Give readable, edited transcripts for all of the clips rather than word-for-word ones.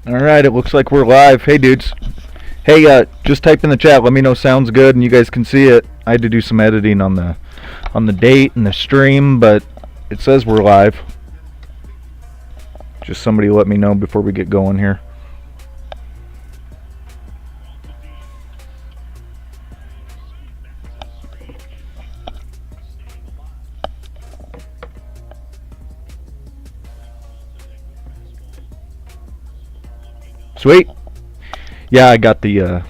All right, it looks like we're live. Hey, dudes. Hey, just type in the chat. Let me know sounds good and you guys can see it. I had to do some editing on the date and the stream, but it says we're live. Just somebody let me know before we get going here. Sweet. Yeah, I got the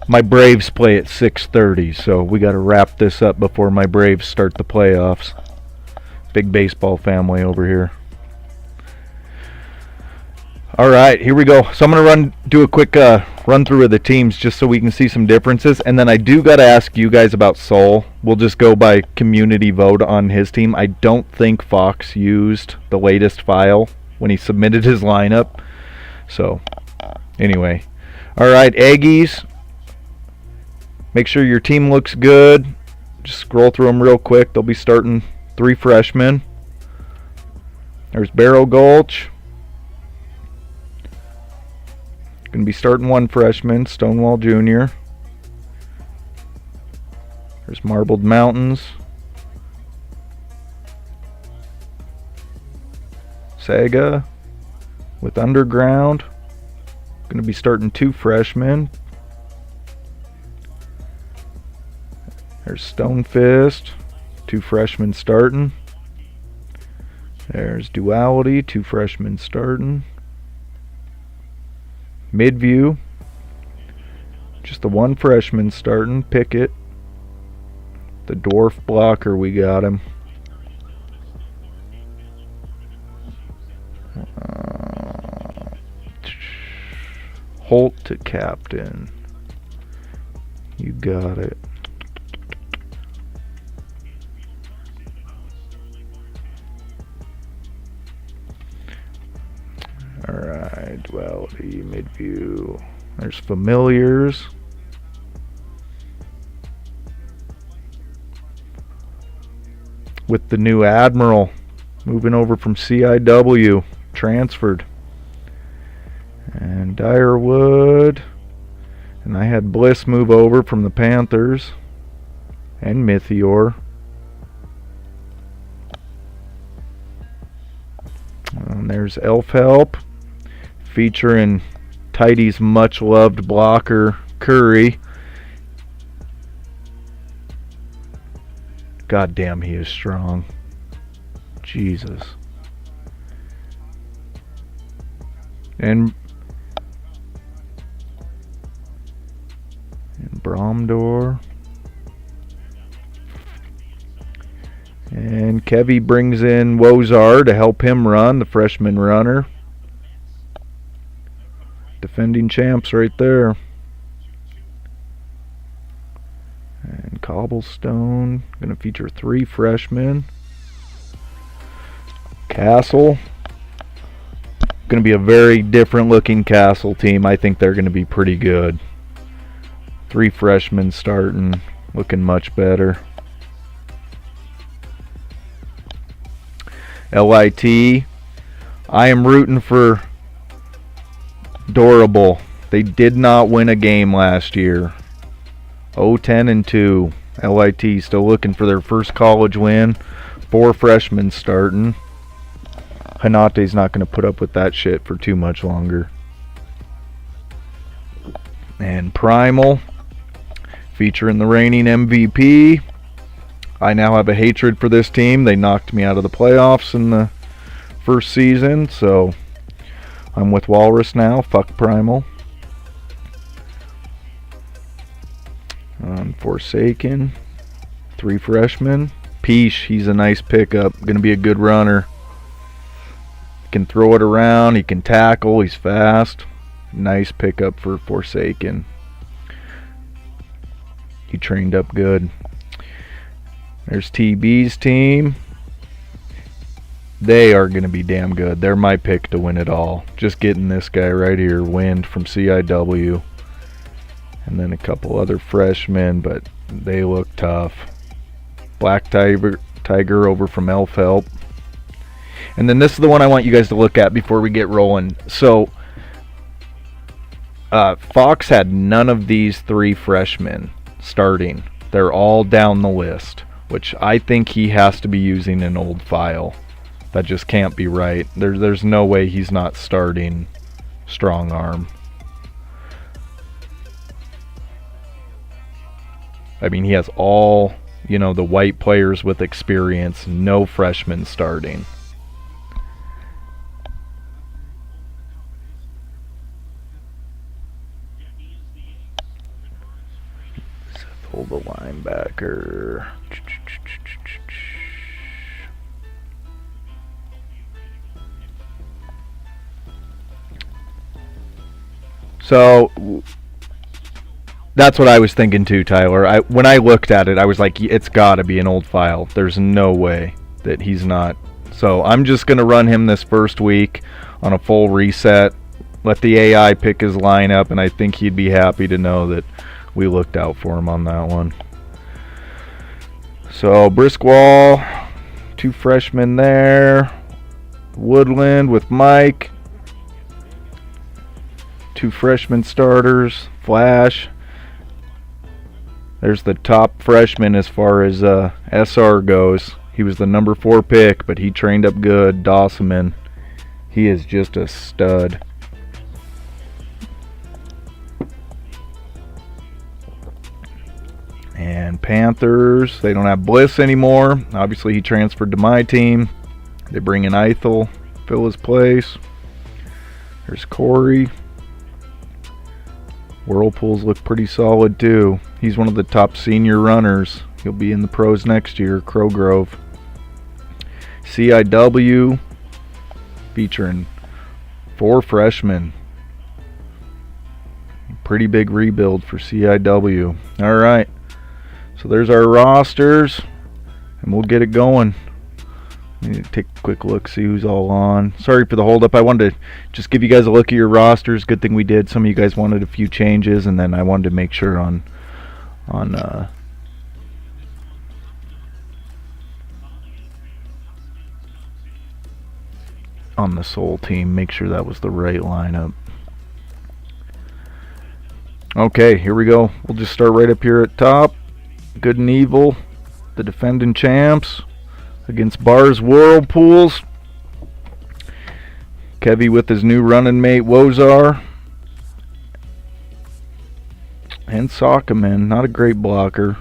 my Braves play at 6:30, so we got to wrap this up before my Braves start the playoffs. Big baseball family over here. All right, here we go. So I'm gonna do a quick run through of the teams just so we can see some differences, and then I do got to ask you guys about Sol. We'll just go by community vote on his team. I don't think Fox used the latest file when he submitted his lineup. So anyway, all right, Aggies. Make sure your team looks good. Just scroll through them real quick. They'll be starting 3 freshmen. There's Barrow Gulch. Going to be starting 1 freshman, Stonewall Jr. There's Marbled Mountains. Saga with Underground. Going to be starting 2 freshmen. There's Stonefist, 2 freshmen starting. There's Duality, 2 freshmen starting. Midview, just the 1 freshman starting. Pickett, the dwarf blocker, we got him. Holt to captain. You got it. Alright, Duality, Midview. There's Familiars. With the new Admiral moving over from CIW, transferred. And Dyerwood. And I had Bliss move over from the Panthers. And Mythior. And there's Elf Help, featuring Tidy's much loved blocker Curry. God damn, he is strong. Jesus. And Bromdor. And Kevy brings in Wozar to help him run, the freshman runner. Defending champs right there. And Cobblestone, going to feature 3 freshmen. Castle. Going to be a very different looking Castle team. I think they're going to be pretty good. 3 freshmen starting, looking much better. LIT. I am rooting for Dorable. They did not win a game last year. 0-10-2. LIT still looking for their first college win. 4 freshmen starting. Hanate's not going to put up with that shit for too much longer. And Primal, featuring the reigning MVP. I now have a hatred for this team. They knocked me out of the playoffs in the first season, so I'm with Walrus now. Fuck Primal. Forsaken, 3 freshmen. Peace, he's a nice pickup. Gonna be a good runner. Can throw it around. He can tackle. He's fast. Nice pickup for Forsaken. He trained up good. There's TB's team. They are going to be damn good. They're my pick to win it all. Just getting this guy right here, Wind from CIW. And then a couple other freshmen, but they look tough. Black Tiger over from Elf Help. And then this is the one I want you guys to look at before we get rolling. So Fox had none of these 3 freshmen starting. They're all down the list, which I think he has to be using an old file. That just can't be right. There's no way he's not starting strong arm. I mean, he has all, the white players with experience, no freshmen starting. Hold the linebacker. So that's what I was thinking too, Tyler. When I looked at it, I was like, it's got to be an old file. There's no way that he's not. So I'm just going to run him this first week on a full reset. Let the AI pick his lineup, and I think he'd be happy to know that we looked out for him on that one. So Briskwall, 2 freshmen there. Woodland with Mike. 2 freshman starters. Flash. There's the top freshman as far as SR goes. He was the number 4 pick, but he trained up good. Dossaman. He is just a stud. And Panthers, they don't have Bliss anymore. Obviously, he transferred to my team. They bring in Ethel, fill his place. There's Corey. Whirlpools look pretty solid too. He's one of the top senior runners. He'll be in the pros next year. Crowgrove. CIW, featuring 4 freshmen. Pretty big rebuild for CIW. All right. So there's our rosters, and we'll get it going. Need to take a quick look, see who's all on. Sorry for the holdup. I wanted to just give you guys a look at your rosters. Good thing we did. Some of you guys wanted a few changes, and then I wanted to make sure on the Soul team, make sure that was the right lineup. Okay, here we go. We'll just start right up here at top. Good and Evil, the defending champs, against Bars Whirlpools. Kevy with his new running mate Wozar. And Sockaman, not a great blocker.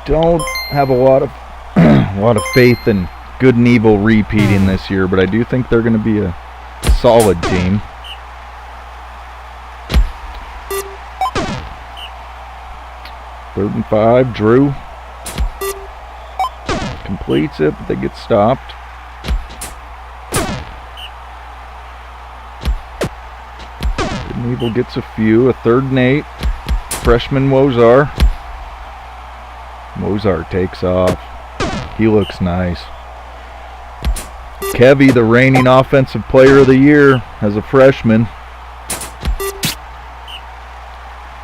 Don't have a lot of faith in Good and Evil repeating this year, but I do think they're going to be a solid team. Third and 5, Drew completes it, but they get stopped. Good and Evil gets a few. A 3rd and 8, freshman Wozar. Wozar takes off. He looks nice. Kevy, the reigning offensive player of the year, as a freshman.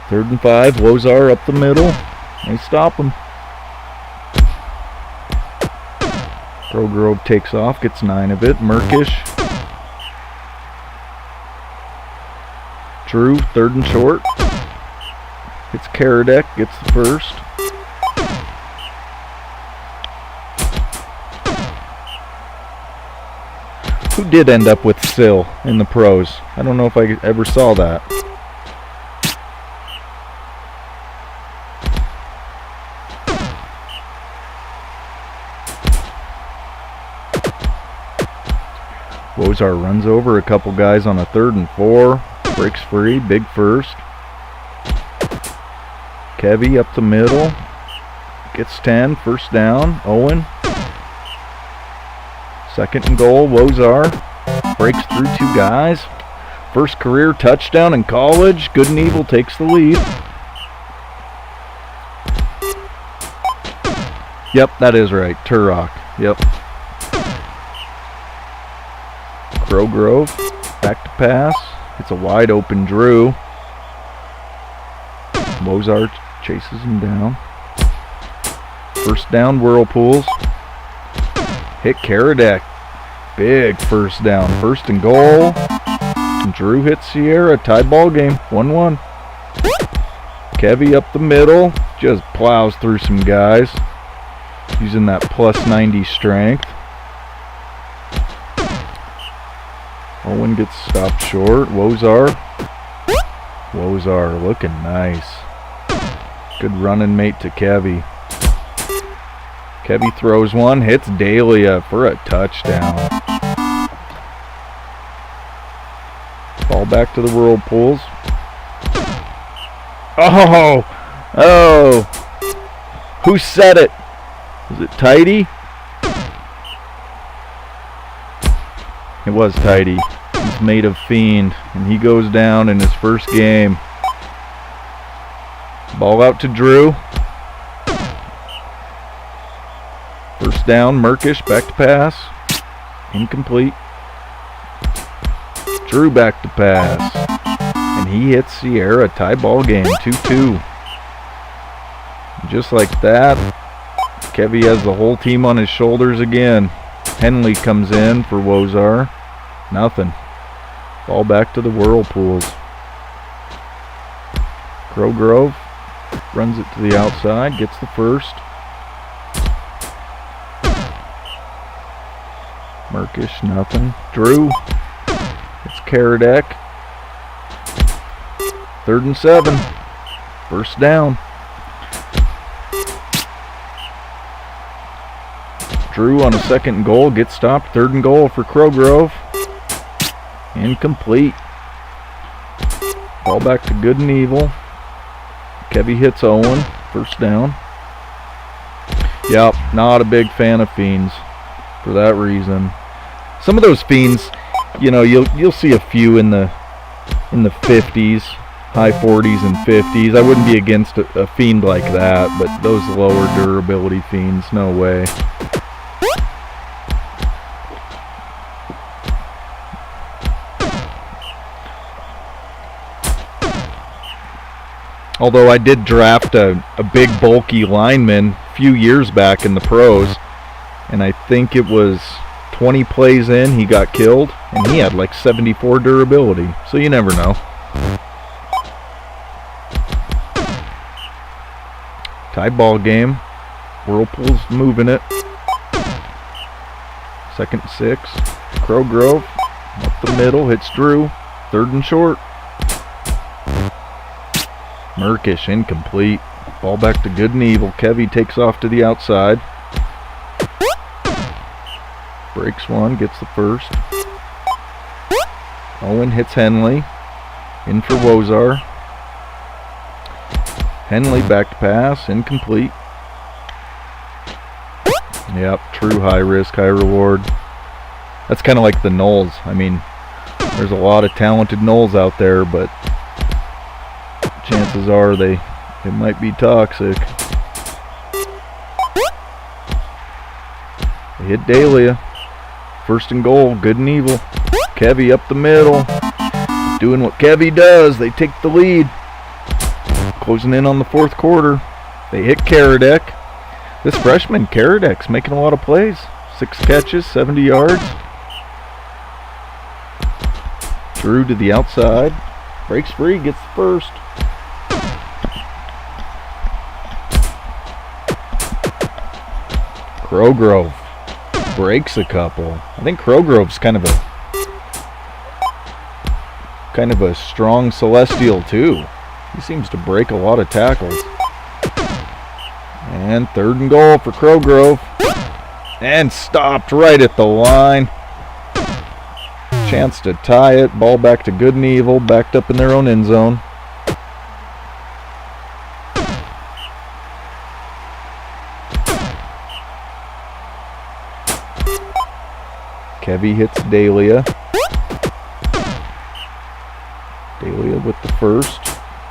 3rd and 5, Wozar up the middle. They stop him. Grove takes off, gets 9 of it. Merkish. Drew, 3rd and short. It's Karadek, gets the first. Who did end up with Sill in the pros? I don't know if I ever saw that. Wozar runs over a couple guys on a 3rd and 4. Breaks free, big first. Kevy up the middle. Gets 10, first down. Owen. 2nd and goal, Wozar breaks through 2 guys. First career touchdown in college. Good and Evil takes the lead. Yep, that is right. Turok. Yep. Grove, back to pass. It's a wide open Drew. Mozart chases him down. First down, Whirlpools. Hit Karadek. Big first down. First and goal. And Drew hits Sierra. Tied ball game. 1-1. Kevy up the middle. Just plows through some guys. Using that plus 90 strength. Owen gets stopped short. Wozar looking nice. Good running mate to Kevy. Kevy throws one, hits Dahlia for a touchdown. Ball back to the Whirlpools. Oh! Who said it? Was it Tidy? It was Tidy. He's made of Fiend, and he goes down in his first game. Ball out to Drew. First down, Merkish, back to pass. Incomplete. Drew back to pass. And he hits Sierra, tie ball game, 2-2. Just like that, Kevy has the whole team on his shoulders again. Henley comes in for Wozar. Nothing. Ball back to the Whirlpools. Crowgrove runs it to the outside, gets the first. Merkish, nothing. Drew. It's Karadek. 3rd and 7. First down. Drew on a 2nd and goal. Gets stopped. 3rd and goal for Crowgrove. Incomplete. Ball back to Good and Evil. Kevy hits Owen. First down. Yep, not a big fan of Fiends for that reason. Some of those Fiends, you know, you'll see a few in the 50s, high 40s and 50s. I wouldn't be against a Fiend like that, but those lower durability Fiends, no way. Although I did draft a big bulky lineman a few years back in the pros, and I think it was 20 plays in, he got killed, and he had like 74 durability, so you never know. Tie ball game. Whirlpool's moving it. 2nd and 6. Crowgrove up the middle, hits Drew. 3rd and short. Merkish, incomplete. Ball back to Good and Evil. Kevy takes off to the outside. Breaks one, gets the first. Owen hits Henley. In for Wozar. Henley back to pass, incomplete. Yep, true high risk, high reward. That's kind of like the Knowles. I mean, there's a lot of talented Knowles out there, but chances are they might be toxic. They hit Dahlia. 1st and goal, Good and Evil. Kevy up the middle. Doing what Kevy does. They take the lead. Closing in on the 4th quarter. They hit Karadek. This freshman, Karadek's making a lot of plays. 6 catches, 70 yards. Drew to the outside. Breaks free, gets the first. Crowgrove breaks a couple. I think Crowgrove's kind of a strong Celestial too. He seems to break a lot of tackles. And 3rd and goal for Crowgrove. And stopped right at the line. Chance to tie it. Ball back to Good and Evil. Backed up in their own end zone. Kevy hits Dahlia. Dahlia with the first.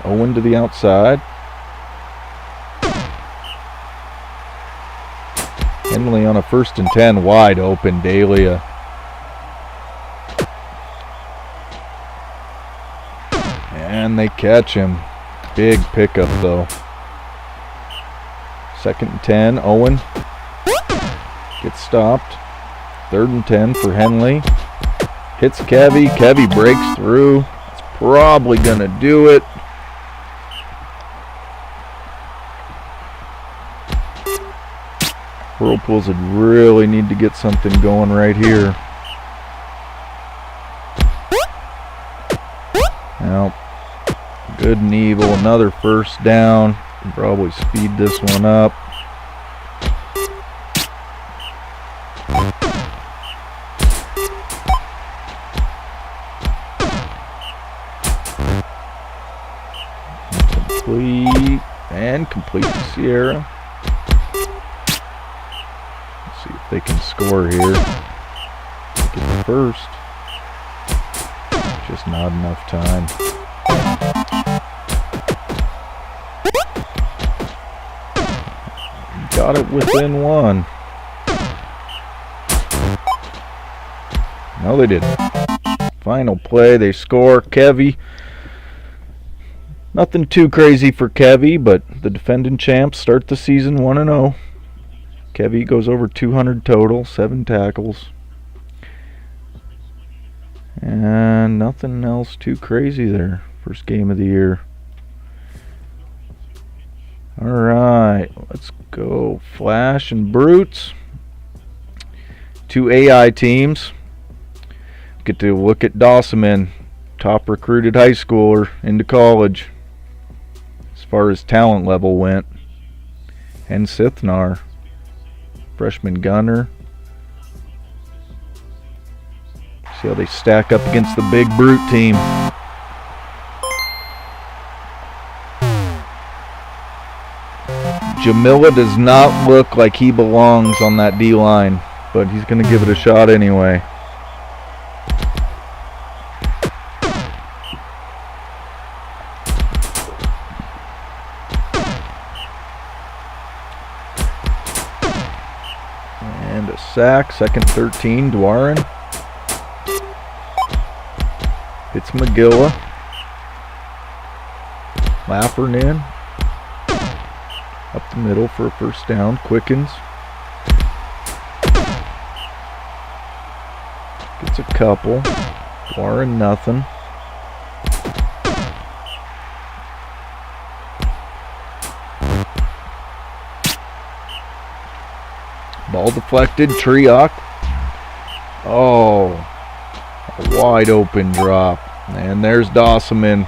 Owen to the outside. Henley on a 1st and 10. Wide open Dahlia. And they catch him. Big pickup, though. 2nd and 10. Owen gets stopped. 3rd and 10 for Henley. Hits Kevy. Kevy breaks through. It's probably going to do it. Whirlpools would really need to get something going right here. Well, good and evil. Another 1st down. Can probably speed this one up. Complete and complete to Sierra. Let's see if they can score here. Get the 1st. Just not enough time. Got it within 1. No, they didn't. Final play, they score. Kevy. Nothing too crazy for Kevy, but the defending champs start the season 1-0. Kevy goes over 200 total, 7 tackles. And nothing else too crazy there. First game of the year. Alright, let's go Flash and Brutes. 2 AI teams. Get to look at Dawson, top recruited high schooler into college as far as talent level went. And Sithnar, freshman gunner. See how they stack up against the big Brute team. Jamila does not look like he belongs on that D-line, but he's going to give it a shot anyway. And a sack, 2nd 13, Dwarin. Hits McGilla. Laffernan. Up the middle for a 1st down. Quickens. Gets a couple. Dwarin nothing. Ball deflected. Triok. Oh. A wide open drop. And there's Dawson.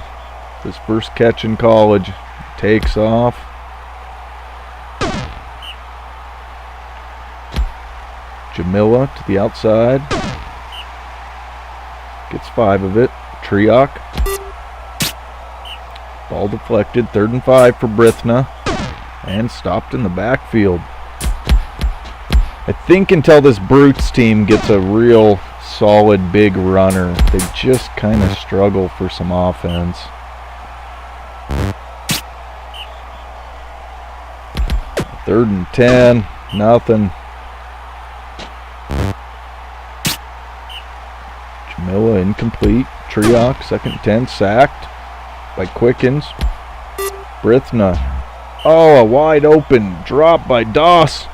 His 1st catch in college. Takes off. Jamila to the outside. Gets 5 of it. Triok. Ball deflected. 3rd and 5 for Brithna. And stopped in the backfield. I think until this Brutes team gets a real solid big runner, they just kind of struggle for some offense. Third and 10. Nothing. Jamila incomplete. Triok, 2nd and 10, sacked by Quickens. Brithna. Oh, a wide open drop by Doss.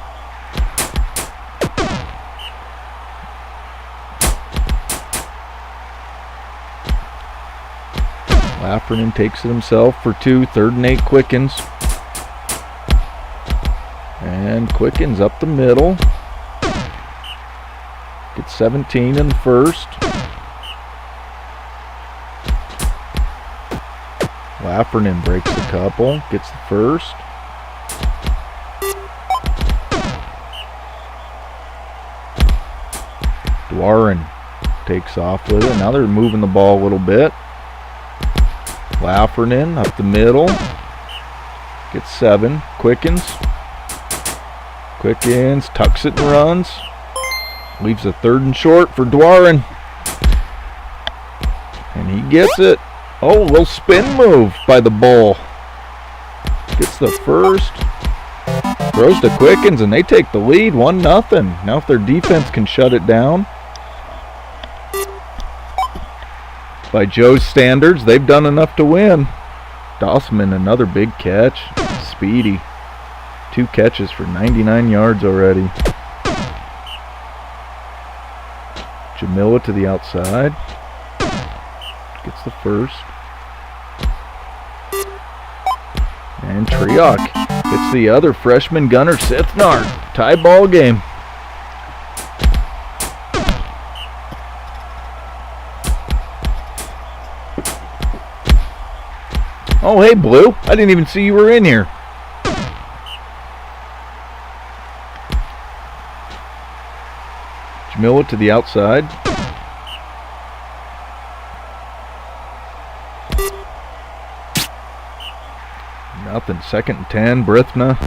Laffernan takes it himself for 2. 3rd and 8, Quickens. And Quickens up the middle. Gets 17 in the 1st. Laffernan breaks a couple. Gets the 1st. Dwarin takes off with it. Now they're moving the ball a little bit. Laffernan up the middle. Gets 7. Quickens. Quickens tucks it and runs. Leaves a 3rd and short for Dwarin. And he gets it. Oh, a little spin move by the Bull. Gets the 1st. Throws to Quickens and they take the lead 1-0. Now if their defense can shut it down. By Joe's standards, they've done enough to win. Dossman, another big catch. Speedy. 2 catches for 99 yards already. Jamila to the outside. Gets the first. And Triok hits the other freshman gunner, Sithnar. Tie ball game. Oh, hey, Blue. I didn't even see you were in here. Jamila to the outside. Nothing. 2nd and 10. Brithna.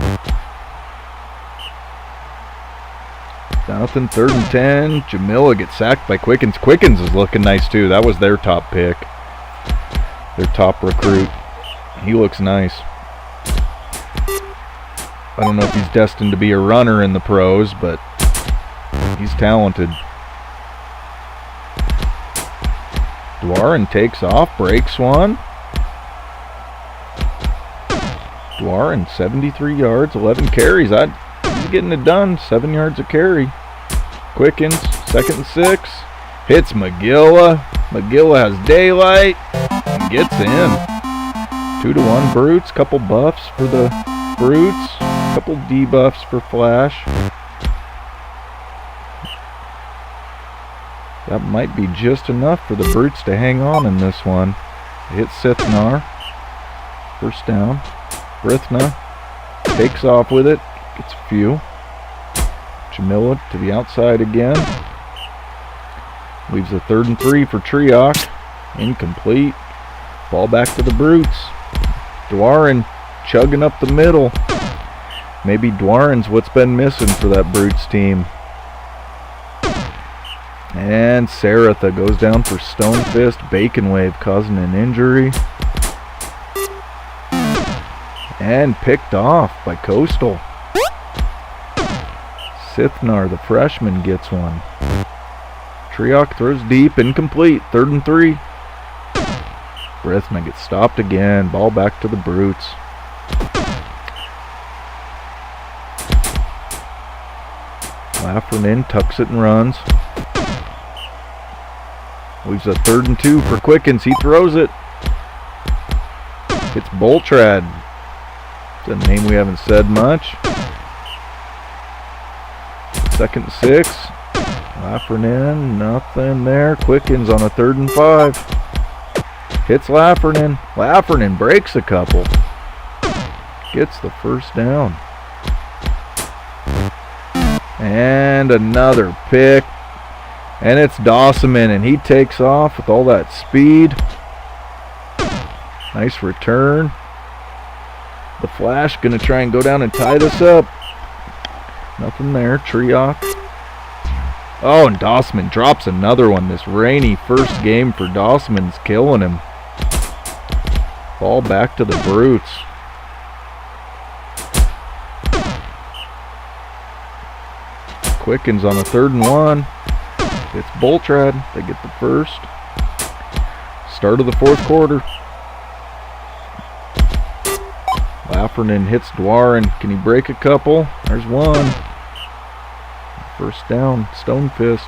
Nothing. 3rd and 10. Jamila gets sacked by Quickens. Quickens is looking nice too. That was their top pick. Their top recruit. He looks nice. I don't know if he's destined to be a runner in the pros, but he's talented. Dwarin takes off, breaks one. Dwarin, 73 yards, 11 carries. He's getting it done. 7 yards a carry. Quickens, 2nd and 6. Hits McGilla. McGilla has daylight and gets in. 2-1 Brutes. Couple buffs for the Brutes. Couple debuffs for Flash. That might be just enough for the Brutes to hang on in this one. Hits Sithnar. 1st down. Brithna takes off with it. Gets a few. Jamila to the outside again. Leaves a 3rd and 3 for Triok. Incomplete. Ball back to the Brutes. Dwarin chugging up the middle. Maybe Dwarin's what's been missing for that Brutes team. And Saratha goes down for Stone Fist. Bacon Wave causing an injury. And picked off by Coastal. Sithnar, the freshman, gets one. Triok throws deep, incomplete. 3rd and 3. Brithna gets stopped again. Ball back to the Brutes. Lafferman tucks it and runs. Leaves a 3rd and 2 for Quickens. He throws it. It's Boltrad. It's a name we haven't said much. 2nd and 6. Lafferman, nothing there. Quickens on a 3rd and 5. Hits Lafferman. Lafferman breaks a couple. Gets the 1st down. And another pick. And it's Dossaman, and he takes off with all that speed. Nice return. The Flash going to try and go down and tie this up. Nothing there. Triok. Oh, and Dossman drops another one. This rainy first game for Dossman's killing him. Ball back to the Brutes. Quickens on a 3rd and 1. It's Boltrad. They get the 1st. Start of the 4th quarter. Lafferman hits Dwarin. Can he break a couple? There's one. 1st down. Stone Fist.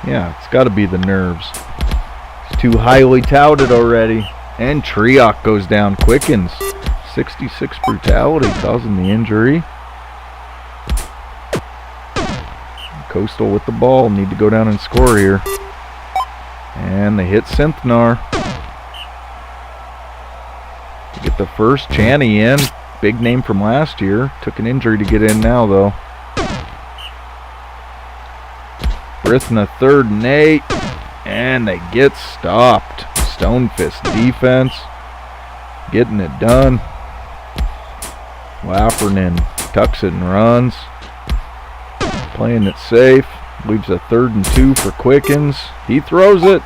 Yeah, it's got to be the nerves. It's too highly touted already. And Triok goes down. Quickens. 66 brutality causing the injury. Coastal with the ball. Need to go down and score here. And they hit Synthnar. To get the 1st. Channy in. Big name from last year. Took an injury to get in now, though. Brithna 3rd and 8. And they get stopped. Stone Fist defense. Getting it done. Lafferman tucks it and runs. Playing it safe. Leaves a 3rd and 2 for Quickens. He throws it.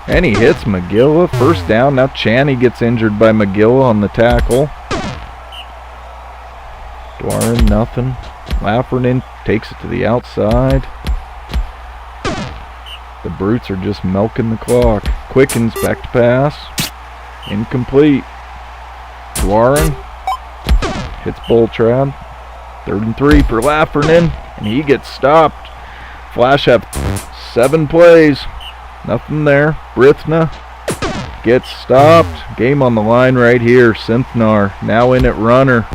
And he hits McGilla. 1st down. Now Channy gets injured by McGilla on the tackle. Dwarin, nothing. Lafferman takes it to the outside. The Brutes are just milking the clock. Quickens, back to pass. Incomplete. Dwarin hits Boltrad. 3rd and 3 for Laffernan, and he gets stopped. Flash have 7 plays. Nothing there. Brithna gets stopped. Game on the line right here. Synthnar now in at runner.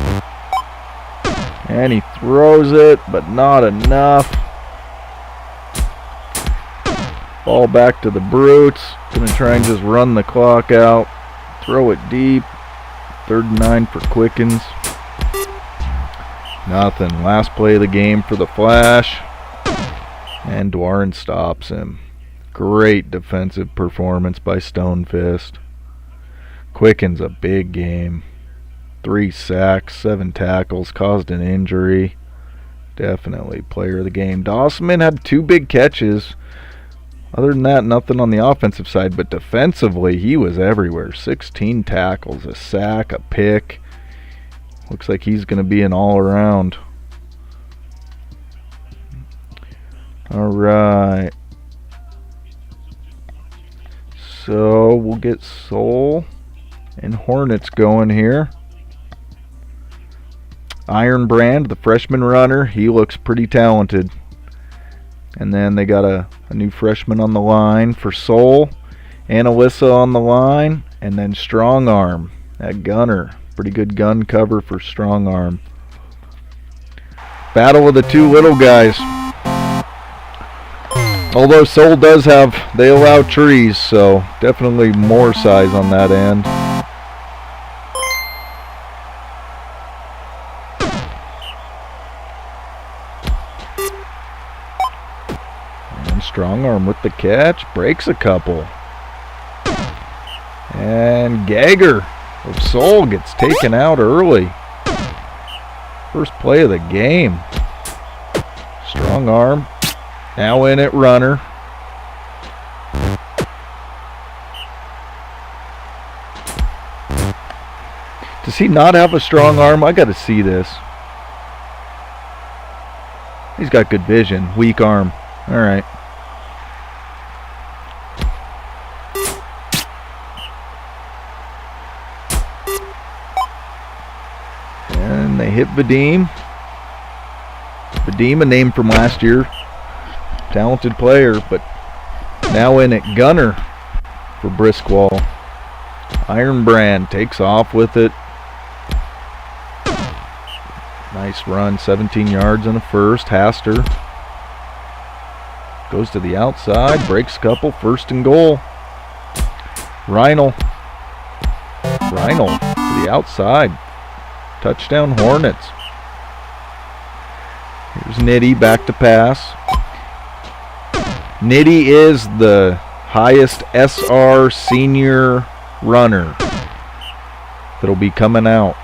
And he throws it, but not enough. Ball back to the Brutes. Gonna try and just run the clock out. Throw it deep. 3rd and 9 for Quickens. Nothing. Last play of the game for the Flash. And Dwarin stops him. Great defensive performance by Stonefist. Quickens a big game. 3 sacks, 7 tackles, caused an injury. Definitely player of the game. Dossman had 2 big catches. Other than that, nothing on the offensive side, but defensively, he was everywhere. 16 tackles, a sack, a pick. Looks like he's going to be an all-around. All right. So we'll get Soul and Hornets going here. Ironbrand, the freshman runner, he looks pretty talented. And then they got a new freshman on the line for Soul. And Alyssa on the line. And then Strong Arm, that gunner. Pretty good gun cover for Strong Arm. Battle of the 2 little guys. Although Soul does have, they allow trees, so definitely more size on that end. Strong Arm with the catch, breaks a couple. And Gagger of Soul gets taken out early. First play of the game. Strong Arm, now in at runner. Does he not have a strong arm? I got to see this. He's got good vision, weak arm. All right. And they hit Vadim. Vadim, a name from last year. Talented player, but now in at gunner for Briskwall. Ironbrand takes off with it. Nice run, 17 yards and a first. Haster goes to the outside, breaks a couple, 1st and goal. Reinl to the outside. Touchdown Hornets. Here's Nitty back to pass. Nitty is the highest SR senior runner that'll be coming out.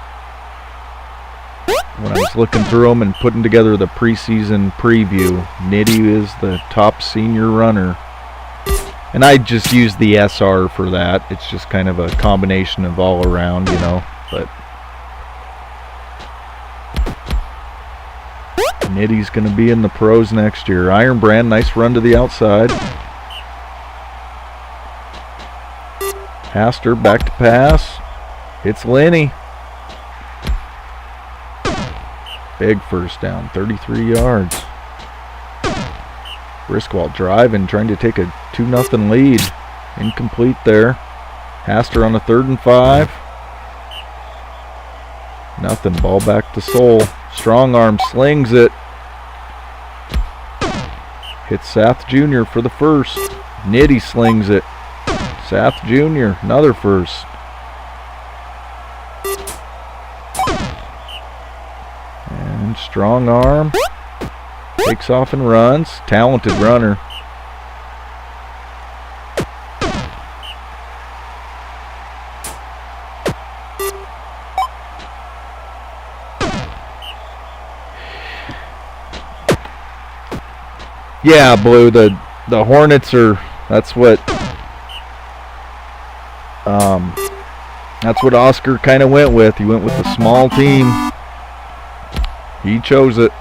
When I was looking through them and putting together the preseason preview, Nitty is the top senior runner. And I just use the SR for that. It's just kind of a combination of all around, you know. But Nitty's going to be in the pros next year. Ironbrand, nice run to the outside. Haster back to pass. It's Lenny. Big first down, 33 yards. Briskwall driving, trying to take a 2-0 lead. Incomplete there. Haster on a 3rd and 5. Nothing, ball back to Soul. Strong Arm slings it. Hits Sath Jr. for the first. Nitty slings it. Sath Jr., another first. And Strong Arm takes off and runs. Talented runner. Yeah, Blue, the Hornets are, that's what Oscar kind of went with. He went with a small team. He chose it.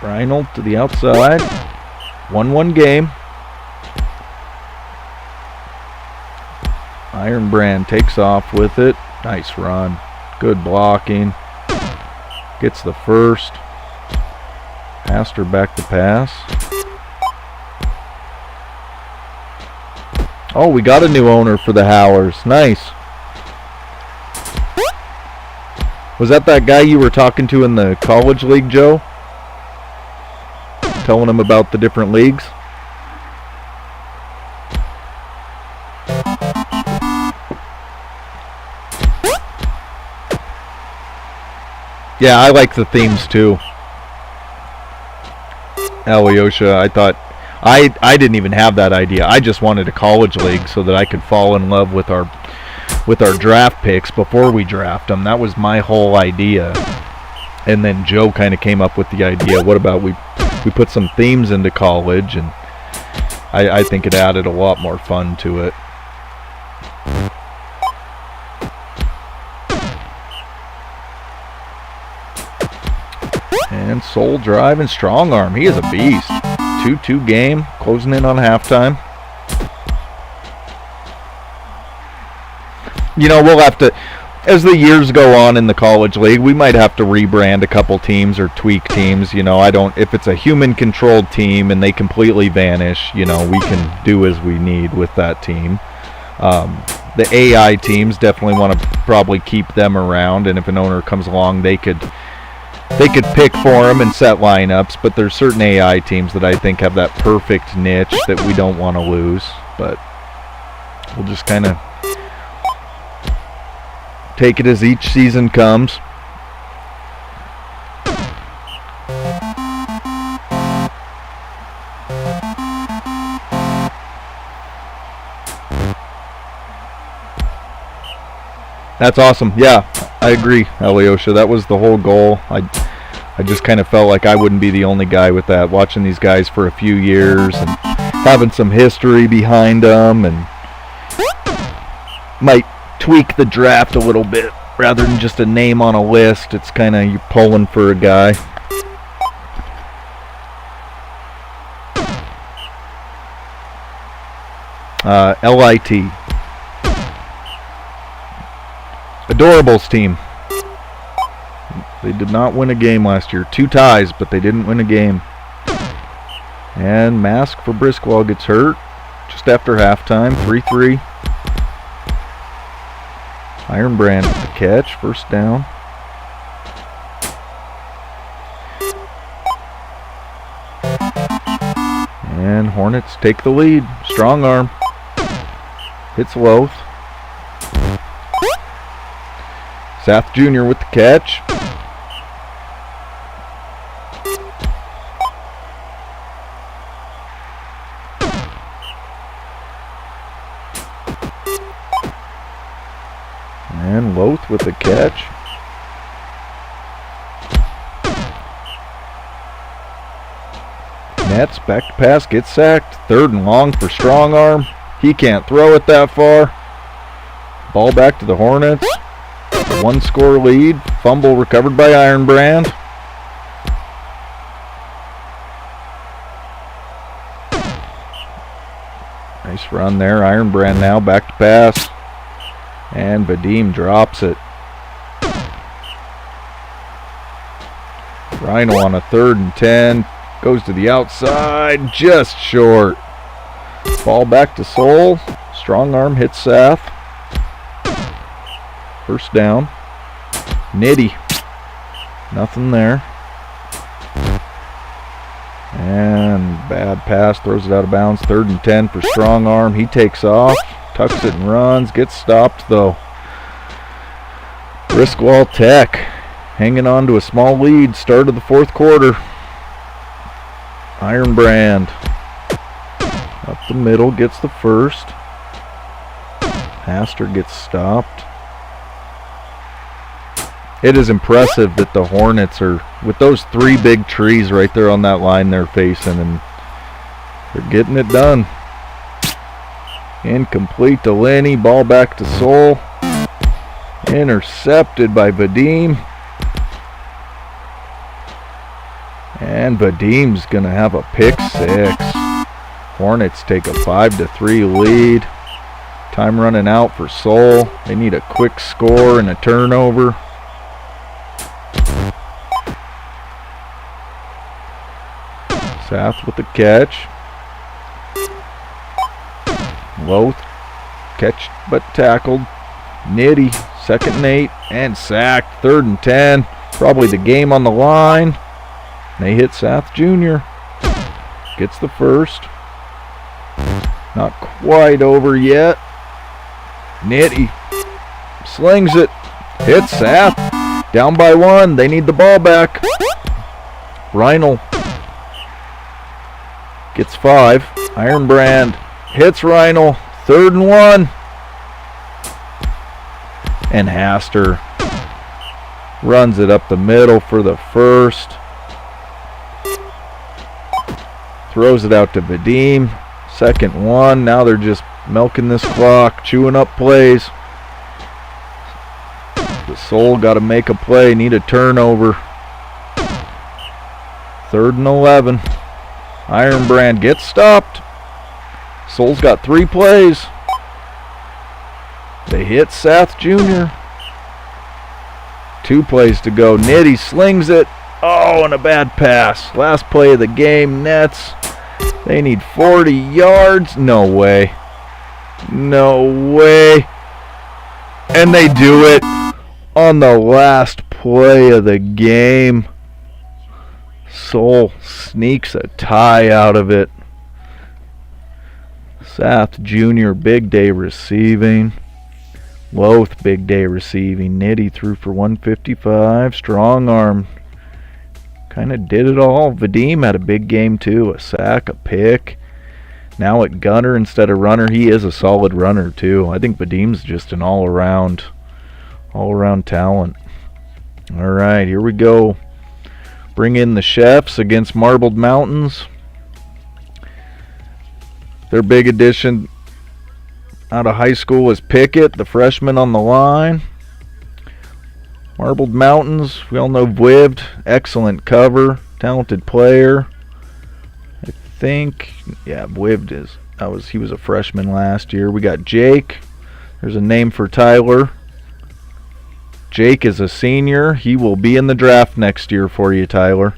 Reinhold to the outside. 1-1 game. Ironbrand takes off with it. Nice run. Good blocking. Gets the first. Astor back to pass. Oh, we got a new owner for the Howlers. Nice. Was that guy you were talking to in the college league, Joe? Telling him about the different leagues? Yeah, I like the themes too. Alyosha, I thought I didn't even have that idea. I just wanted a college league so that I could fall in love with our draft picks before we draft them. That was my whole idea. And then Joe kind of came up with the idea, what about we put some themes into college, and I think it added a lot more fun to it. And Soul drive and strong arm. He is a beast. 2-2 game, closing in on halftime. You know, we'll have to, as the years go on in the college league, we might have to rebrand a couple teams or tweak teams. You know, if it's a human-controlled team and they completely vanish, you know, we can do as we need with that team. The AI teams, definitely want to probably keep them around, and if an owner comes along, they could pick for them and set lineups, but there's certain AI teams that I think have that perfect niche that we don't want to lose. But we'll just kind of take it as each season comes. That's awesome. Yeah, I agree, Alyosha. That was the whole goal. I just kind of felt like I wouldn't be the only guy with that. Watching these guys for a few years and having some history behind them, and might tweak the draft a little bit rather than just a name on a list. It's kind of you pulling for a guy. LIT. Adorables team. They did not win a game last year. 2 ties, but they didn't win a game. And Mask for Briskwell gets hurt just after halftime. 3-3. Ironbrand with the catch. First down. And Hornets take the lead. Strong arm. Hits Loth. Sath Jr. with the catch. And Loth with the catch. Nets back to pass, gets sacked. 3rd and long for strong arm. He can't throw it that far. Ball back to the Hornets. 1-score lead. Fumble recovered by Ironbrand. Nice run there. Ironbrand now back to pass. And Vadim drops it. Rhino on a 3rd and 10. Goes to the outside. Just short. Ball back to Soul. Strong arm hits Sath. First down. Nitty. Nothing there. And bad pass. Throws it out of bounds. 3rd and 10 for strong arm. He takes off. Tucks it and runs. Gets stopped though. Briskwell Tech hanging on to a small lead. Start of the 4th quarter. Ironbrand. Up the middle. Gets the first. Astor gets stopped. It is impressive that the Hornets are, with those 3 big trees right there on that line they're facing, and they're getting it done. Incomplete to Lenny. Ball back to Soul. Intercepted by Vadim. And Vadim's going to have a pick 6. Hornets take a 5-3 lead. Time running out for Seoul. They need a quick score and a turnover. Sath with the catch. Loth catch but tackled. Nitty, 2nd and 8, and sacked. 3rd and 10. Probably the game on the line. They hit Sath Jr. Gets the first. Not quite over yet. Nitty slings it. Hits Sath. Down by 1. They need the ball back. Reinl gets 5. Ironbrand hits Reinl. 3rd and 1. And Haster runs it up the middle for the first. Throws it out to Vadim. 2nd 1. Now they're just milking this clock, chewing up plays. The Seoul got to make a play, need a turnover. 3rd and 11. Ironbrand gets stopped. Seoul's got 3 plays. They hit Sath Jr. 2 plays to go. Nitty slings it. Oh, and a bad pass. Last play of the game, Nets. They need 40 yards. No way. No way. And they do it on the last play of the game. Seoul sneaks a tie out of it. Sath Jr., big day receiving. Loth, big day receiving. Nitty threw for 155. Strong arm. Kind of did it all. Vadim had a big game too. A sack, a pick. Now at gunner instead of runner. He is a solid runner too. I think Vadim's just an all-around talent. All right, here we go. Bring in the Chefs against Marbled Mountains. Their big addition out of high school was Pickett, the freshman on the line. Marbled Mountains, we all know Vwivd, excellent cover, talented player. I think, yeah, Vwivd he was a freshman last year. We got Jake. There's a name for Tyler. Jake is a senior. He will be in the draft next year for you, Tyler.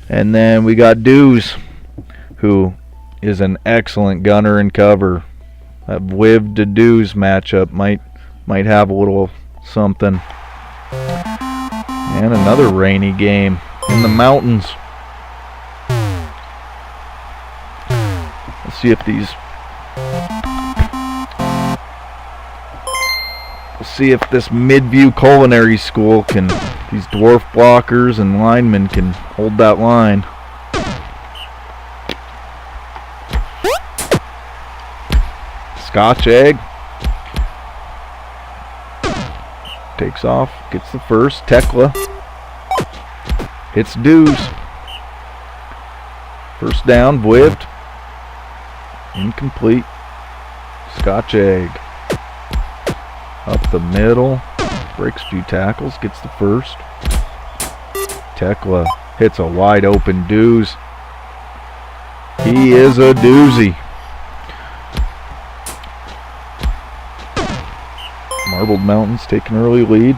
And then we got Dews, who is an excellent gunner and cover. That Vwivd to Dews matchup might have a little something. And another rainy game in the mountains. Let's see if this Midview Culinary School these dwarf blockers and linemen can hold that line. Scotch egg. Takes off, gets the first. Tekla hits Dews. First down, Vwivd. Incomplete. Scotch egg. Up the middle. Breaks a few tackles, gets the first. Tekla hits a wide open Dews. He is a doozy. Marbled Mountains take an early lead.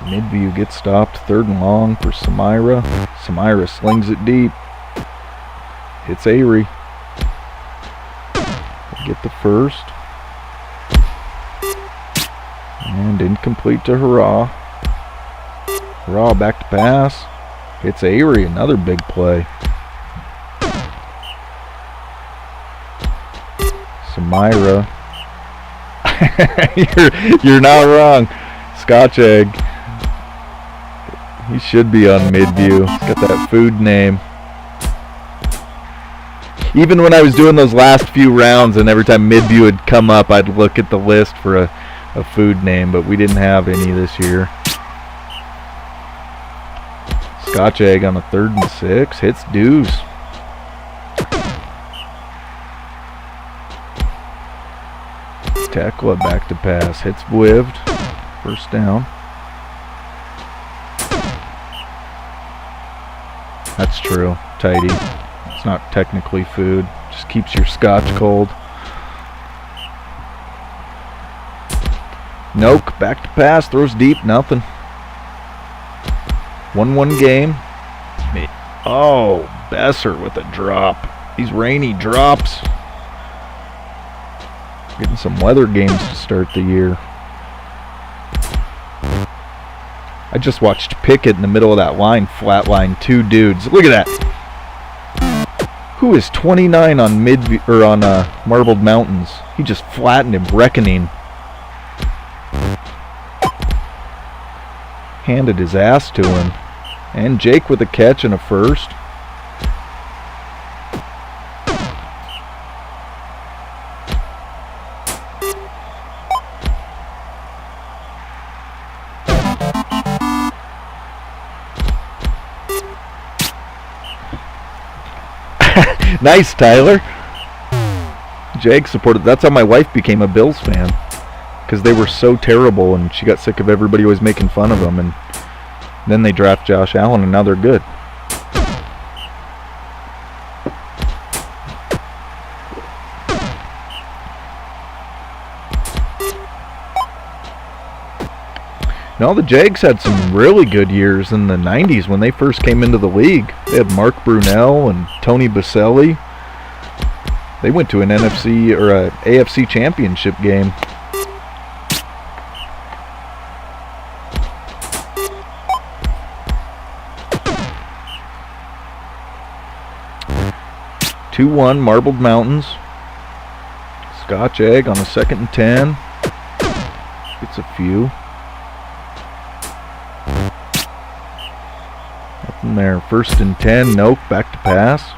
Midview gets stopped. 3rd and long for Samira. Samira slings it deep. Hits Avery. Get the first. And incomplete to Hurrah. Hurrah back to pass. Hits Avery. Another big play. Samira. You're not wrong. Scotch egg. He should be on Midview. He's got that food name. Even when I was doing those last few rounds and every time Midview would come up, I'd look at the list for a food name, but we didn't have any this year. Scotch egg on a 3rd and 6. Hits Dews. Tekla back to pass. Hits Vwivd. First down. That's true. Tidy. It's not technically food. Just keeps your scotch cold. Noak, back to pass, throws deep, nothing. 1-1 game. Oh, Besser with a drop. These rainy drops. Getting some weather games to start the year. I just watched Pickett in the middle of that line, flatline 2 dudes. Look at that. Who is 29 on Marbled Mountains? He just flattened him, reckoning. Handed his ass to him. And Jake with a catch and a first. Nice, Tyler. Jake supported. That's how my wife became a Bills fan. Because they were so terrible, and she got sick of everybody always making fun of them. And then they draft Josh Allen, and now they're good. No, the Jags had some really good years in the 90s when they first came into the league. They had Mark Brunell and Tony Baselli. They went to an NFC or a AFC championship game. (2-1) Marbled Mountains. Scotch egg on a 2nd and 10. Gets a few. Nothing there. 1st and 10. Nope. Back to pass.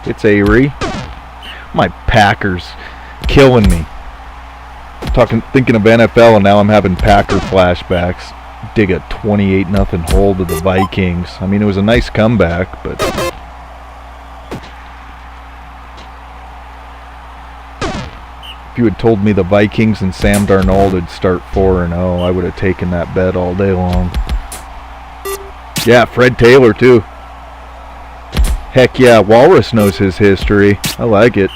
It's Avery. My Packers killing me. Thinking of NFL, and now I'm having Packer flashbacks. Dig a 28-0 hole to the Vikings. I mean, it was a nice comeback, but if you had told me the Vikings and Sam Darnold would start 4-0, I would have taken that bet all day long. Yeah, Fred Taylor too. Heck yeah, Walrus knows his history. I like it.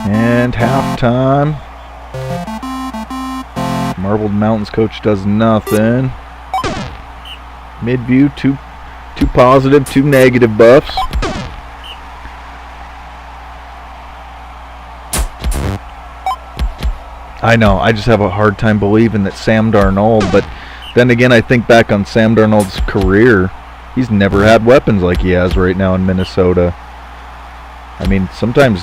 And halftime. Marbled Mountains coach does nothing. Midview, two positive, 2 negative buffs. I know, I just have a hard time believing that Sam Darnold, but then again, I think back on Sam Darnold's career. He's never had weapons like he has right now in Minnesota. I mean, sometimes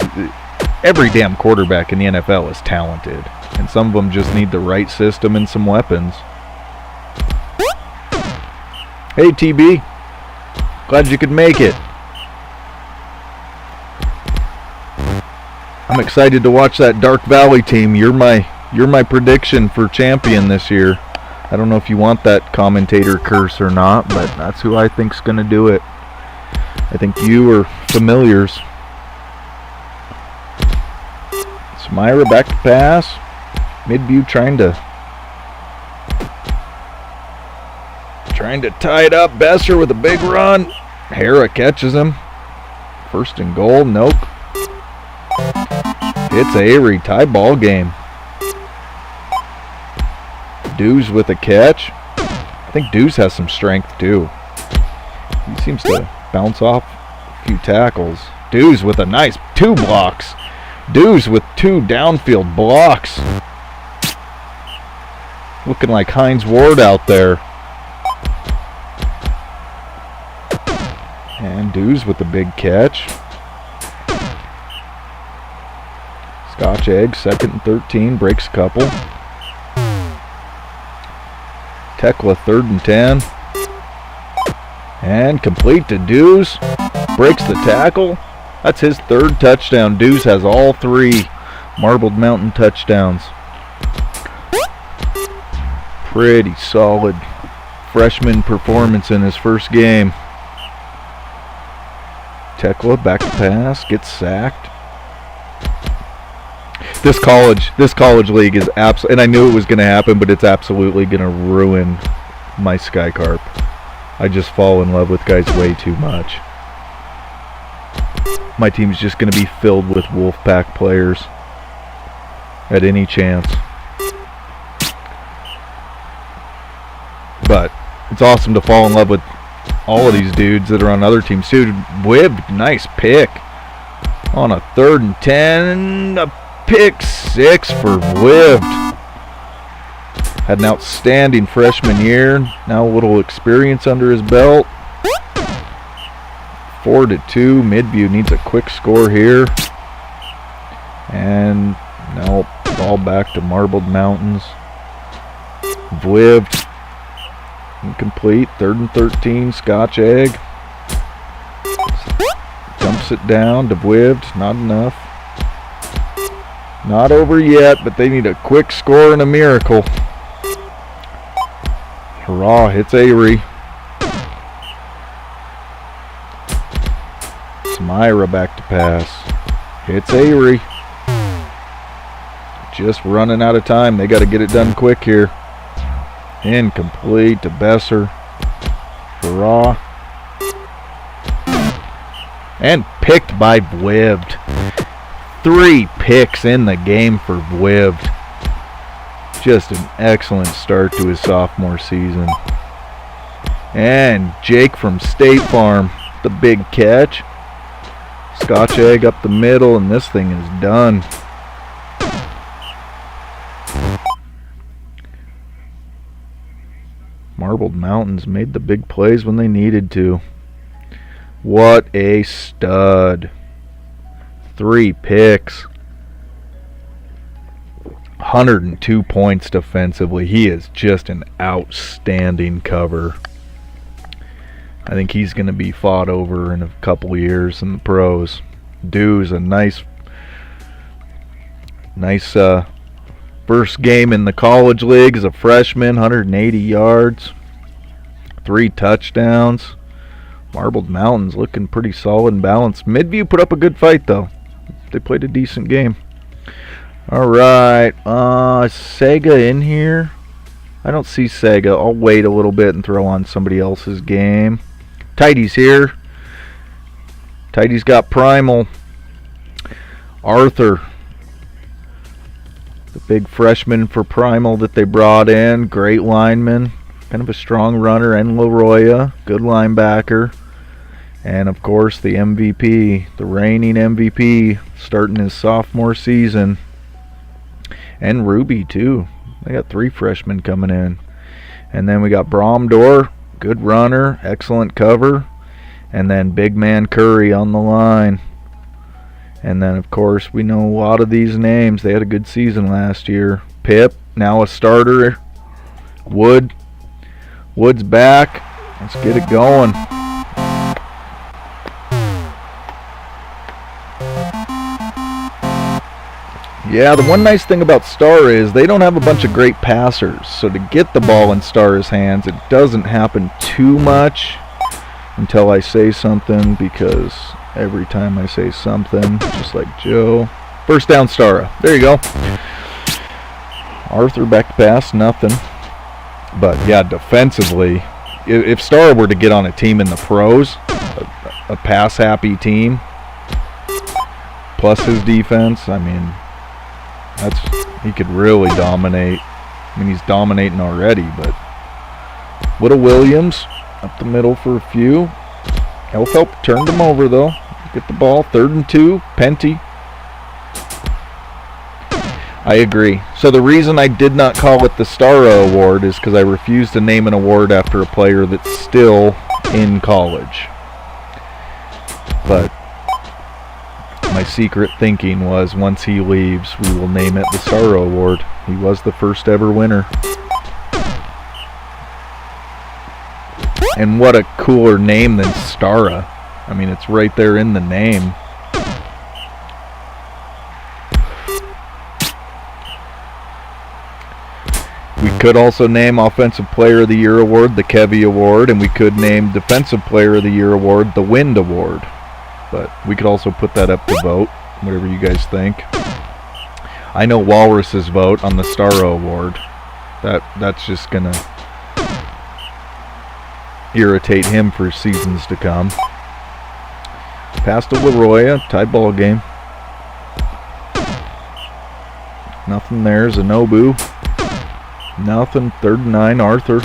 every damn quarterback in the NFL is talented, and some of them just need the right system and some weapons. Hey, TB. Glad you could make it. I'm excited to watch that Dark Valley team. You're my prediction for champion this year. I don't know if you want that commentator curse or not, but that's who I think's going to do it. I think you are familiars. Smyra back to pass. Midview trying to tie it up. Besser with a big run. Hara catches him. 1st and goal. Nope. It's Avery. Tie ball game. Dews with a catch. I think Dews has some strength too. He seems to bounce off a few tackles. Dews with a nice 2 blocks. Dews with 2 downfield blocks. Looking like Hines Ward out there. And Dews with a big catch. Scotch egg, 2nd and 13, breaks a couple. Tekla, 3rd and 10. And complete to Dews. Breaks the tackle. That's his 3rd touchdown. Dews has all 3 Marbled Mountain touchdowns. Pretty solid freshman performance in his first game. Tekla back to pass, gets sacked. This college league is and I knew it was going to happen, but it's absolutely going to ruin my Sky Carp. I just fall in love with guys way too much. My team's just going to be filled with Wolfpack players at any chance. But it's awesome to fall in love with all of these dudes that are on other teams too. Wibb, nice pick on a 3rd and 10. A pick 6 for Wibb. Had an outstanding freshman year. Now a little experience under his belt. 4-2. Midview needs a quick score here. And now ball back to Marbled Mountains. Wibb. Incomplete. 3rd and 13. Scotch Egg. Dumps it down to Wibb. Not enough. Not over yet, but they need a quick score and a miracle. Hurrah, hits Avery. Smyra back to pass. Hits Avery. Just running out of time. They got to get it done quick here. Incomplete to Besser. Hurrah. And picked by Wibb. 3 picks in the game for Wibb. Just an excellent start to his sophomore season. And Jake from State Farm, the big catch. Scotch Egg up the middle, and this thing is done. Marbled Mountains made the big plays when they needed to. What a stud. 3 picks. 102 points defensively. He is just an outstanding cover. I think he's going to be fought over in a couple years in the pros. Dew's a nice first game in the college league as a freshman. 180 yards. 3 touchdowns. Marbled Mountains looking pretty solid and balanced. Midview put up a good fight though. They played a decent game. Alright, Sega in here? I don't see Sega. I'll wait a little bit and throw on somebody else's game. Tidy's here. Tidy's got Primal. Arthur, the big freshman for Primal that they brought in. Great lineman. Kind of a strong runner. And Leroya, good linebacker. And of course the MVP, the reigning MVP, starting his sophomore season. And Ruby too. They got 3 freshmen coming in. And then we got Bromdor, good runner, excellent cover. And then big man Curry on the line. And then of course we know a lot of these names. They had a good season last year. Pip, now a starter. Wood's back. Let's get it going. Yeah, the one nice thing about Star is they don't have a bunch of great passers. So to get the ball in Star's hands, it doesn't happen too much until I say something, because every time I say something, just like Joe. First down, Stara. There you go. Arthur back to pass, nothing. But yeah, defensively, if Star were to get on a team in the pros, a pass-happy team, plus his defense, I mean, he could really dominate. I mean, he's dominating already, but Little Williams up the middle for a few. Help turned him over though. Get the ball, 3rd and 2. Penty. I agree. So the reason I did not call it the Stara Award is because I refused to name an award after a player that's still in college. But my secret thinking was, once he leaves, we will name it the Stara Award. He was the first ever winner. And what a cooler name than Stara. I mean, it's right there in the name. We could also name Offensive Player of the Year Award the Kevy Award, and we could name Defensive Player of the Year Award the Wind Award. But we could also put that up to vote whatever you guys think. I know Walrus's vote on the Star Award. That's just going to irritate him for seasons to come. Pass to Leroy, tie ball game. Nothing there. Zanobu. Nothing. 3rd and 9. Arthur.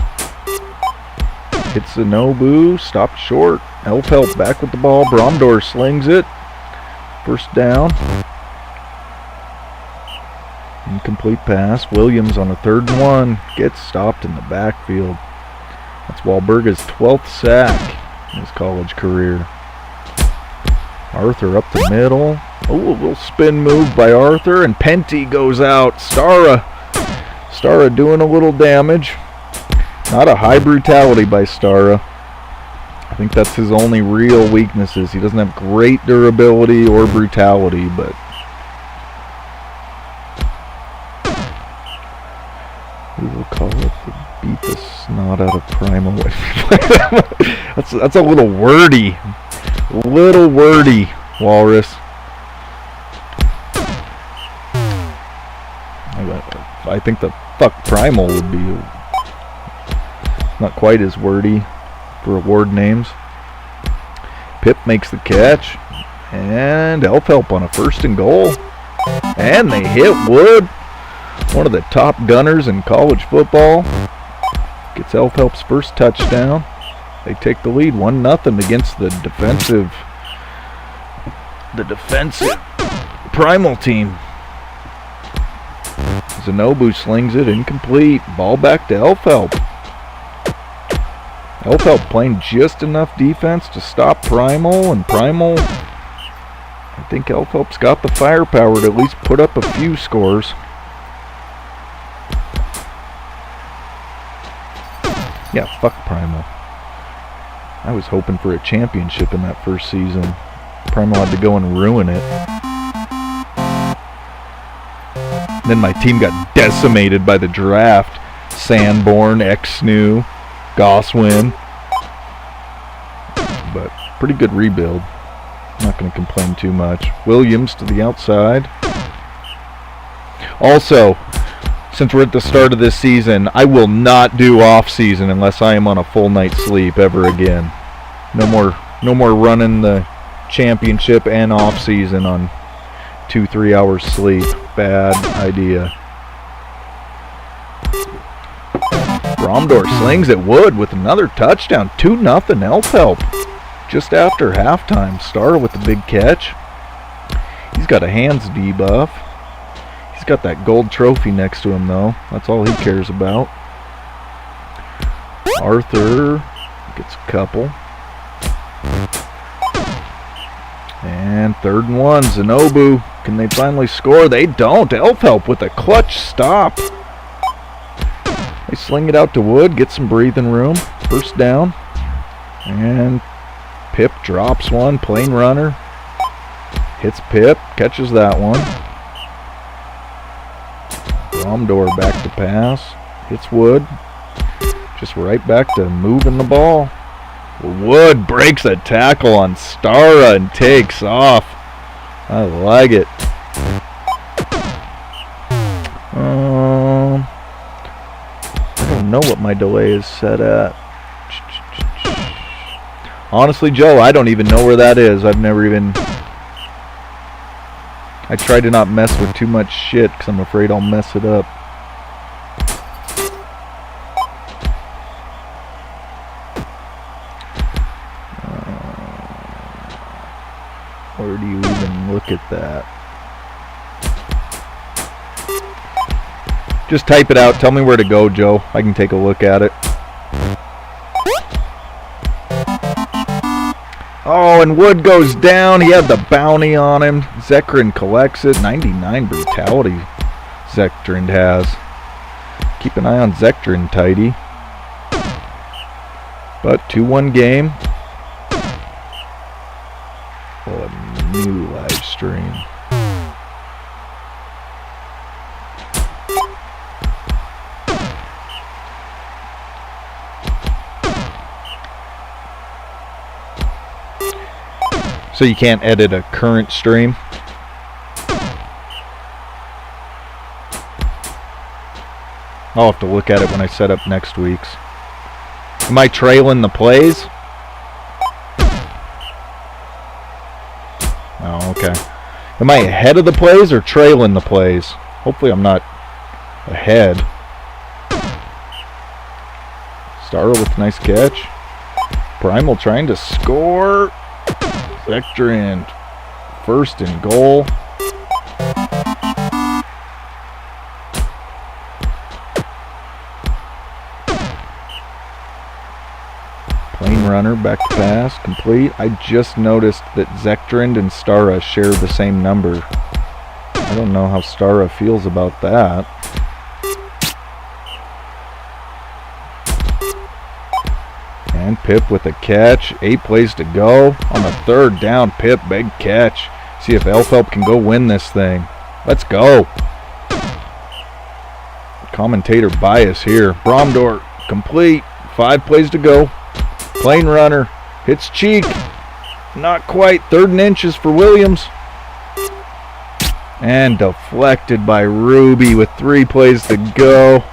Hits Zanobu. Stopped short. Elf back with the ball. Bromdor slings it. First down. Incomplete pass. Williams on a 3rd and 1. Gets stopped in the backfield. That's Wahlberg's 12th sack in his college career. Arthur up the middle. Oh, a little spin move by Arthur, and Penty goes out. Stara doing a little damage. Not a high brutality by Stara. I think that's his only real weaknesses. He doesn't have great durability or brutality, but we will call it the beat the snot out of Primal. That's a little wordy. Walrus. I think the fuck Primal would be not quite as wordy for award names. Pip makes the catch, and Elf on a 1st and goal, and they hit Wood, one of the top gunners in college football. Gets Elf-Help's first touchdown. They take the lead 1-0 against the defensive Primal team. Zanobu slings it, incomplete. Ball back to Elf-Help. Elf-Help playing just enough defense to stop Primal, and Primal, I think Elf-Help's got the firepower to at least put up a few scores. Yeah, fuck Primal. I was hoping for a championship in that first season. Primal had to go and ruin it. Then my team got decimated by the draft. Sanborn, Exnew, Goswin. But pretty good rebuild. Not going to complain too much. Williams to the outside. Also, since we're at the start of this season, I will not do off-season unless I am on a full night's sleep ever again. No more running the championship and off-season on 2-3 hours sleep. Bad idea. Bromdor slings at Wood with another touchdown. 2-0 Elf-Help. Just after halftime. Star with the big catch. He's got a hands debuff. He's got that gold trophy next to him, though. That's all he cares about. Arthur gets a couple. And 3rd and 1. Zanobu. Can they finally score? They don't. Elf-Help with a clutch stop. They sling it out to Wood. Get some breathing room. First down. And Pip drops one. Plain runner. Hits Pip. Catches that one. Bromdor back to pass. Hits Wood. Just right back to moving the ball. Wood breaks a tackle on Stara and takes off. I like it. I don't know what my delay is set at. Honestly, Joe, I don't even know where that is. I've never even... I try to not mess with too much shit because I'm afraid I'll mess it up. Where do you even look at that? Just type it out. Tell me where to go, Joe. I can take a look at it. Oh, and Wood goes down. He had the bounty on him. Zekrin collects it. 99 brutality Zekrin has. Keep an eye on Zekrin, tidy. But 2-1 game. Oh, a new live stream. So you can't edit a current stream? I'll have to look at it when I set up next week's. Am I trailing the plays? Oh, okay. Am I ahead of the plays or trailing the plays? Hopefully I'm not ahead. Starro with a nice catch. Primal trying to score. Vectorand. First and goal. Plain runner, back to pass, complete. I just noticed that Zektrand and Stara share the same number. I don't know how Stara feels about that. And Pip with a catch. 8 plays to go. On the 3rd down, Pip, big catch. See if Elfelp can go win this thing. Let's go. Commentator bias here. Bromdor, complete. 5 plays to go. Plain runner. Hits cheek. Not quite. 3rd and inches for Williams. And deflected by Ruby with 3 plays to go.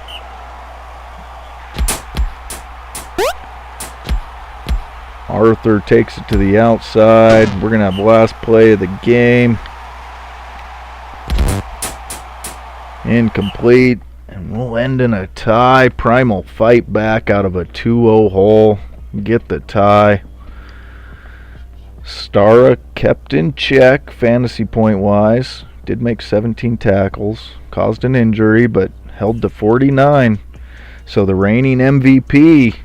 Arthur takes it to the outside. We're going to have last play of the game. Incomplete. And we'll end in a tie. Primal fight back out of a 2-0 hole. Get the tie. Stara kept in check fantasy point wise. Did make 17 tackles. Caused an injury, but held to 49. So the reigning MVP.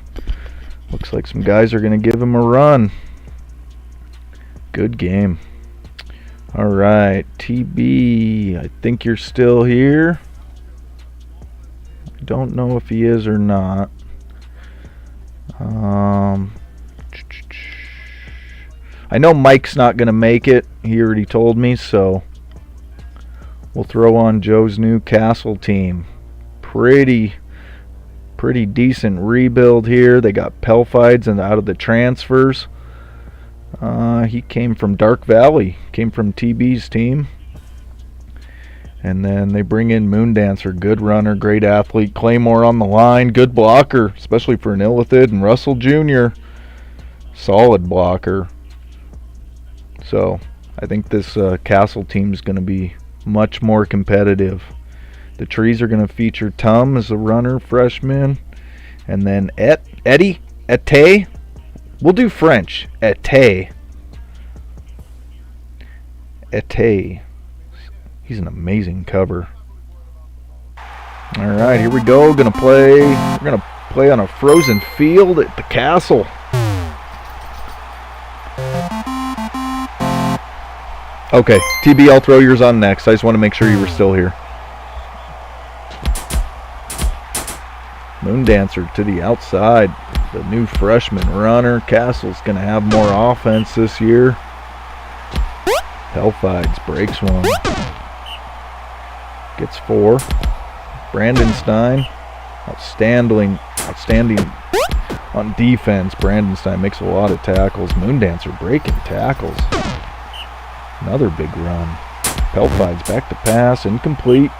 Looks like some guys are going to give him a run. Good game. All right, TB, I think you're still here. I don't know if he is or not. I know Mike's not going to make it. He already told me, so we'll throw on Joe's new Castle team. Pretty decent rebuild here. They got Pelfides and out of the transfers. He came from Dark Valley, came from TB's team. And then they bring in Moondancer, good runner, great athlete. Claymore on the line, good blocker, especially for an Illithid. And Russell Jr., solid blocker. So I think this Castle team is going to be much more competitive. The trees are going to feature Tum as a runner, freshman. And then Ete. We'll do French. Ete. He's an amazing cover. All right, here we go. We're gonna play on a frozen field at the Castle. Okay, TB, I'll throw yours on next. I just want to make sure you were still here. Moondancer to the outside. The new freshman runner. Castle's going to have more offense this year. Pelfides breaks one. Gets 4. Brandon Stein. Outstanding on defense. Brandon Stein makes a lot of tackles. Moondancer breaking tackles. Another big run. Pelfides back to pass. Incomplete.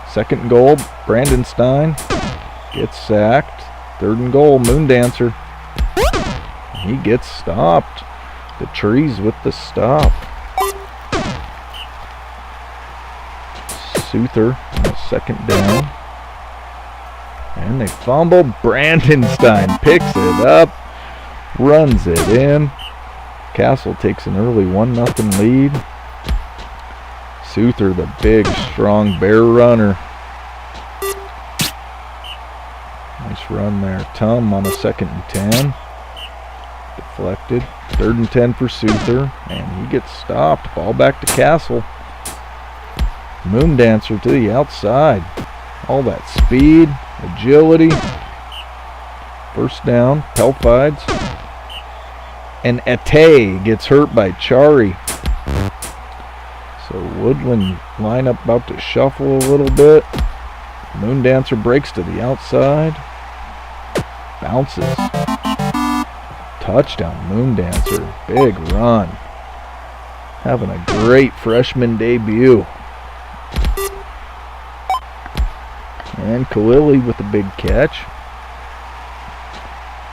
2nd and goal. Brandon Stein. Gets sacked. 3rd and goal, Moondancer. He gets stopped. The trees with the stop. Souther on a 2nd down. And they fumble. Brandon Stein picks it up. Runs it in. Castle takes an early 1-0 lead. Souther, the big, strong bear runner. Nice run there. Tum on a 2nd and 10. Deflected. 3rd and 10 for Souther. And he gets stopped. Ball back to Castle. Moondancer to the outside. All that speed, agility. 1st down. Pelfides. And Ete gets hurt by Chari. So Woodland lineup about to shuffle a little bit. Moondancer breaks to the outside. Bounces. Touchdown, Moondancer. Big run. Having a great freshman debut. And Kalili with a big catch.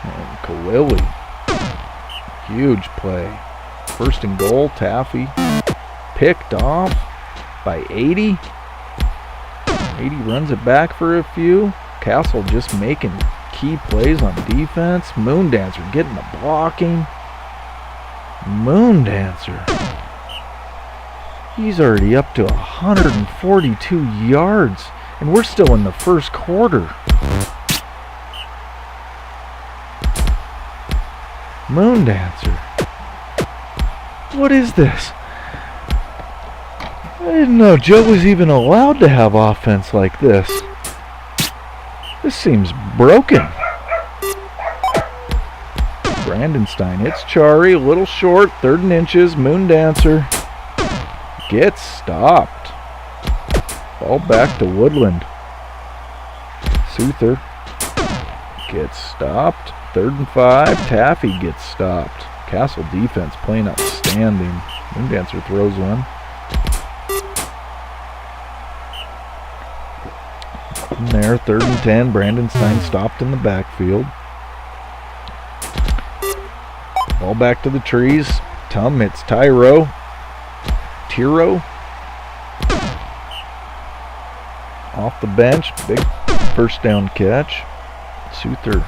And Kalili. Huge play. First and goal, Taffy. Picked off by 80. 80 runs it back for a few. Castle just making key plays on defense. Moondancer getting the blocking. Moondancer. He's already up to 142 yards. And we're still in the first quarter. Moondancer. What is this? I didn't know Joe was even allowed to have offense like this. This seems broken. Brandenstein hits Chari, a little short, 3rd and inches. Moondancer gets stopped. Ball back to Woodland. Souther gets stopped. 3rd and 5. Taffy gets stopped. Castle defense playing outstanding. Moondancer throws one. And there, 3rd and 10. Brandenstein stopped in the backfield. Ball back to the trees. Tum hits Tiro. Off the bench. Big first down catch. Souther.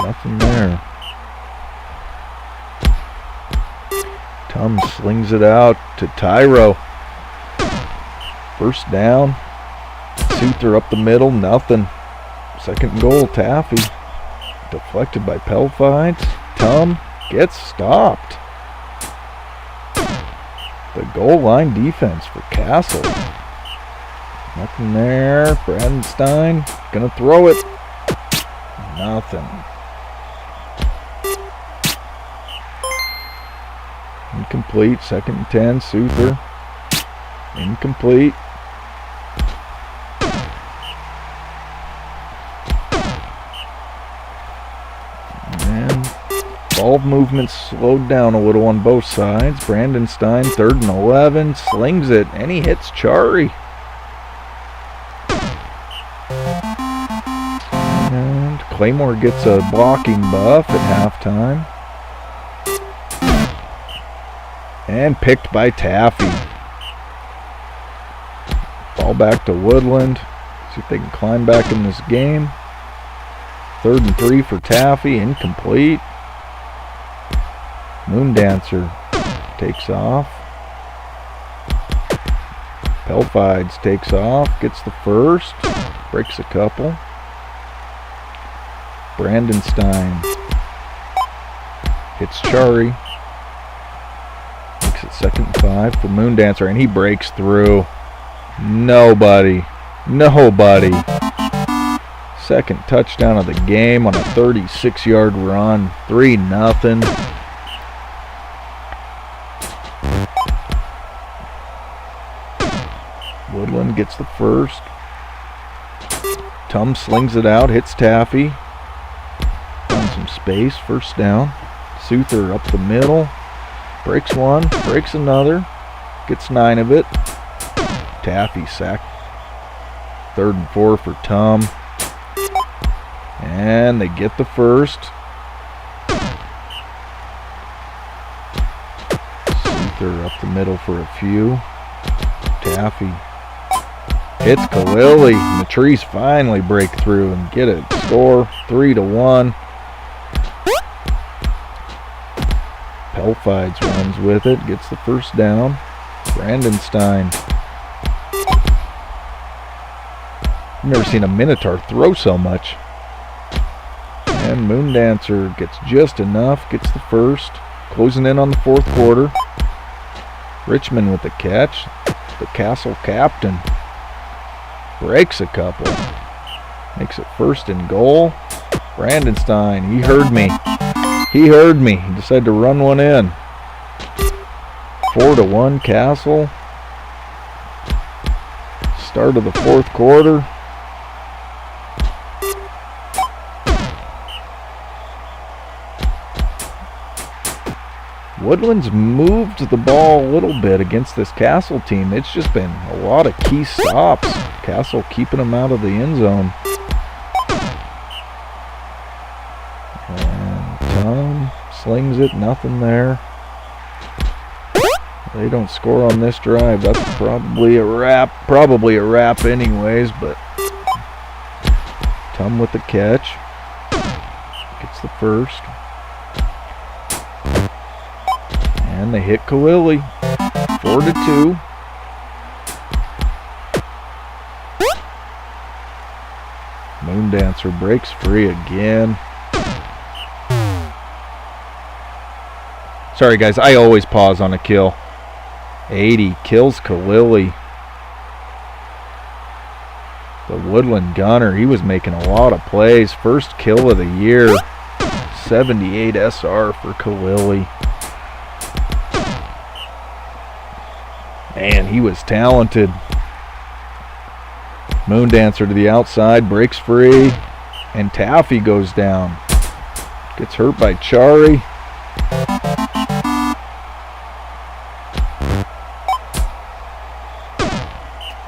Nothing there. Tum slings it out to Tyro. First down. Souther up the middle. Nothing. 2nd goal. Taffy. Deflected by Pelfides. Tum gets stopped. The goal line defense for Castle. Nothing there. Brandenstein gonna throw it. Nothing. Incomplete. 2nd and 10. Souther. Incomplete. And ball movement slowed down a little on both sides. Brandenstein, 3rd and 11. Slings it, and he hits Chari. And Claymore gets a blocking buff at halftime. And picked by Taffy. Ball back to Woodland. See if they can climb back in this game. 3rd and 3 for Taffy. Incomplete. Moondancer takes off. Pelfides takes off. Gets the first. Breaks a couple. Brandenstein hits Chari. Makes it 2nd and 5 for Moondancer, and he breaks through. Nobody. 2nd touchdown of the game on a 36-yard run. 3-0. Woodland gets the first. Tum slings it out, hits Taffy. Found some space, first down. Souther up the middle. Breaks one, breaks another. Gets 9 of it. Taffy sacked. 3rd and 4 for Tum. And they get the first. Souther up the middle for a few. Taffy hits Kalili, and the trees finally break through and get it. Score 3-1. Pelfides runs with it, gets the first down. Brandenstein. I've never seen a Minotaur throw so much. And Moondancer gets just enough, gets the first. Closing in on the 4th quarter. Richmond with the catch. The Castle captain breaks a couple. Makes it 1st and goal. Brandenstein, he heard me. He decided to run one in. 4-1 Castle. Start of the 4th quarter. Woodland's moved the ball a little bit against this Castle team. It's just been a lot of key stops. Castle keeping them out of the end zone. And Tom slings it, nothing there. They don't score on this drive. That's probably a wrap. Probably a wrap anyways, but Tom with the catch. Gets the first. And they hit Khalili. 4-2. Moondancer breaks free again. Sorry guys, I always pause on a kill. 80 kills Khalili. The Woodland gunner, he was making a lot of plays. First kill of the year. 78 SR for Khalili. Man, he was talented. Moondancer to the outside, breaks free, and Taffy goes down. Gets hurt by Chari.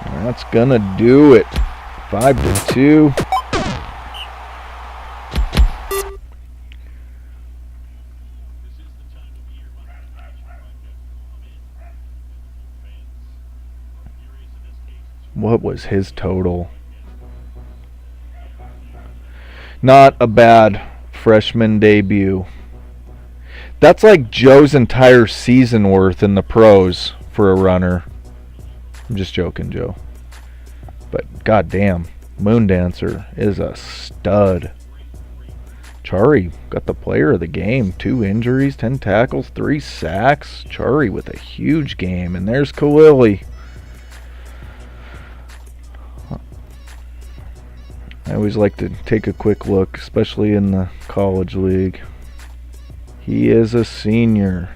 And that's gonna do it. 5-2. What was his total? Not a bad freshman debut. That's like Joe's entire season worth in the pros for a runner. I'm just joking, Joe. But goddamn, Moondancer is a stud. Chari got the player of the game. 2 injuries, 10 tackles, 3 sacks. Chari with a huge game. And there's Khalili. I always like to take a quick look, especially in the college league. He is a senior.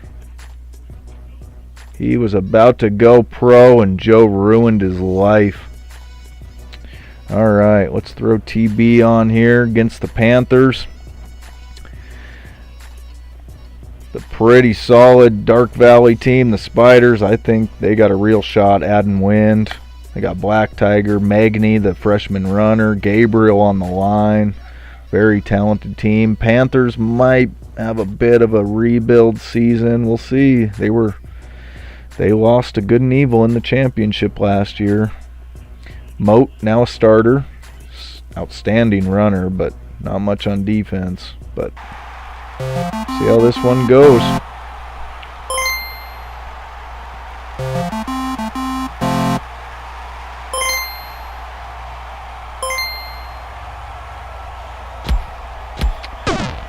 He was about to go pro and Joe ruined his life. Alright, let's throw TB on here against the Panthers. The pretty solid Dark Valley team, the Spiders, I think they got a real shot adding wind. They got Black Tiger, Magny, the freshman runner, Gabriel on the line. Very talented team. Panthers might have a bit of a rebuild season. We'll see. They lost to Good and Evil in the championship last year. Moat, now a starter. Outstanding runner, but not much on defense. But see how this one goes.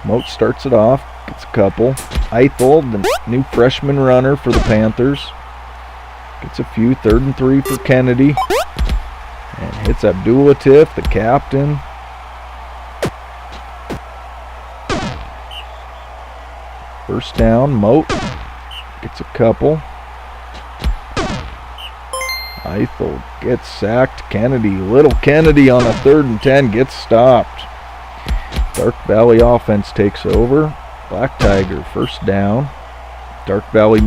Moat starts it off, gets a couple. Eichel, the new freshman runner for the Panthers, gets a few. 3rd and 3 for Kennedy. And hits Abdulatif, the captain. First down, Moat gets a couple. Eichel gets sacked. Kennedy, little Kennedy on a 3rd and 10 gets stopped. Dark Valley offense takes over. Black Tiger, first down. Dark Valley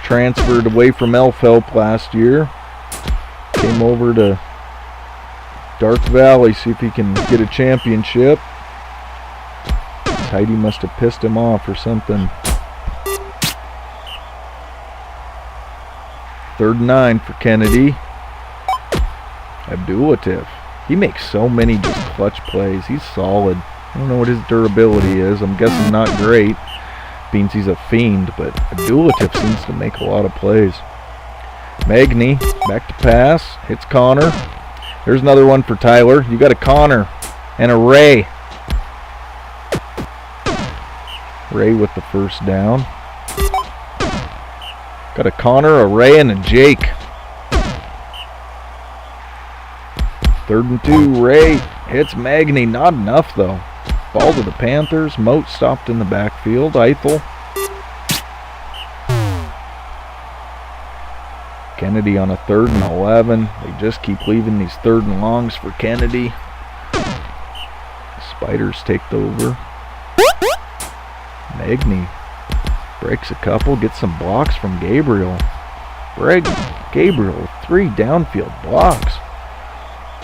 transferred away from Elf Help last year. Came over to Dark Valley, see if he can get a championship. Tidy must have pissed him off or something. 3rd and 9 for Kennedy. Abdulatif. He makes so many just clutch plays. He's solid. I don't know what his durability is. I'm guessing not great. Means he's a fiend, but Abdulatif seems to make a lot of plays. Magny, back to pass. Hits Connor. There's another one for Tyler. You got a Connor and a Ray. Ray with the first down. Got a Connor, a Ray, and a Jake. 3rd and 2. Ray hits Magny. Not enough, though. Ball to the Panthers. Moat stopped in the backfield. Eichel. Kennedy on a 3rd and 11. They just keep leaving these 3rd and longs for Kennedy. Spiders take over. Magny Breaks a couple, gets some blocks from Gabriel. Gabriel, 3 downfield blocks.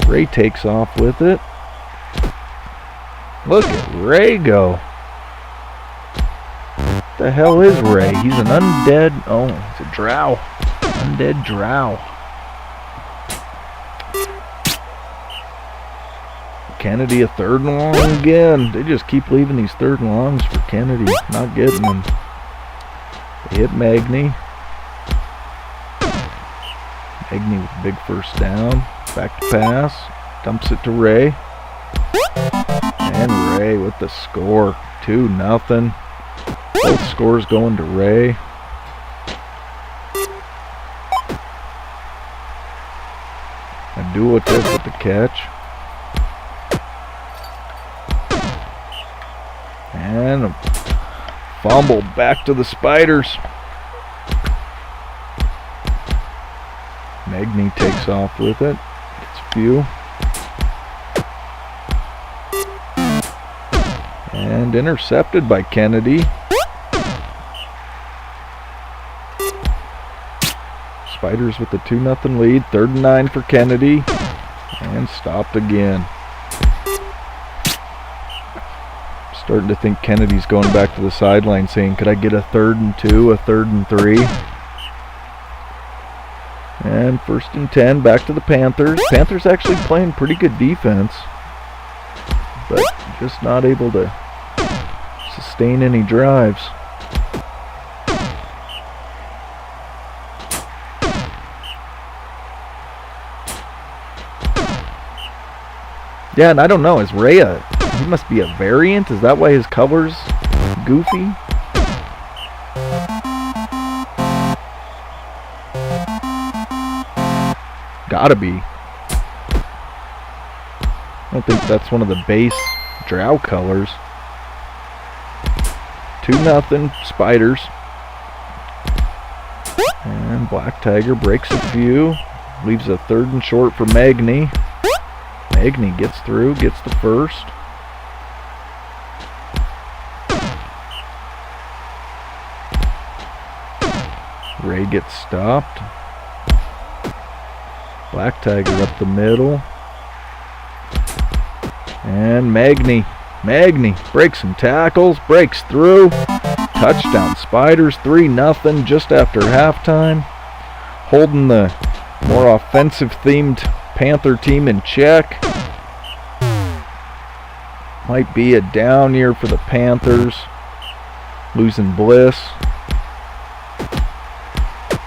Ray takes off with it. Look at Ray go. What the hell is Ray? He's an undead. Oh, it's a drow. Undead drow. Kennedy a 3rd and long again. They just keep leaving these 3rd and longs for Kennedy. Not getting them. They hit Magny. Magny with a big 1st down. Back to pass. Dumps it to Ray. And Ray with the score. 2-0. Both scores going to Ray. Abdulatif with the catch. And a fumble back to the Spiders. Magny takes off with it. Gets a few. And intercepted by Kennedy. Spiders with the 2-0 lead. 3rd and 9 for Kennedy. And stopped again. Starting to think Kennedy's going back to the sideline saying, could I get a 3rd and 2, a 3rd and 3? And 1st and 10, back to the Panthers. Panthers actually playing pretty good defense, but just not able to sustain any drives. Yeah, and I don't know, is Ray he must be a variant? Is that why his color's goofy? Gotta be. I don't think that's one of the base drow colors. 2-0 Spiders. And Black Tiger breaks a few. Leaves a 3rd and short for Magny. Magny gets through, gets the 1st. Ray gets stopped. Black Tiger up the middle. And Magny breaks some tackles, breaks through. Touchdown Spiders, 3-0 just after halftime. Holding the more offensive themed Panther team in check. Might be a down year for the Panthers. Losing Bliss.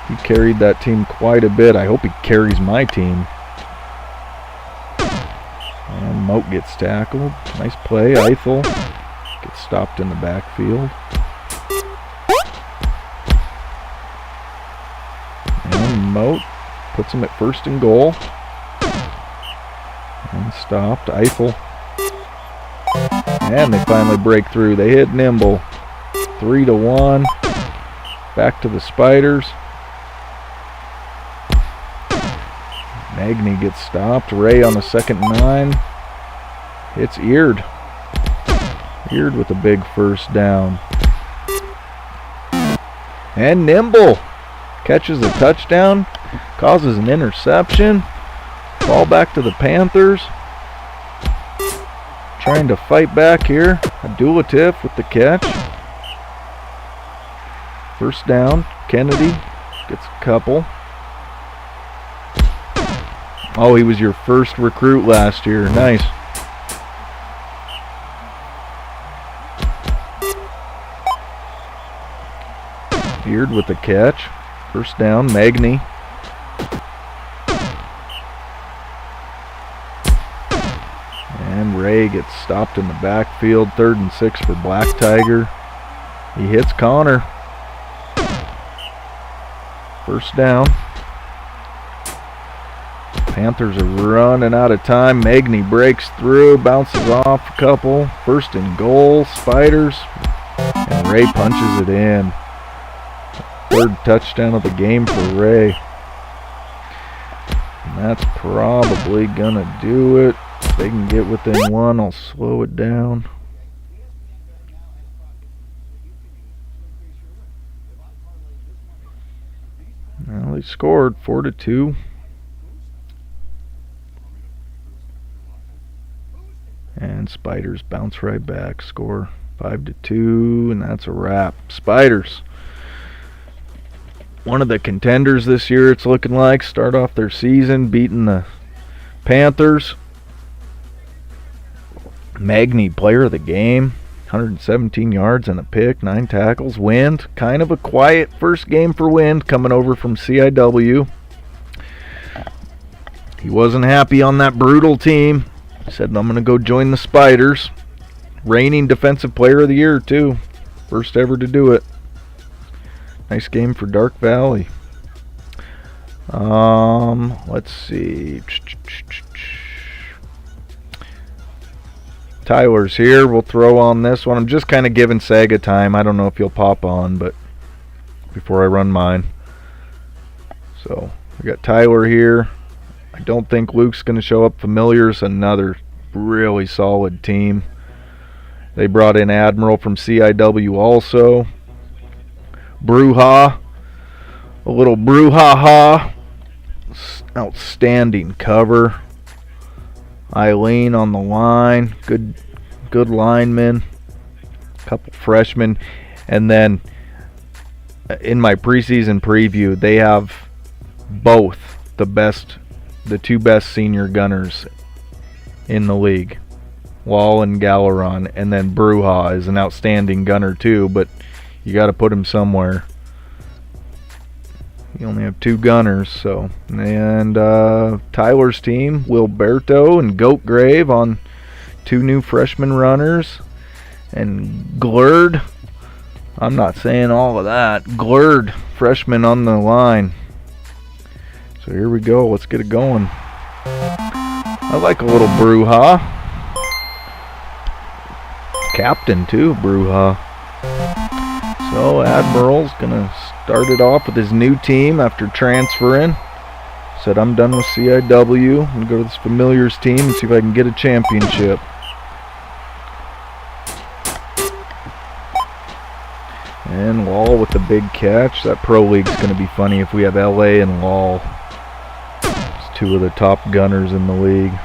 He carried that team quite a bit. I hope he carries my team. And Moat gets tackled. Nice play. Eichel gets stopped in the backfield. And Moat puts him at 1st and goal. And stopped. Eichel. And they finally break through. They hit Nimble. 3-1. Back to the Spiders. Magny gets stopped. Ray on the 2nd and 9. It's Eared. Eared with a big 1st down. And Nimble catches a touchdown. Causes an interception. Ball back to the Panthers. Trying to fight back here. Abdulatif with the catch. 1st down. Kennedy gets a couple. Oh, he was your first recruit last year. Nice. Beard with the catch. 1st down. Magny. And Ray gets stopped in the backfield. 3rd and 6 for Black Tiger. He hits Connor. 1st down. Panthers are running out of time. Magny breaks through, bounces off a couple. 1st and goal, Spiders. And Ray punches it in. 3rd touchdown of the game for Ray. And that's probably gonna do it. If they can get within 1, I'll slow it down. he scored 4-2. And Spiders bounce right back, score 5-2, and that's a wrap. Spiders, one of the contenders this year, it's looking like. Start off their season beating the Panthers. Magny, player of the game, 117 yards and a pick, 9 tackles. Wind, kind of a quiet first game for Wind, coming over from CIW. He wasn't happy on that brutal team. He said, I'm going to go join the Spiders. Reigning Defensive Player of the Year, too. First ever to do it. Nice game for Dark Valley. Let's see. Tyler's here. We'll throw on this one. I'm just kind of giving Saga time. I don't know if he'll pop on, but before I run mine. So, we got Tyler here. I don't think Luke's going to show up. Familiar's another really solid team. They brought in Admiral from CIW also. Bruja. A little Bruja-ha. Outstanding cover. Eileen on the line. Good lineman. Couple freshmen. And then in my preseason preview, they have both the two best senior gunners in the league. Wall and Galeron. And then Bruja is an outstanding gunner too, but you got to put him somewhere. You only have 2 gunners, so. And Tyler's team, Wilberto and Goat Grave on 2 new freshman runners. And Glurd, I'm not saying all of that. Glurd, freshman on the line. So here we go. Let's get it going. I like a little Bruja. Captain too, Bruja. So Admiral's gonna start it off with his new team after transferring. Said, I'm done with CIW. I'm gonna go to this Familiars team and see if I can get a championship. And Wall with the big catch. That Pro League's gonna be funny if we have LA and Wall. It's 2 of the top gunners in the league.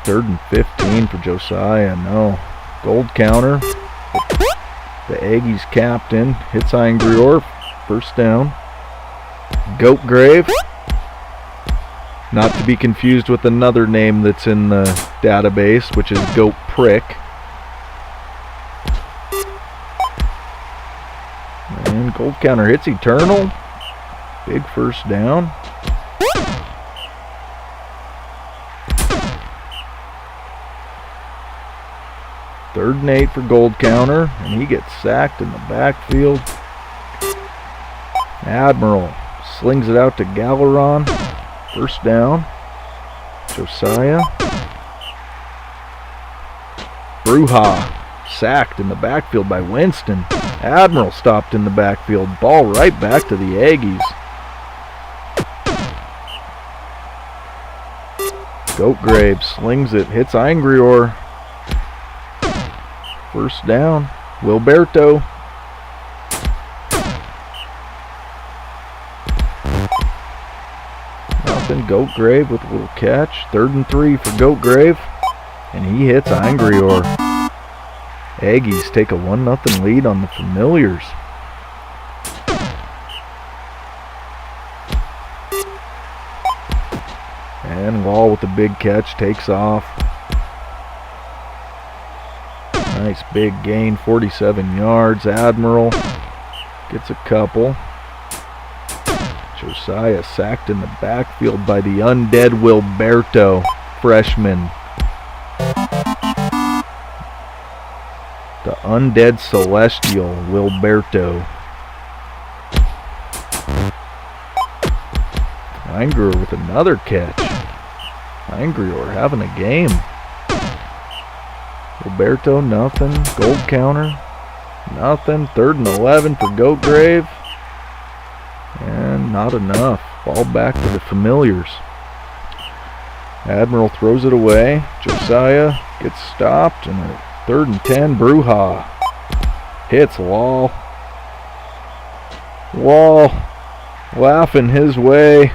Third and 15 for Josiah. No. Gold counter. The Aggies captain hits Ingrior. First down. Goat Grave. Not to be confused with another name that's in the database, which is Goat Prick. And gold counter hits Eternal. Big first down. Third and 8 for gold counter, and he gets sacked in the backfield. Admiral slings it out to Galeron. First down. Josiah. Bruja sacked in the backfield by Winston. Admiral stopped in the backfield. Ball right back to the Aggies. Goat Grave slings it, hits Ingrior. First down. Wilberto. Nothing. Goat Grave with a little catch. 3rd and 3 for Goat Grave. And he hits Ingrior. Aggies take a 1-0 lead on the Familiars. And Wall with the big catch takes off. Nice big gain, 47 yards. Admiral gets a couple. Josiah sacked in the backfield by the undead Wilberto, freshman. The undead celestial Wilberto. Ingrior with another catch. Ingrior having a game. Roberto, nothing. Gold counter, nothing. 3rd and 11 for Goat Grave. And not enough. Ball back to the Familiars. Admiral throws it away. Josiah gets stopped. And a 3rd and 10, Bruja. Hits Wall. Wall laughing his way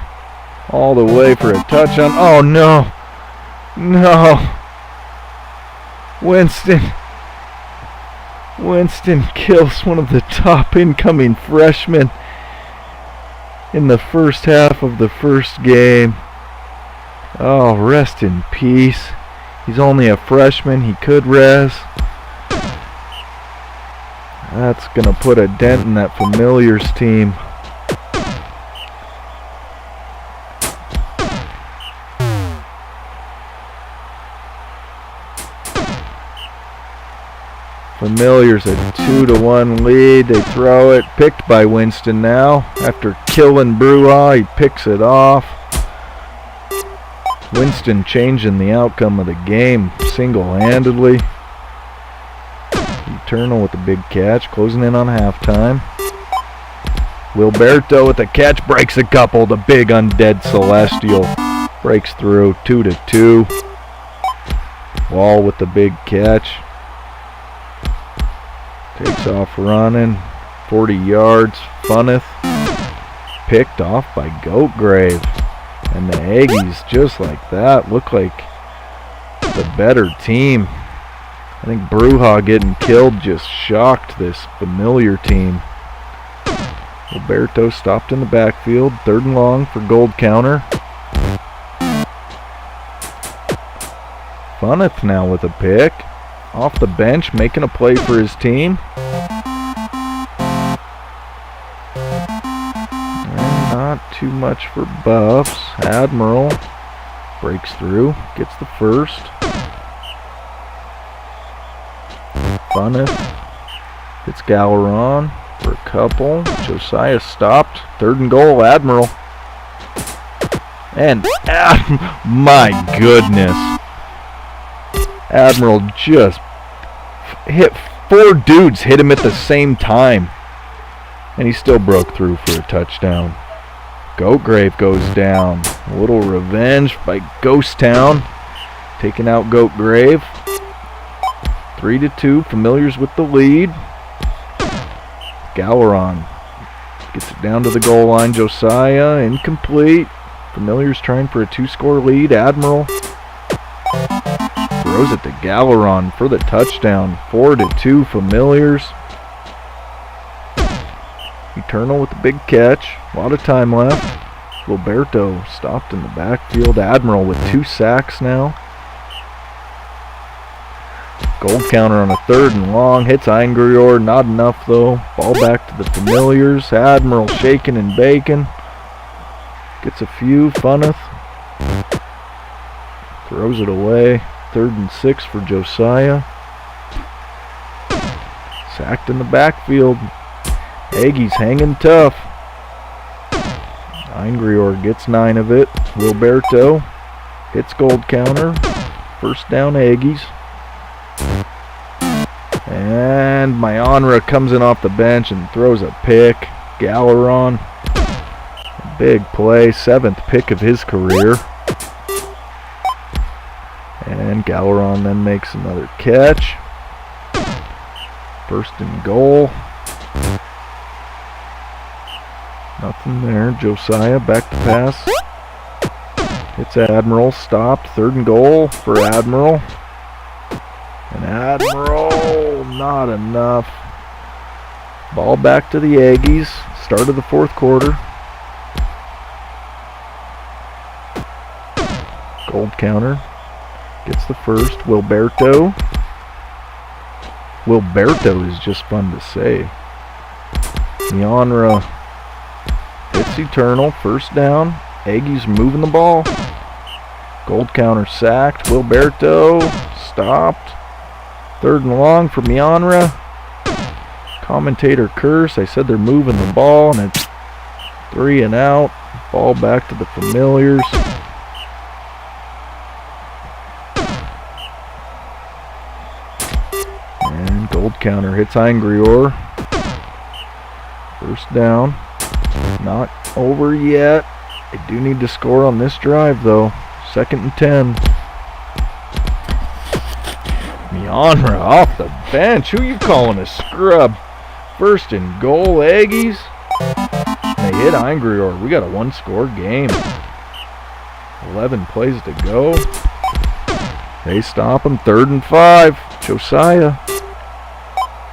all the way for a touchdown. Oh no. No. Winston kills one of the top incoming freshmen in the first half of the first game. Oh, rest in peace. He's only a freshman. He could res. That's going to put a dent in that Familiars team. Familiars a 2-1 lead. They throw it. Picked by Winston now. After killing Bruja, he picks it off. Winston changing the outcome of the game single-handedly. Eternal with the big catch. Closing in on halftime. Wilberto with the catch. Breaks a couple. The big undead Celestial breaks through. 2-2. Wall with the big catch. Takes off running, 40 yards. Funneth picked off by Goatgrave. And the Aggies, just like that, look like the better team. I think Bruja getting killed just shocked this Familiar team. Roberto stopped in the backfield, 3rd and long for Gold Counter. Funneth now with a pick. Off the bench, making a play for his team. And not too much for Buffs. Admiral breaks through, gets the first. Funneth hits Galeron for a couple. Josiah stopped. 3rd and goal, Admiral. And, my goodness. Admiral just hit 4 dudes, hit him at the same time. And he still broke through for a touchdown. Goatgrave goes down. A little revenge by Ghost Town. Taking out Goatgrave. 3-2. Familiars with the lead. Galeron gets it down to the goal line. Josiah, incomplete. Familiars trying for a 2-score lead. Admiral throws it to Galeron for the touchdown. 4-2 Familiars. Eternal with the big catch. A lot of time left. Roberto stopped in the backfield. Admiral with 2 sacks now. Gold Counter on a 3rd and long. Hits Eingrior. Not enough though. Ball back to the Familiars. Admiral shaking and baking. Gets a few. Funneth throws it away. 3rd and 6 for Josiah. Sacked in the backfield. Aggies hanging tough. Eingrior gets 9 of it. Roberto hits Gold Counter. 1st down Aggies. And Mayanra comes in off the bench and throws a pick. Galeron. Big play. 7th pick of his career. And Galeron then makes another catch. 1st and goal. Nothing there. Josiah back to pass. Hits Admiral. Stopped. 3rd and goal for Admiral. And Admiral, not enough. Ball back to the Aggies. Start of the 4th quarter. Gold Counter gets the first. Wilberto. Wilberto is just fun to say. Mianra hits Eternal. 1st down. Aggies moving the ball. Gold Counter sacked. Wilberto stopped. 3rd and long for Mianra. Commentator curse. I said they're moving the ball, and it's 3 and out. Ball back to the Familiars. And Gold Counter hits Eingrior. 1st down. Not over yet. They do need to score on this drive, though. 2nd and 10. Mianra off the bench. Who you calling a scrub? First and goal, Aggies. They hit Ingrior. We got a one-score game. 11 plays to go. They stop him. 3rd and 5. Josiah.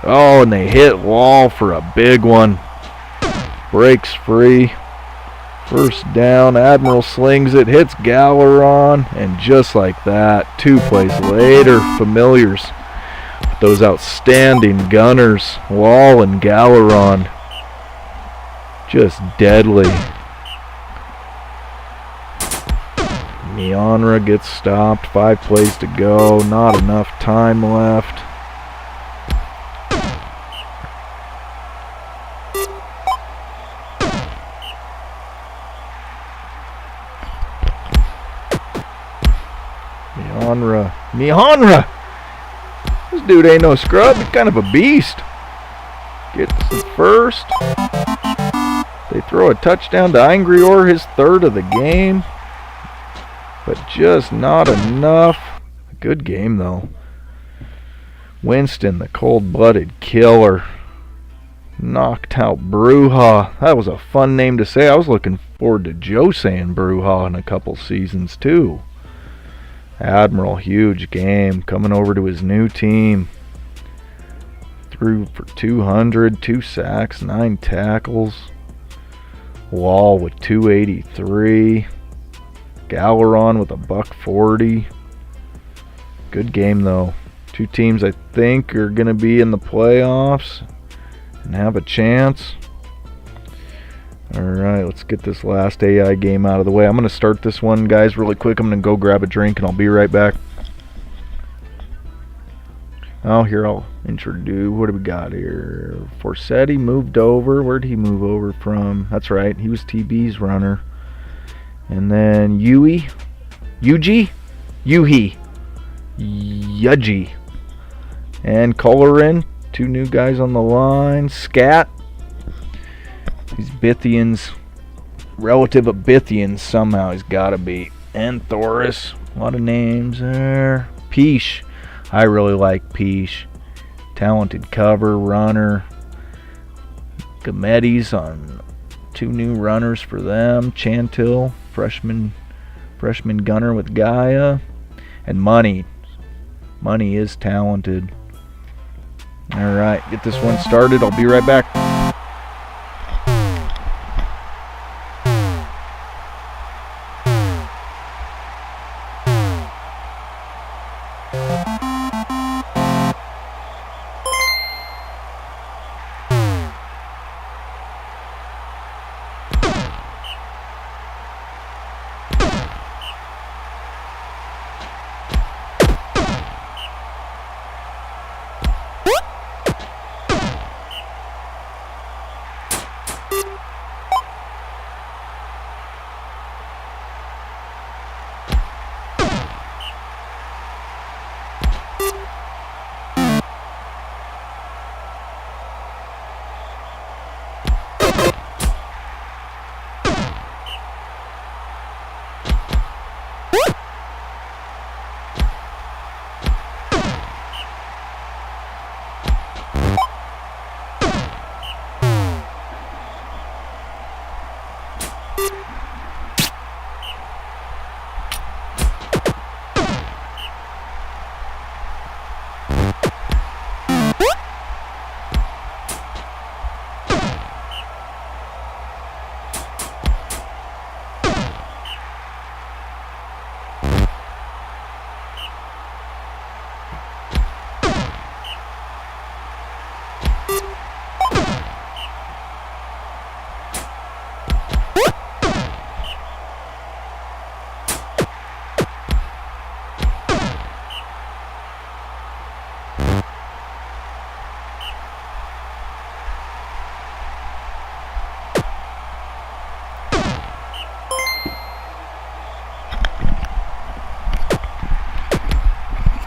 Oh, and they hit Wall for a big one. Breaks free. First down. Admiral slings it. Hits Galleron. And just like that, 2 plays later, Familiars. Those outstanding gunners, Wall and Galleron. Just deadly. Neonra gets stopped. 5 plays to go. Not enough time left. Neonra! This dude ain't no scrub. He's kind of a beast. Gets the first. They throw a touchdown to Ingrior, his 3rd of the game. But just not enough. Good game, though. Winston, the cold-blooded killer. Knocked out Bruja. That was a fun name to say. I was looking forward to Joe saying Bruja in a couple seasons, too. Admiral, huge game. Coming over to his new team. Threw for 200, 2 sacks, 9 tackles. Wall with 283. Galleron with a $140. Good game, though. 2 teams I think are going to be in the playoffs and have a chance. Alright, let's get this last AI game out of the way. I'm going to start this one, guys, really quick. I'm going to go grab a drink and I'll be right back. Oh, here I'll introduce. What do we got here? Forsetti moved over. Where did he move over from? That's right, he was TB's runner. And then Yuji, Yudgy, and Colorin. 2 new guys on the line. Scat. These Bithians, relative of Bithians somehow he's got to be. And Thoris. A lot of names there. Peesh. I really like Peesh. Talented cover, runner. Gametti's on 2 new runners for them. Chantil, freshman gunner with Gaia. And Money. Money is talented. Alright, get this one started. I'll be right back.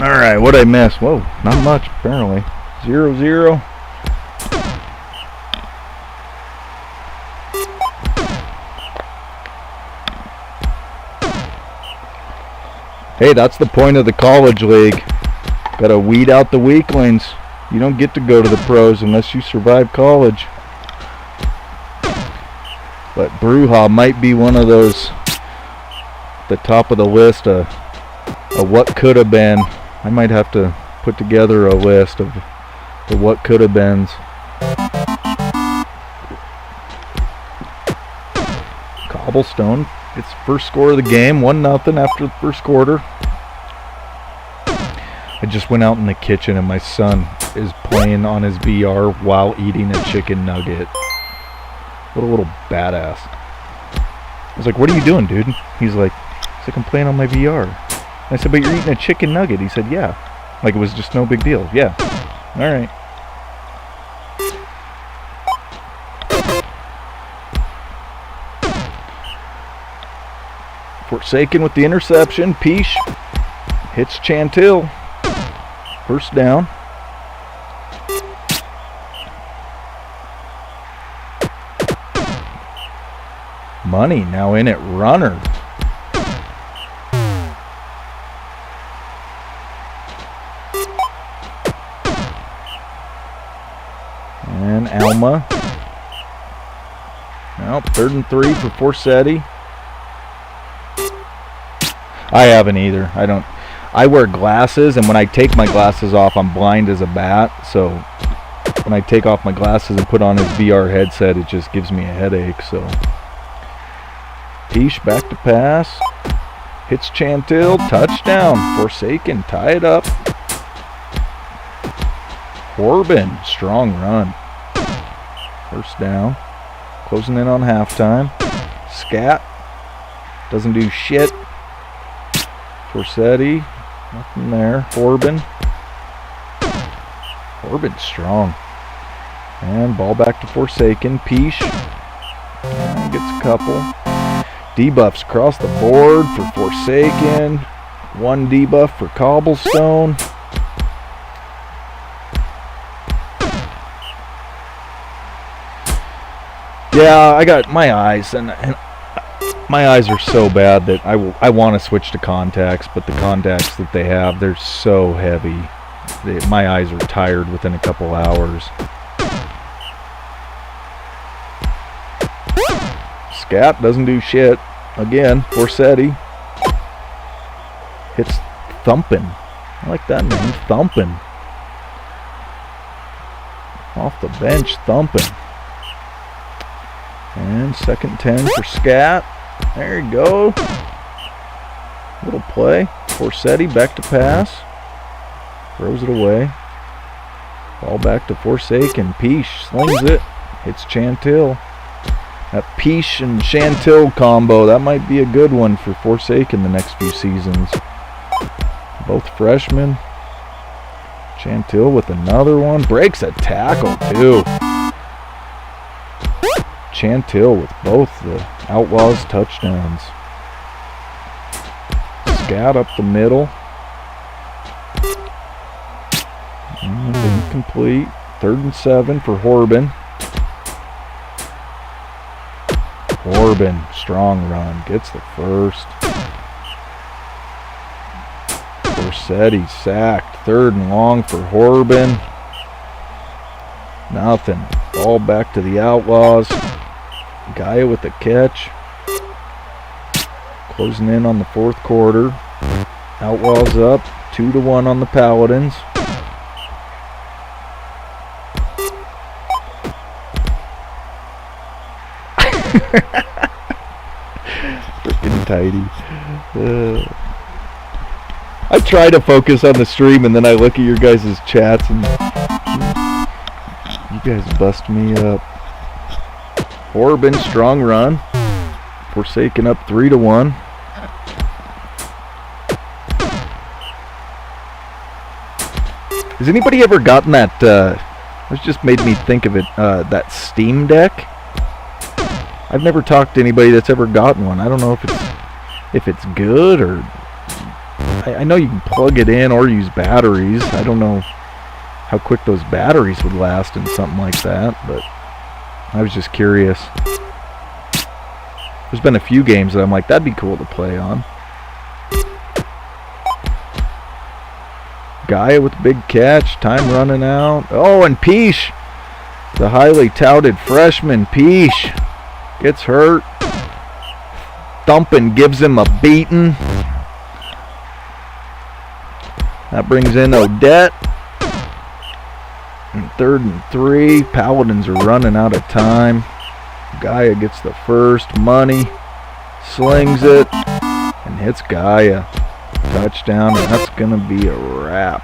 Alright, what'd I miss? Whoa, not much apparently. 0-0. Hey, that's the point of the college league. Gotta weed out the weaklings. You don't get to go to the pros unless you survive college. But Bruja might be one of those, the top of the list, of what could have been. I might have to put together a list of the what could have beens. Cobblestone gets the first score of the game, 1-0 after the first quarter. I just went out in the kitchen and my son is playing on his VR while eating a chicken nugget. What a little badass. I was like, what are you doing, dude? He's like, I'm playing on my VR. I said, but you're eating a chicken nugget. He said, yeah. Like it was just no big deal. Yeah. All right. Forsaken with the interception. Peace hits Chantil. First down. Money now in at runner. And Alma. Now 3rd and 3 for Forsetti. I haven't either. I wear glasses, and when I take my glasses off, I'm blind as a bat. So when I take off my glasses and put on his VR headset, it just gives me a headache. So Peace back to pass. Hits Chantil. Touchdown. Forsaken. Tie it up. Corbin. Strong run. First down. Closing in on halftime. Scat. Doesn't do shit. Forsetti. Nothing there. Corbin. Corbin strong. And ball back to Forsaken. Peace. Gets a couple. Debuffs across the board for Forsaken. 1 debuff for Cobblestone. Yeah, I got my eyes, and my eyes are so bad that I want to switch to contacts, but the contacts that they have, they're so heavy. My eyes are tired within a couple hours. Scat doesn't do shit. Again, Forsetti hits Thumpin'. I like that name, Thumpin'. Off the bench, Thumpin'. And 2nd 10 for Scat. There you go. Little play. Forsetti back to pass. Throws it away. Ball back to Forsaken. Peace slings it. Hits Chantil. That Peace and Chantil combo, that might be a good one for Forsaken the next few seasons. Both freshmen. Chantil with another one. Breaks a tackle, too. Chantil with both the Outlaws touchdowns. Scat up the middle. And incomplete. 3rd and 7 for Corbin. Corbin, strong run, gets the first. Forsetti sacked. 3rd and long for Corbin. Nothing. Ball back to the Outlaws. Gaia with the catch. Closing in on the 4th quarter. Outlaws up 2-1 on the Paladins. Freaking tidy. I try to focus on the stream and then I look at your guys' chats and you guys bust me up. Corbin, strong run. Forsaken up 3-1. Has anybody ever gotten that, this just made me think of it, that Steam Deck? I've never talked to anybody that's ever gotten one. I don't know if it's good, or I know you can plug it in or use batteries. I don't know how quick those batteries would last in something like that, but I was just curious. There's been a few games that I'm like, that'd be cool to play on. Gaia with a big catch. Time running out. Oh, and Peesh, the highly touted freshman, Peesh, gets hurt. Thumping gives him a beating. That brings in Odette. And 3rd and 3. Paladins are running out of time. Gaia gets the first. Money slings it and hits Gaia. Touchdown, and that's going to be a wrap.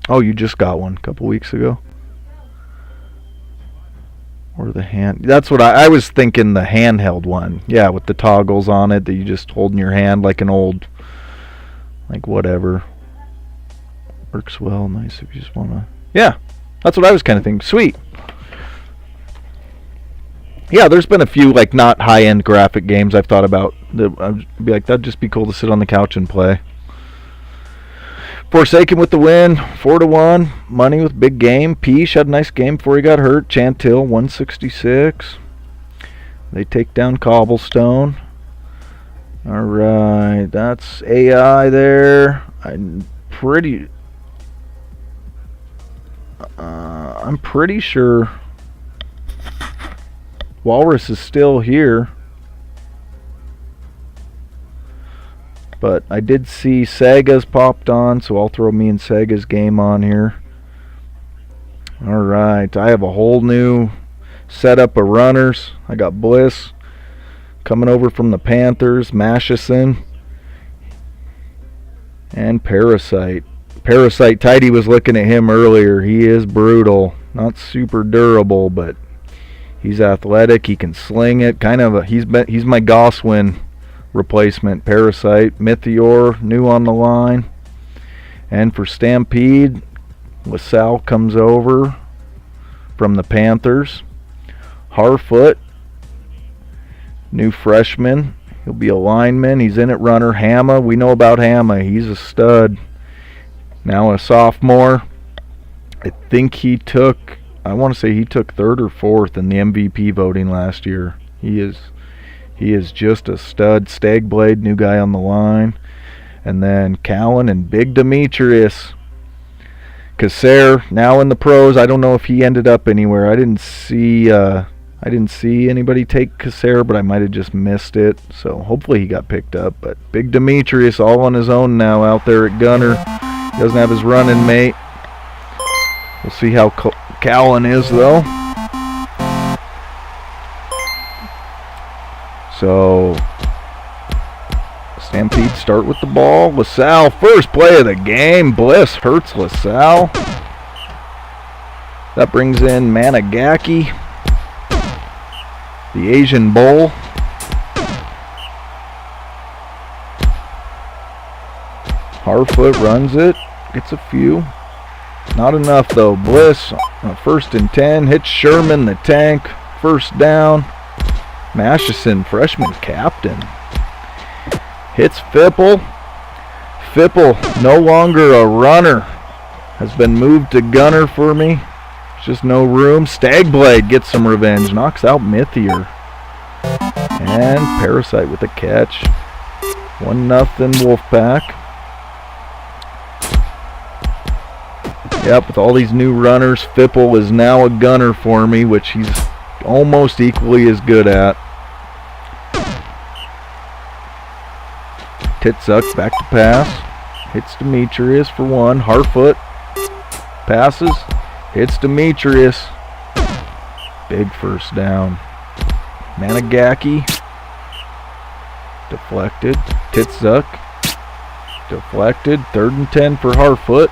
Oh, you just got one a couple weeks ago? Or the hand... That's what I was thinking, the handheld one. Yeah, with the toggles on it that you just hold in your hand like an old... Like whatever. Works well. Nice if you just want to... Yeah, that's what I was kind of thinking. Sweet. Yeah, there's been a few like not high-end graphic games I've thought about. I'd be like, that'd just be cool to sit on the couch and play. Forsaken with the win, 4-1. Money with big game. Peesh had a nice game before he got hurt. Chantil 166. They take down Cobblestone. All right, that's AI there. I'm pretty sure Walrus is still here, but I did see Saga's popped on, so I'll throw me and Saga's game on here. Alright, I have a whole new setup of runners. I got Bliss coming over from the Panthers, Mashison, and Parasite. Tidy was looking at him earlier. He is brutal. Not super durable, but he's athletic. He can sling it. He's my Goswin replacement. Parasite, Mythior, new on the line. And for Stampede, LaSalle comes over from the Panthers. Harfoot, new freshman. He'll be a lineman. He's in at runner. Hama, we know about Hama. He's a stud. Now a sophomore. I think I want to say he took 3rd or 4th in the MVP voting last year. He is just a stud. Stagblade, new guy on the line. And then Cowan and Big Demetrius. Casser, now in the pros. I don't know if he ended up anywhere. I didn't see anybody take Casser, but I might have just missed it. So hopefully he got picked up. But Big Demetrius all on his own now out there at gunner. He doesn't have his running mate. We'll see how Cowan is though. So Stampede start with the ball. LaSalle, first play of the game. Bliss hurts LaSalle. That brings in Managaki, the Asian Bowl. Harfoot runs it, gets a few. Not enough though. Bliss, 1st and 10, hits Sherman the tank. First down. Mashison, freshman captain, hits Fipple. Fipple, no longer a runner, has been moved to gunner for me. There's just no room. Stagblade gets some revenge, knocks out Mythior. And Parasite with a catch. 1-0 Wolfpack. Yep, with all these new runners, Fipple is now a gunner for me, which he's almost equally as good at. Titsuck back to pass. Hits Demetrius for 1. Harfoot passes. Hits Demetrius. Big first down. Managaki. Deflected. Titsuck. Deflected. 3rd and 10 for Harfoot.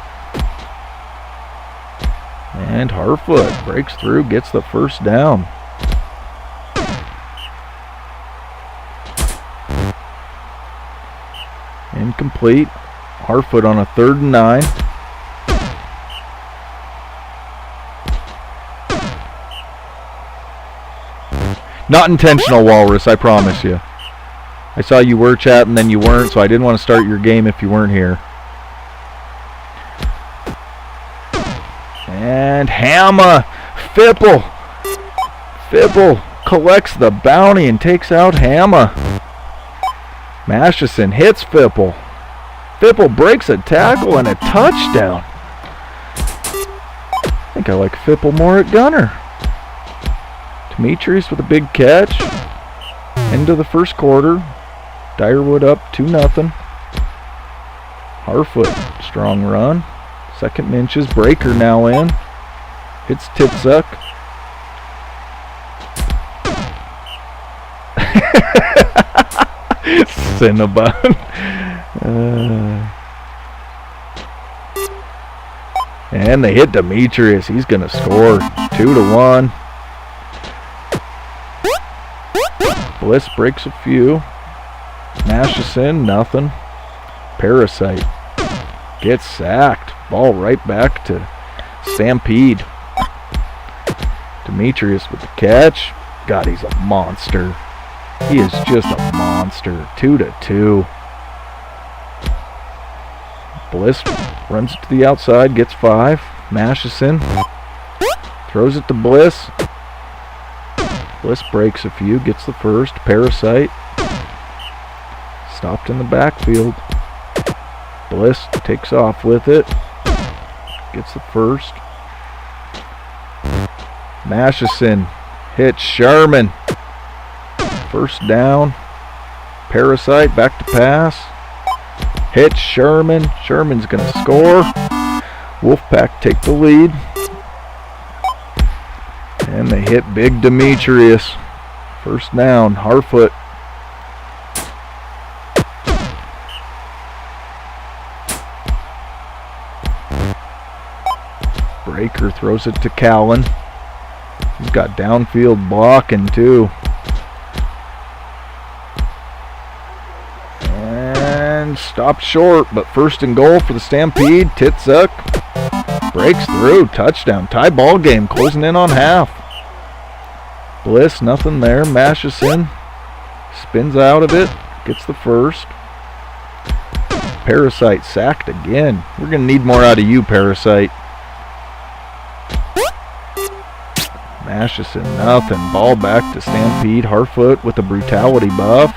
And Harfoot breaks through, gets the first down. Incomplete. Harfoot on a 3rd and 9. Not intentional, Walrus, I promise you. I saw you were chatting, then you weren't, so I didn't want to start your game if you weren't here. And Hama, Fipple collects the bounty and takes out Hamma. Masterson hits Fipple. Fipple breaks a tackle and a touchdown. I think I like Fipple more at gunner. Demetrius with a big catch. Into the first quarter. Dyerwood up 2-0. Harfoot, strong run. Second inches. Breaker now in. Hits Titsuck. Cinnabon. And they hit Demetrius. He's going to score 2-1. Bliss breaks a few. Masterson, nothing. Parasite gets sacked. Ball right back to Stampede. Demetrius with the catch. God, he's a monster. He is just a monster. 2-2. Bliss runs it to the outside, gets 5. Masterson throws it to Bliss. Bliss breaks a few, gets the first. Parasite stopped in the backfield. Bliss takes off with it. Gets the first. Masterson hits Sherman. First down. Parasite back to pass. Hits Sherman. Sherman's going to score. Wolfpack take the lead. And they hit Big Demetrius. First down. Harfoot. Breaker throws it to Cowan. He's got downfield blocking too. And stopped short, but first and goal for the Stampede. Titsuck breaks through. Touchdown. Tie ball game. Closing in on half. Bliss, nothing there. Masterson spins out of it. Gets the first. Parasite sacked again. We're going to need more out of you, Parasite. Masterson, nothing. Ball back to Stampede. Harfoot with a brutality buff.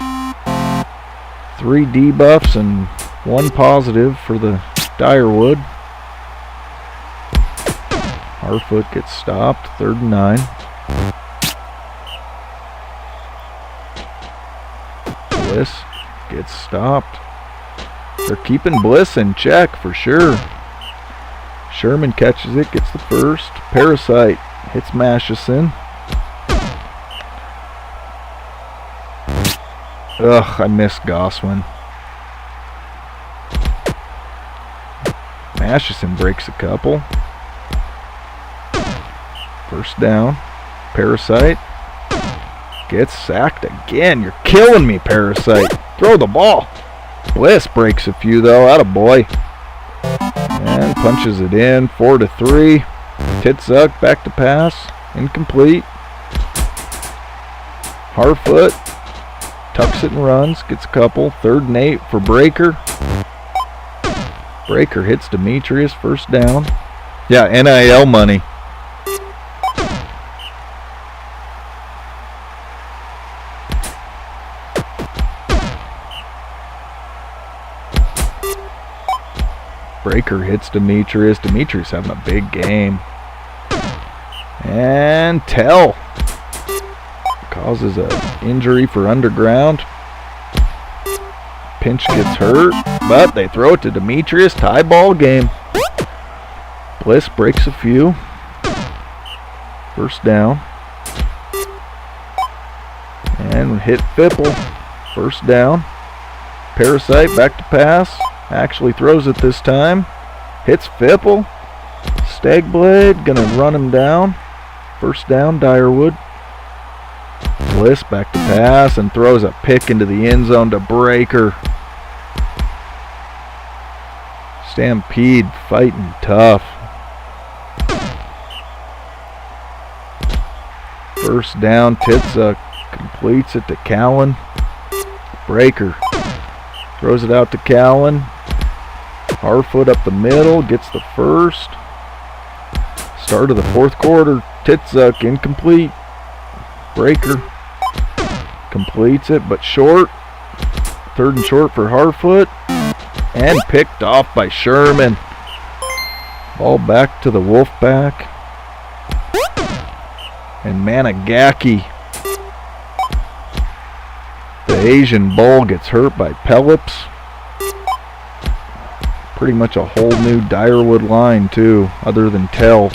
3 debuffs and 1 positive for the Dyerwood. Harfoot gets stopped. 3rd and 9. Bliss gets stopped. They're keeping Bliss in check for sure. Sherman catches it, gets the first. Parasite hits Masterson. Ugh, I missed Goswin. Masterson breaks a couple. First down. Parasite gets sacked again. You're killing me, Parasite. Throw the ball. Bliss breaks a few though. Attaboy. And punches it in. 4-3. Titsuck back to pass. Incomplete. Harfoot tucks it and runs. Gets a couple. 3rd and 8 for Breaker. Breaker hits Demetrius. First down. Yeah, NIL money. Breaker hits Demetrius. Demetrius having a big game. And Tell causes an injury for Underground. Pinch gets hurt, but they throw it to Demetrius. Tie ball game. Bliss breaks a few. First down. And hit Fipple. First down. Parasite back to pass. Actually throws it this time. Hits Fipple. Stagblade gonna run him down. First down, Dyerwood. Bliss back to pass and throws a pick into the end zone to Breaker. Stampede fighting tough. First down, Titsuck completes it to Cowan. Breaker throws it out to Cowan. Harfoot up the middle, gets the first. Start of the 4th quarter, Titsuck incomplete. Breaker completes it, but short. 3rd and short for Harfoot. And picked off by Sherman. Ball back to the Wolfpack. And Managaki, the Asian Bull, gets hurt by Pellips. Pretty much a whole new Dyerwood line too, other than Tell.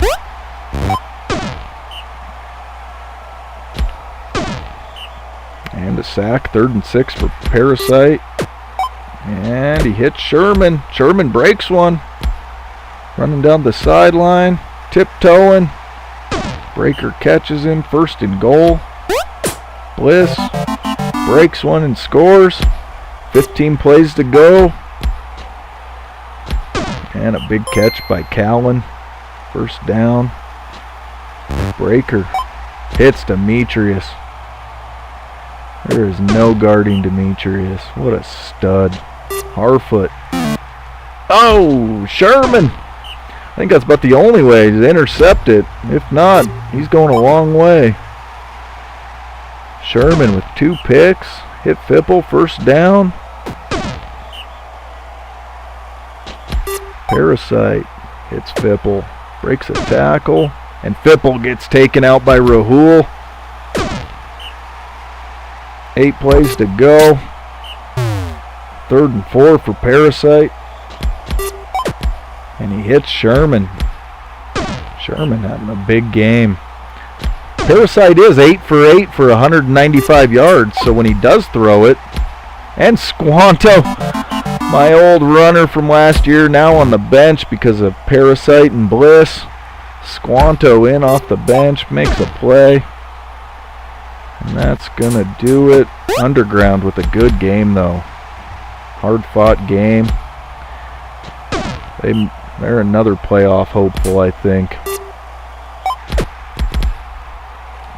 And a sack, 3rd and 6 for Parasite. And he hits Sherman. Sherman breaks one. Running down the sideline, tiptoeing. Breaker catches him, 1st and goal. Bliss breaks one and scores. 15 plays to go. And a big catch by Callan. 1st down. Breaker hits Demetrius. There is no guarding Demetrius. What a stud. Harfoot. Oh, Sherman. I think that's about the only way to intercept it. If not, he's going a long way. Sherman with 2 picks. Hit Fipple, 1st down. Parasite hits Fipple. Breaks a tackle. And Fipple gets taken out by Rahul. 8 plays to go. 3rd and 4 for Parasite. And he hits Sherman. Sherman having a big game. Parasite is 8 for 8 for 195 yards. So when he does throw it. And Squanto, my old runner from last year, now on the bench because of Parasite and Bliss. Squanto in off the bench, makes a play. And that's going to do it. Underground with a good game though. Hard-fought game. They're another playoff hopeful, I think.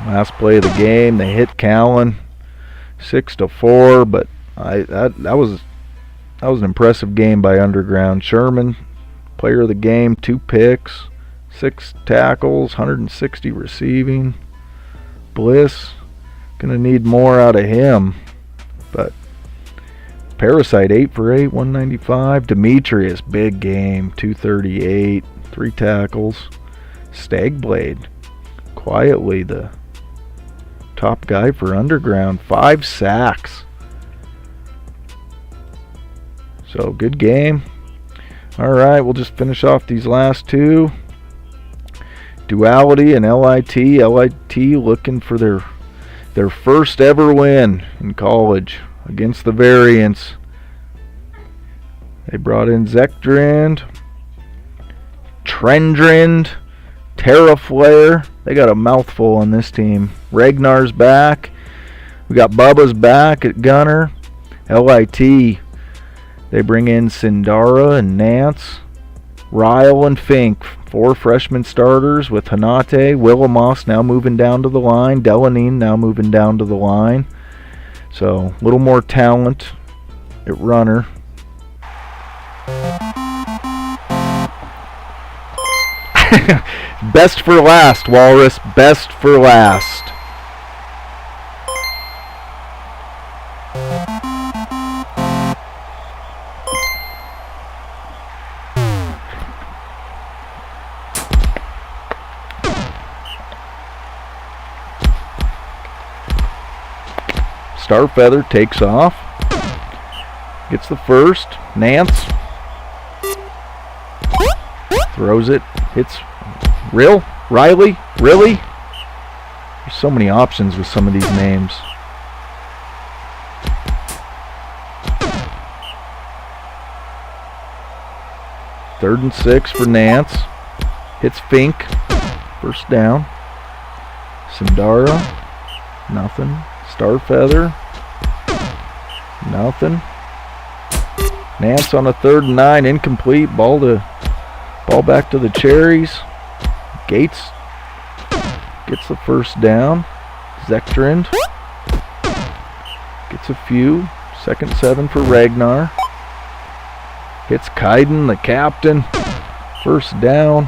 Last play of the game, they hit Callan 6-4, but that was an impressive game by Underground. Sherman, player of the game, 2 picks, 6 tackles, 160 receiving. Bliss, gonna need more out of him, but Parasite 8 for 8, 195. Demetrius, big game, 238, 3 tackles. Stagblade, quietly the top guy for Underground, 5 sacks. So good game. All right, we'll just finish off these last 2. Duality and LIT. LIT looking for their first ever win in college against the Variants. They brought in Zekdrand, Trendrind, Terraflare. They got a mouthful on this team. Ragnar's back. We got Bubba's back at gunner. LIT, they bring in Sindara and Nance. Ryle and Fink, 4 freshman starters with Hanate. Willamos now moving down to the line. Delanine now moving down to the line. So a little more talent at runner. Best for last, Walrus. Best for last. Starfeather takes off. Gets the first. Nance. Throws it. Hits Riley. Really? There's so many options with some of these names. Third and 6 for Nance. Hits Fink. 1st down. Sindara. Nothing. Starfeather. Nothing. Nance on a 3rd and 9. Incomplete. Ball back to the Cherries. Gates gets the 1st down. Zekdrand gets a few. 2nd 7 for Ragnar. Hits Kaiden, the captain. 1st down.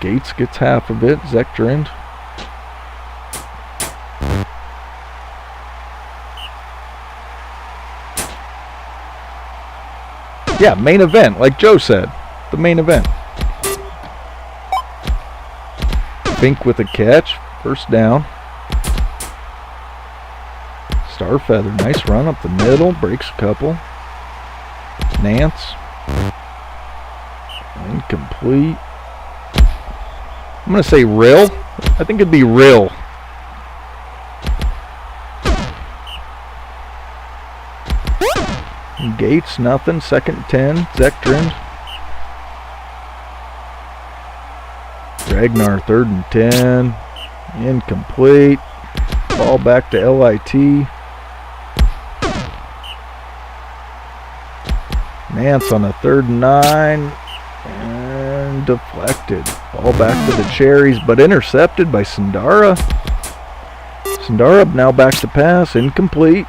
Gates gets half of it. Zektrand. Yeah, main event, like Joe said. The main event. Fink with a catch. First down. Starfeather, nice run up the middle. Breaks a couple. Nance. Incomplete. I'm going to say Rill. I think it'd be Rill. Gates, nothing. 2nd and 10. Zektrand. Ragnar, 3rd and 10. Incomplete. Ball back to LIT. Nance on a 3rd and 9. And deflected. Ball back to the Cherries, but intercepted by Sandara. Sandara now back to pass. Incomplete.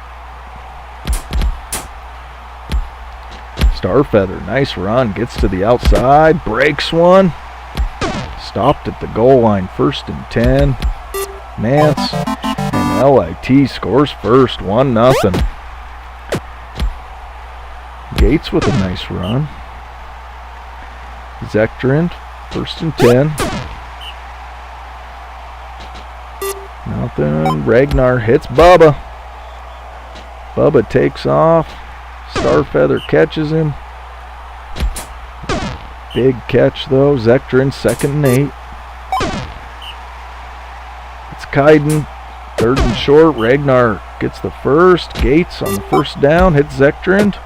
Starfeather, nice run. Gets to the outside. Breaks one. Stopped at the goal line. 1st and 10. Nance. And LIT scores first. 1-0. Gates with a nice run. Zektrand, 1st and 10. Nothing. Ragnar hits Bubba. Bubba takes off. Starfeather catches him. Big catch though. Zektrand, 2nd and 8. It's Kaiden. 3rd and short. Ragnar gets the first. Gates on the 1st down. Hits Zektrand.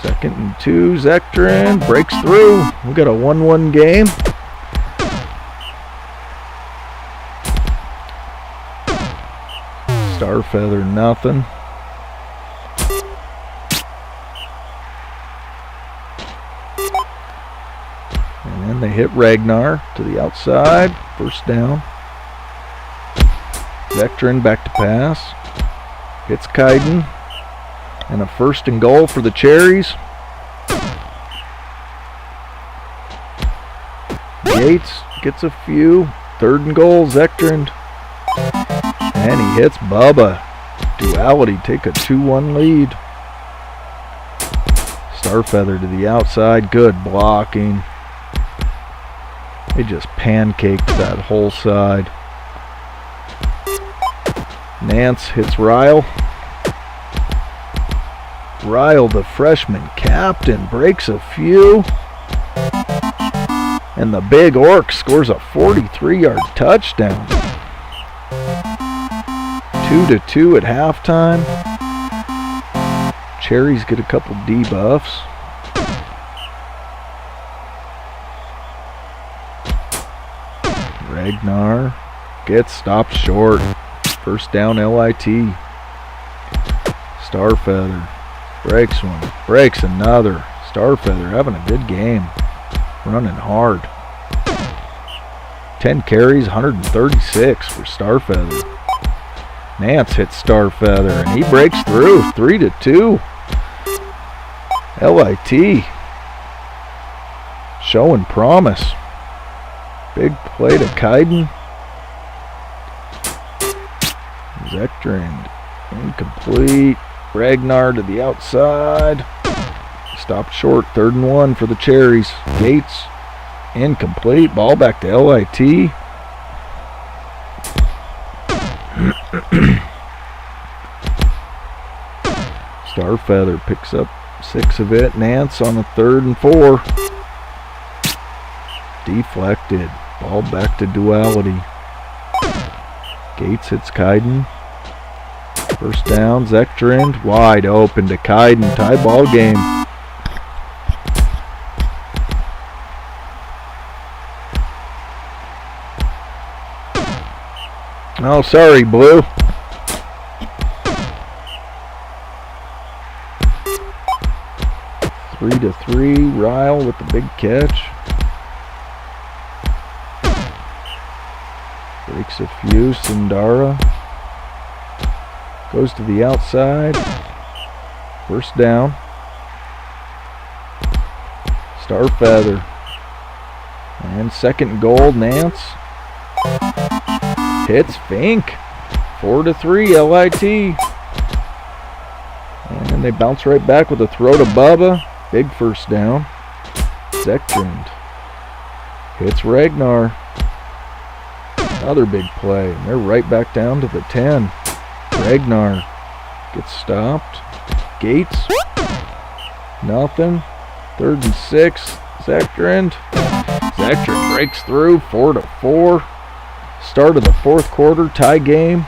2nd and 2. Zektrand breaks through. We got a 1-1 game. Starfeather, nothing. And then they hit Ragnar to the outside. 1st down. Zektrand back to pass. Hits Kaiden. And a 1st and goal for the Cherries. Gates gets a few. 3rd and goal, Zektrand. And he hits Bubba. Duality take a 2-1 lead. Starfeather to the outside. Good blocking. They just pancaked that whole side. Nance hits Ryle. Ryle, the freshman captain, breaks a few. And the Big Orc scores a 43-yard touchdown. 2-2 at halftime. Cherries get a couple debuffs. Ragnar gets stopped short. 1st down LIT. Starfeather breaks one, breaks another. Starfeather having a good game. Running hard. 10 carries, 136 for Starfeather. Nance hits Starfeather and he breaks through. 3-2. LIT showing promise. Big play to Kaiden. Zektrand incomplete. Ragnar to the outside. Stopped short. 3rd and 1 for the Cherries. Gates incomplete. Ball back to LIT. Starfeather picks up 6 of it. Nance on the 3rd and 4. Deflected. Ball back to Duality. Gates hits Kaiden. 1st down. Zektrand wide open to Kaiden. Tie ball game. Oh, sorry, Blue. Three to 3. Ryle with the big catch. Breaks a few. Sandara goes to the outside. 1st down. Starfeather And second goal, Nance. Hits Fink. 4-3, LIT. And they bounce right back with a throw to Bubba. Big first down. Zektrand hits Ragnar. Another big play. And they're right back down to the 10. Ragnar gets stopped. Gates. Nothing. 3rd and 6. Zektrand. Zektrand breaks through. 4-4. Start of the fourth quarter. Tie game.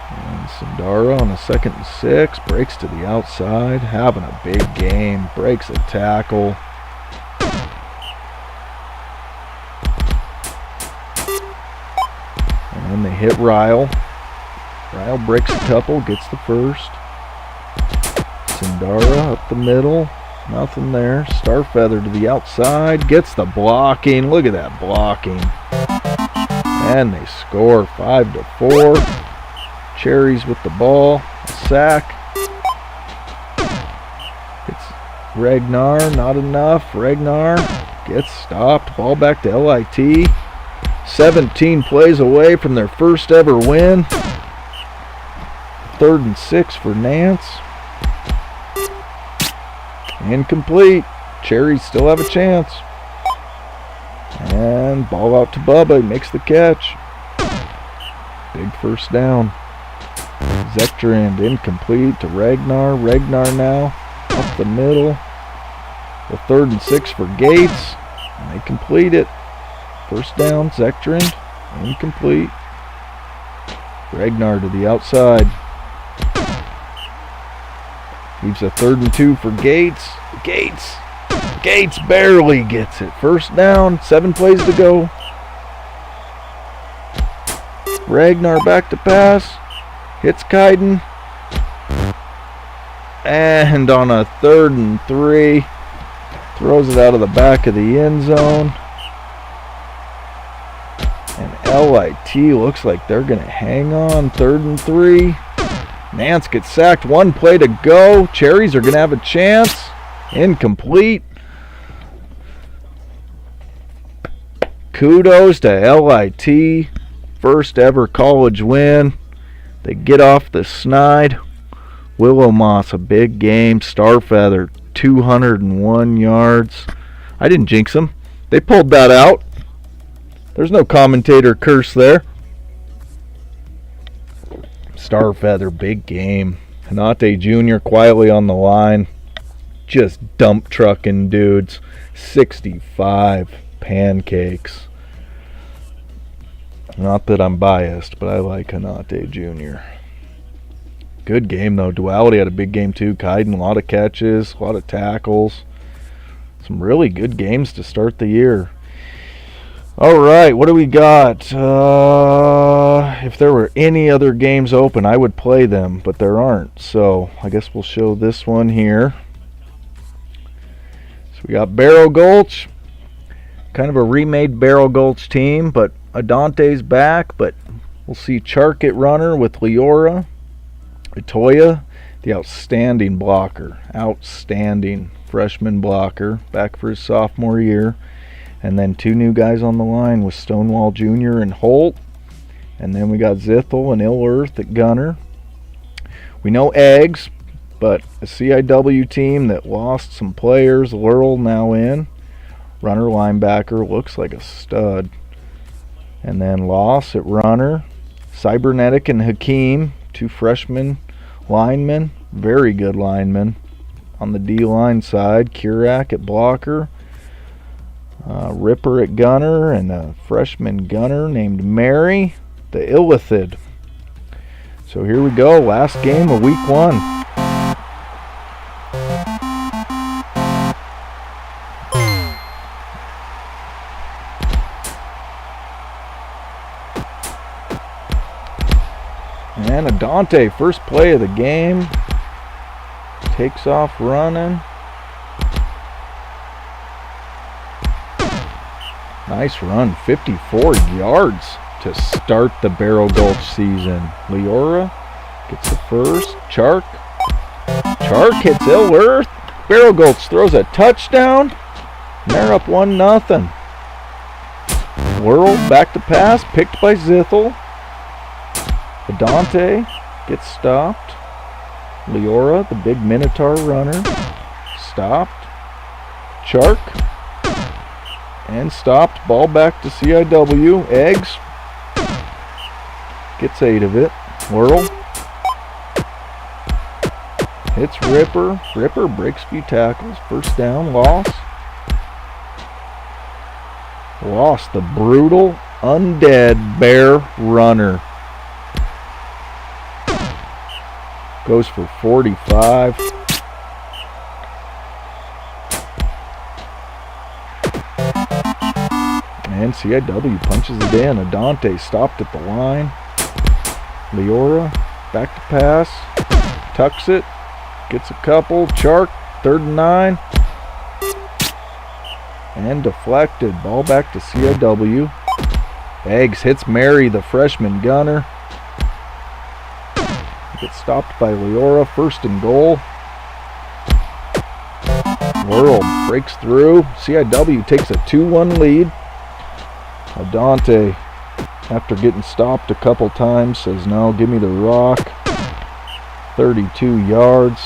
And Sandara on a 2nd and 6. Breaks to the outside. Having a big game. Breaks a tackle. And they hit Ryle. Ryle breaks a couple, gets the first. Sandara up the middle. Nothing there. Starfeather to the outside. Gets the blocking. Look at that blocking. And they score 5-4. Cherries with the ball. A sack. It's Ragnar. Not enough. Ragnar gets stopped. Ball back to LIT. 17 plays away from their first ever win. 3rd and 6 for Nance. Incomplete. Cherries still have a chance. And ball out to Bubba. He makes the catch. Big first down. Zektrand incomplete to Ragnar. Ragnar now up the middle. The 3rd and 6 for Gates. And they complete it. First down, Zektrand, incomplete. Ragnar to the outside. Leaves a 3rd and 2 for Gates. Gates barely gets it. First down, 7 plays to go. Ragnar back to pass. Hits Kaiden. And on a 3rd and 3, throws it out of the back of the end zone. LIT looks like they're going to hang on. 3rd and 3. Nance gets sacked. 1 play to go. Cherries are going to have a chance. Incomplete. Kudos to LIT. First ever college win. They get off the snide. Willow Moss, a big game. Starfeather, 201 yards. I didn't jinx them. They pulled that out. There's no commentator curse there. Starfeather, big game. Hanate Jr. quietly on the line. Just dump trucking dudes. 65 pancakes. Not that I'm biased, but I like Hanate Jr. Good game, though. Duality had a big game, too. Kaiden, a lot of catches, a lot of tackles. Some really good games to start the year. All right, what do we got? If there were any other games open, I would play them, but there aren't. So I guess we'll show this one here. So we got Barrow Gulch. Kind of a remade Barrow Gulch team, but Adante's back. But we'll see Chark at runner with Leora. Itoya, the outstanding blocker. Outstanding freshman blocker. Back for his sophomore year. And then 2 new guys on the line with Stonewall Jr. and Holt. And then we got Zithel and Ill Earth at gunner. We know Eggs, but a CIW team that lost some players. Laurel now in. Runner linebacker, looks like a stud. And then Loss at runner. Cybernetic and Hakeem, 2 freshman linemen. Very good linemen. On the D-line side, Kurak at blocker. Ripper at gunner, and a freshman gunner named Mary, the Illithid. So here we go, last game of week 1. And Adante, first play of the game, takes off running. Nice run, 54 yards to start the Barrow Gulch season. Leora gets the first. Chark hits Ill Earth. Barrel Gulch throws a touchdown. And they're up 1-0. Whirl, back to pass, picked by Zithel. Adante gets stopped. Leora, the big Minotaur runner, stopped. Chark, and stopped. Ball back to CIW. Eggs gets 8 of it. Whirl hits Ripper. Ripper breaks a few tackles. First down, loss. Lost the brutal, undead bear runner. Goes for 45. And CIW punches it in. Adante stopped at the line. Leora back to pass. Tucks it. Gets a couple. Chark, 3rd and 9. And deflected. Ball back to CIW. Eggs hits Mary, the freshman gunner. Gets stopped by Leora. 1st and goal. Whirl breaks through. CIW takes a 2-1 lead. Adante, after getting stopped a couple times, says, no, give me the rock. 32 yards.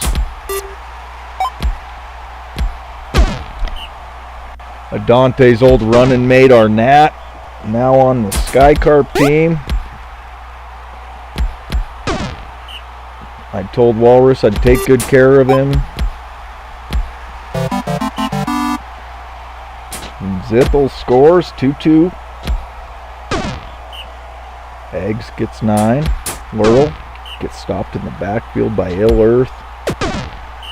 Adante's old running mate, Arnett, now on the Skycarp team. I told Walrus I'd take good care of him. And Zithel scores 2-2. Eggs gets 9. Whirl gets stopped in the backfield by Ill Earth.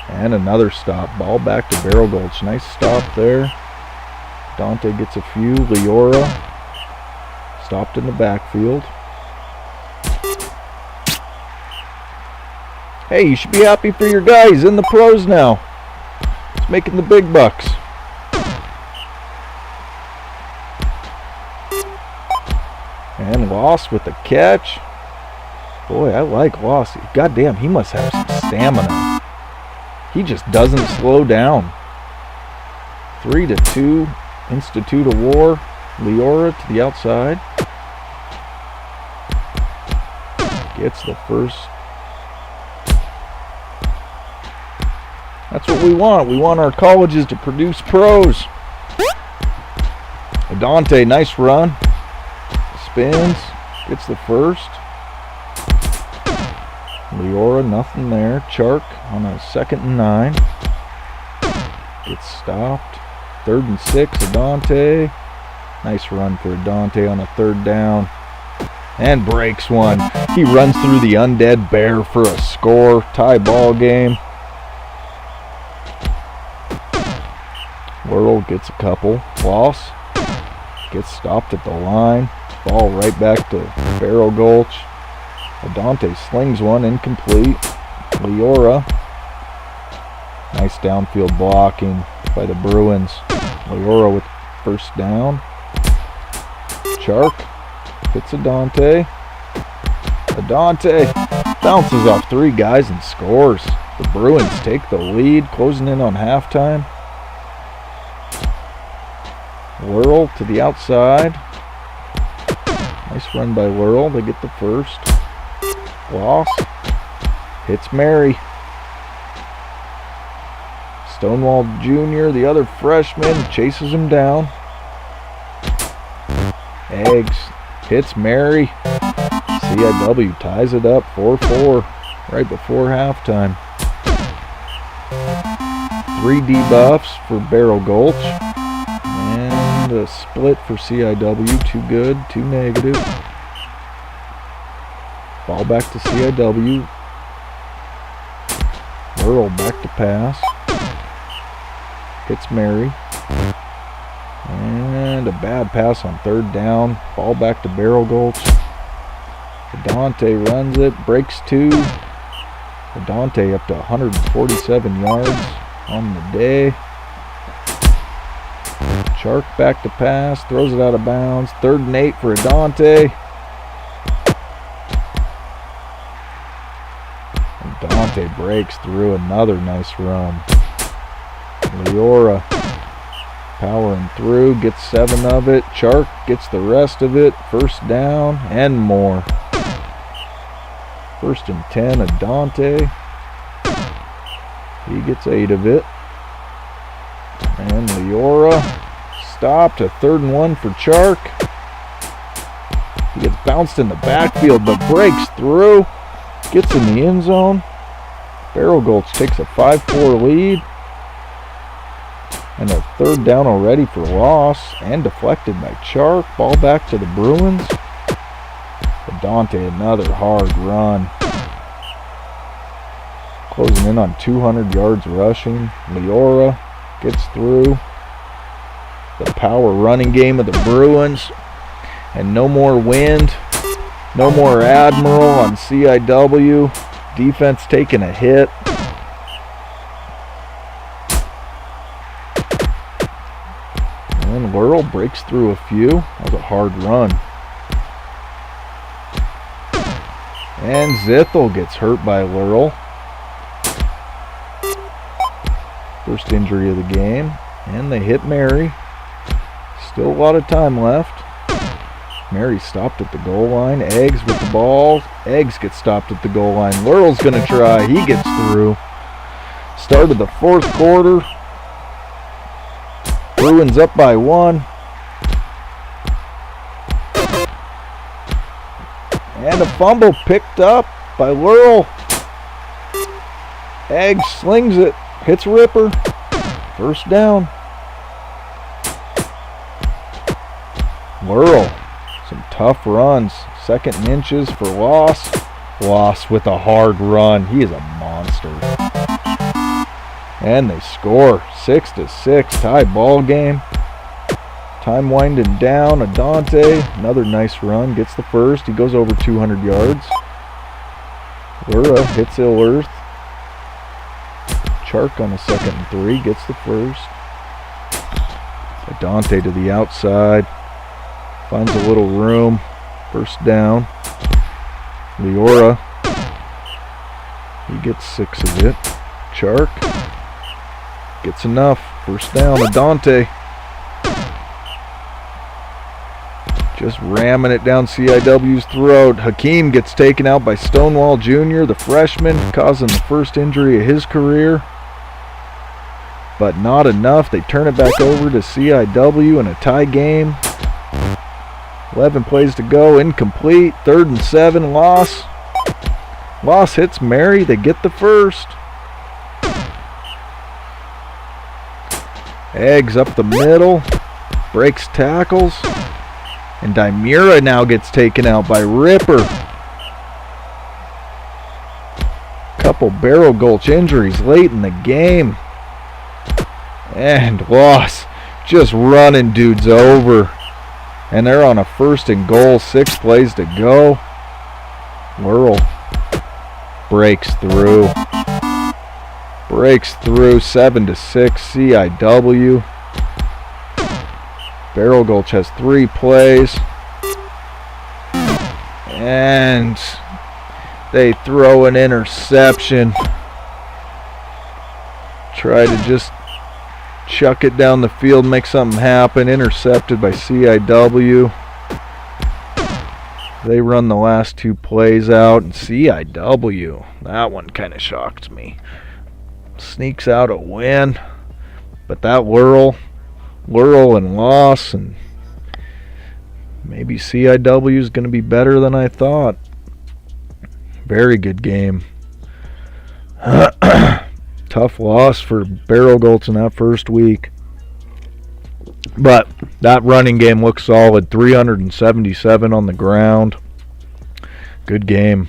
And another stop. Ball back to Barrel Gulch. Nice stop there. Dante gets a few. Leora stopped in the backfield. Hey, you should be happy for your guy. He's in the pros now. He's making the big bucks. And Loss with the catch. Boy, I like Loss. Goddamn, he must have some stamina. He just doesn't slow down. 3-2. Institute a War. Leora to the outside. Gets the first. That's what we want. We want our colleges to produce pros. Adante, nice run. Spins. Gets the first. Leora, nothing there. Chark on a 2nd and 9. Gets stopped. 3rd and 6. Adante. Nice run for Adante on a 3rd down. And breaks one. He runs through the undead bear for a score. Tie ball game. Whirl gets a couple. Loss. Gets stopped at the line. Ball right back to Barrel Gulch. Adante slings one, incomplete. Leora. Nice downfield blocking by the Bruins. Leora with 1st down. Chark hits Adante. Adante bounces off 3 guys and scores. The Bruins take the lead, closing in on halftime. Whirl to the outside. Nice run by Whirl. They get the first. Loss. Hits Mary. Stonewall Jr., the other freshman, chases him down. Eggs. Hits Mary. CIW ties it up 4-4 right before halftime. 3 debuffs for Barrel Gulch. And a split for CIW. 2 good, 2 negative. Ball back to CIW. Whirl back to pass. Hits Mary. And a bad pass on 3rd down. Ball back to Barrel Gulch. Adante runs it. Breaks 2. Adante up to 147 yards on the day. Chark back to pass. Throws it out of bounds. 3rd and 8 for Adante. Adante breaks through another nice run. Leora powering through, gets 7 of it. Chark gets the rest of it. First down and more. 1st and 10, Adante. He gets 8 of it. And Leora stopped. A 3rd and 1 for Chark. He gets bounced in the backfield but breaks through. Gets in the end zone. Barrel Gulch takes a 5-4 lead. And a 3rd down already for loss. And deflected by Chark. Ball back to the Bruins. Adante, another hard run. Closing in on 200 yards rushing. Leora gets through. The power running game of the Bruins. And no more wind. No more Admiral on CIW. Defense taking a hit. And Laurel breaks through a few. That was a hard run. And Zithel gets hurt by Laurel. First injury of the game. And they hit Mary. Still a lot of time left. Mary stopped at the goal line. Eggs with the ball. Eggs gets stopped at the goal line. Laurel's going to try. He gets through. Start of the 4th quarter. Bruins up by 1. And a fumble picked up by Laurel. Eggs slings it. Hits Ripper. First down. Laurel. Some tough runs. 2nd and inches for Loss. Loss with a hard run. He is a monster. And they score. 6-6. Tie ball game. Time winding down. Adante. Another nice run. Gets the first. He goes over 200 yards. Lura hits Ilworth. Chark on a 2nd and 3. Gets the first. Adante to the outside. Finds a little room. First down. Leora. He gets 6 of it. Chark. Gets enough. First down. Adante. Just ramming it down CIW's throat. Hakeem gets taken out by Stonewall Jr., the freshman, causing the first injury of his career. But not enough. They turn it back over to CIW in a tie game. 11 plays to go. Incomplete. 3rd and 7. Loss. Loss hits Mary. They get the first. Eggs up the middle. Breaks tackles. And Dimira now gets taken out by Ripper. Couple Barrel Gulch injuries late in the game. And Loss just running dudes over. And they're on a 1st and goal. 6 plays to go. Laurel breaks through. Breaks through. 7-6 CIW. Barrel Gulch has 3 plays. And they throw an interception. Try to just chuck it down the field, make something happen. Intercepted by CIW. They run the last 2 plays out, and CIW, that one kind of shocked me. Sneaks out a win, but that Laurel and Loss, and maybe CIW is going to be better than I thought. Very good game. Tough loss for Barrel Gulch in that first week. But that running game looks solid. 377 on the ground. Good game.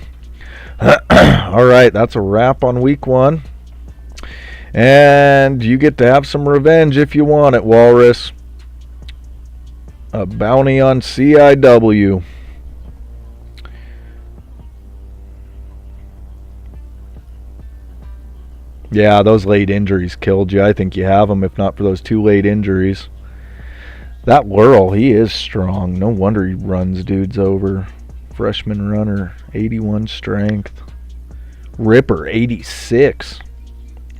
All right, that's a wrap on week 1. And you get to have some revenge if you want it, Walrus. A bounty on CIW. Yeah, those late injuries killed you. I think you have them, if not for those 2 late injuries. That Laurel, he is strong. No wonder he runs dudes over. Freshman runner, 81 strength. Ripper, 86.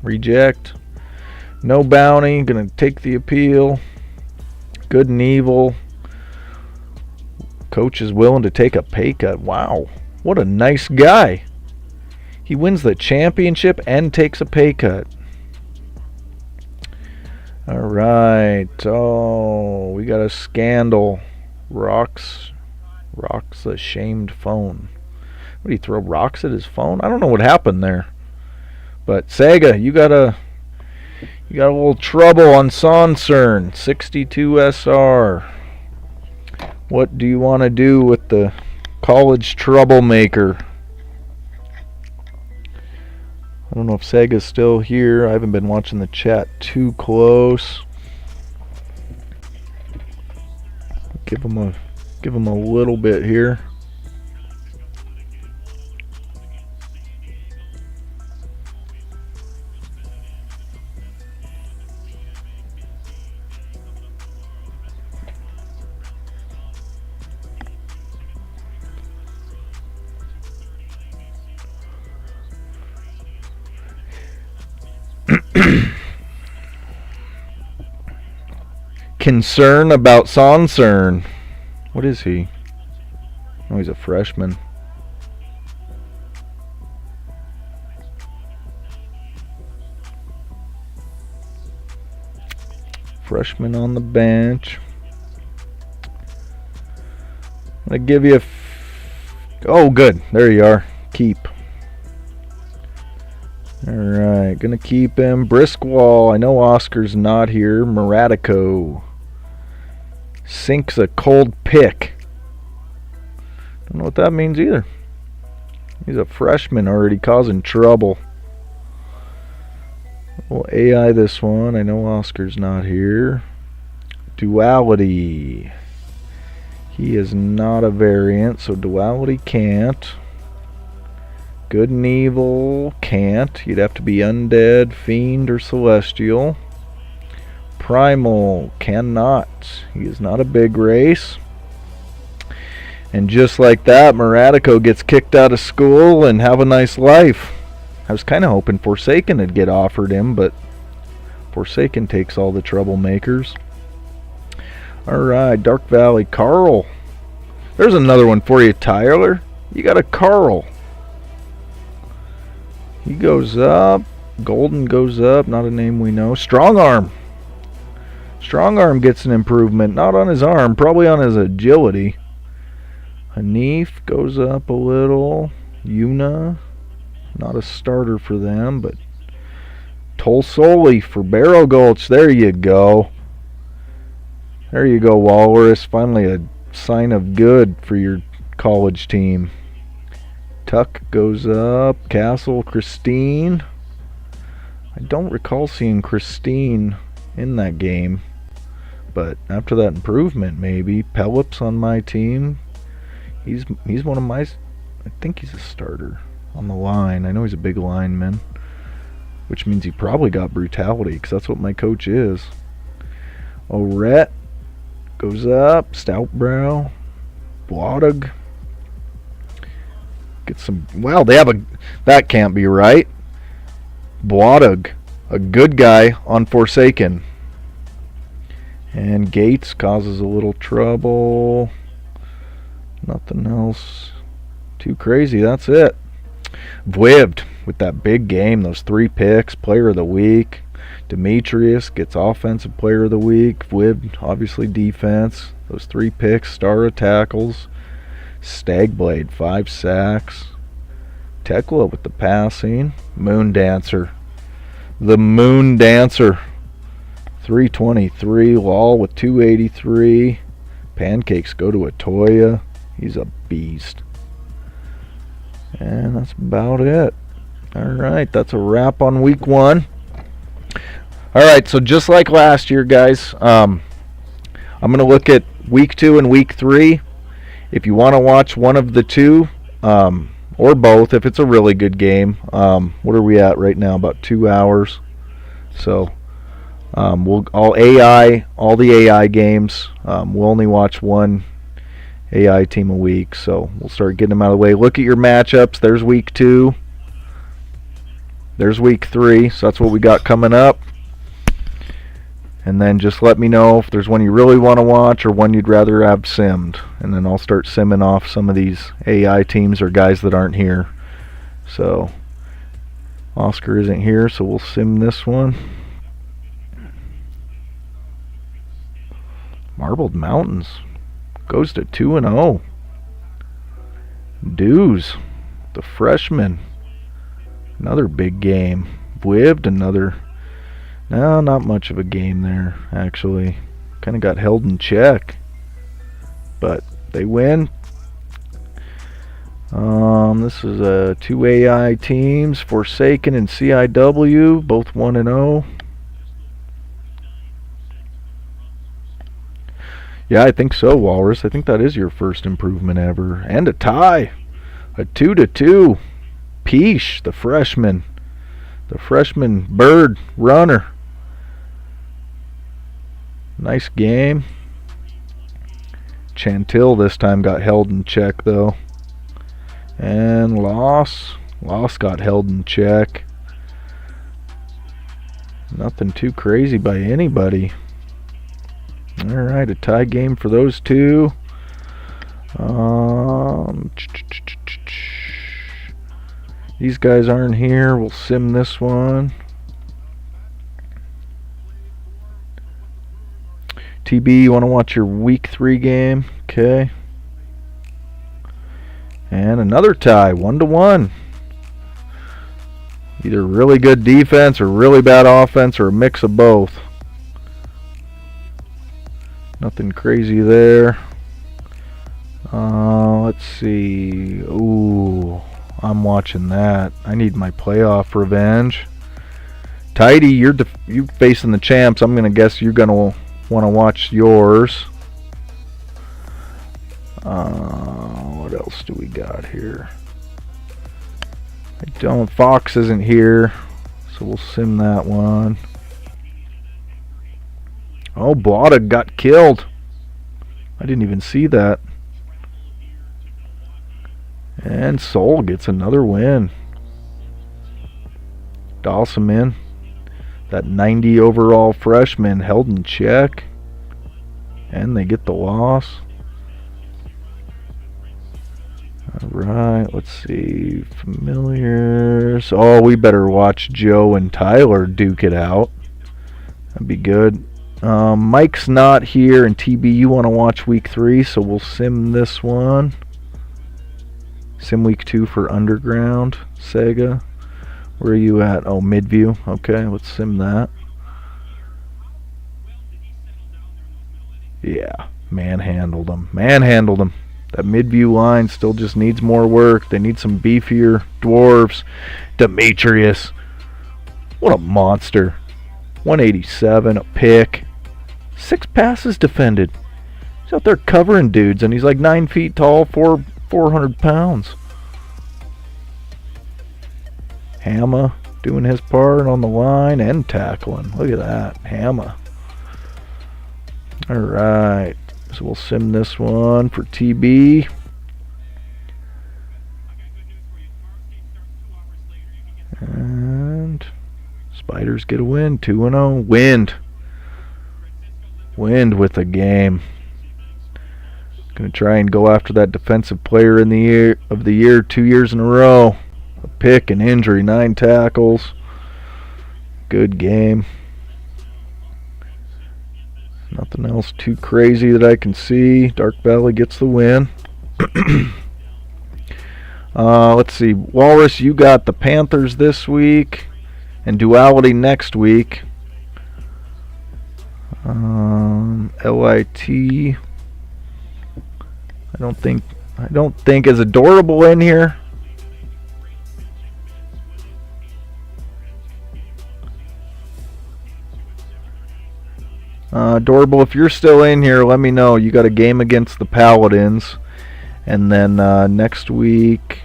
Reject. No bounty. Going to take the appeal. Good and evil. Coach is willing to take a pay cut. Wow. What a nice guy. He wins the championship and takes a pay cut. All right. Oh, we got a scandal. Rocks a shamed phone. What, did he throw rocks at his phone? I don't know what happened there. But Sega, you got a little trouble on Sonsern 62 SR. What do you want to do with the college troublemaker? I don't know if Sega's still here. I haven't been watching the chat too close. Give him a little bit here. Concern about Sonsern. What is he? Oh, he's a freshman. Freshman on the bench. I'm going to give you oh, good. There you are. Keep. Alright, gonna keep him. Briskwall, I know Oscar's not here. Moratico sinks a cold pick. Don't know what that means either. He's a freshman already causing trouble. We'll AI this one. I know Oscar's not here. Duality. He is not a variant, so Duality can't. Good and evil, can't. You'd have to be undead, fiend, or celestial. Primal, cannot. He is not a big race. And just like that, Moratico gets kicked out of school and have a nice life. I was kind of hoping Forsaken would get offered him, but Forsaken takes all the troublemakers. Alright, Dark Valley, Carl. There's another one for you, Tyler. You got a Carl. He goes up. Golden goes up. Not a name we know. Strong Arm. Strong Arm gets an improvement. Not on his arm. Probably on his agility. Hanif goes up a little. Yuna. Not a starter for them, but Tolsoli for Barrow Gulch. There you go. There you go, Walrus. Finally a sign of good for your college team. Tuck goes up. Castle, Christine. I don't recall seeing Christine in that game. But after that improvement, maybe. Pelops on my team. He's one of my... I think he's a starter on the line. I know he's a big lineman. Which means he probably got brutality, because that's what my coach is. Oret goes up. Stoutbrow. Blottig. Get some... Well, they have a... That can't be right. Blottig, a good guy on Forsaken. And Gates causes a little trouble. Nothing else too crazy. That's it. Vwivd with that big game. Those 3 picks. Player of the week. Demetrius gets offensive player of the week. Vwivd, obviously defense. Those 3 picks. Star of tackles. Stagblade, 5 sacks. Tekla with the passing. Moon Dancer. The Moon Dancer. 323. Lal with 283. Pancakes go to Atoya. He's a beast. And that's about it. Alright, that's a wrap on week 1. Alright, so just like last year, guys, I'm going to look at week 2 and week 3. If you want to watch one of the two, or both, if it's a really good game, what are we at right now? About 2 hours. So I'll AI all the AI games. We'll only watch one AI team a week, so we'll start getting them out of the way. Look at your matchups. There's week 2. There's week 3. So that's what we got coming up. And then just let me know if there's one you really want to watch or one you'd rather have simmed. And then I'll start simming off some of these AI teams or guys that aren't here. So Oscar isn't here, so we'll sim this one. Marbled Mountains goes to 2-0. Dews, the freshman. Another big game. Whived another. No, not much of a game there, actually. Kind of got held in check. But they win. This is 2 AI teams, Forsaken and CIW, both 1-0. Yeah, I think so, Walrus. I think that is your first improvement ever. And a tie. A 2-2. Peace, the freshman. The freshman bird runner. Nice game. Chantil this time got held in check, though. And Loss got held in check. Nothing too crazy by anybody. Alright, a tie game for those two. These guys aren't here. We'll sim this one. TB, you want to watch your week 3 game? Okay. And another tie, 1-1. Either really good defense or really bad offense or a mix of both. Nothing crazy there. Let's see. Ooh, I'm watching that. I need my playoff revenge. Tidy, you facing the champs. I'm gonna guess you're gonna want to watch yours. What else do we got here? Fox isn't here, so we'll sim that one. Oh, Blada got killed. I didn't even see that. And Soul gets another win. Dawson, that 90 overall freshman, held in check. And they get the loss. Alright, let's see. Familiars. Oh, we better watch Joe and Tyler duke it out. That'd be good. Mike's not here, and TB, you want to watch week 3, so we'll sim this one. Sim week 2 for Underground, Sega. Where are you at? Oh, Midview. Okay, let's sim that. Yeah, manhandled them. Manhandled them. That Midview line still just needs more work. They need some beefier dwarves. Demetrius. What a monster. 187, a pick. 6 passes defended. He's out there covering dudes, and he's like 9 feet tall, 400 pounds. Hammer doing his part on the line and tackling. Look at that, Hammer. Alright, so we'll sim this one for TB. And Spiders get a win, 2-0. Wind with the game. Gonna try and go after that defensive player in the year 2 years in a row. A pick, an injury, 9 tackles. Good game. Nothing else too crazy that I can see. Dark Valley gets the win. Let's see. Walrus, you got the Panthers this week and Duality next week. LIT. I don't think is Adorable in here. Adorable, if you're still in here, let me know. You got a game against the Paladins. And then next week,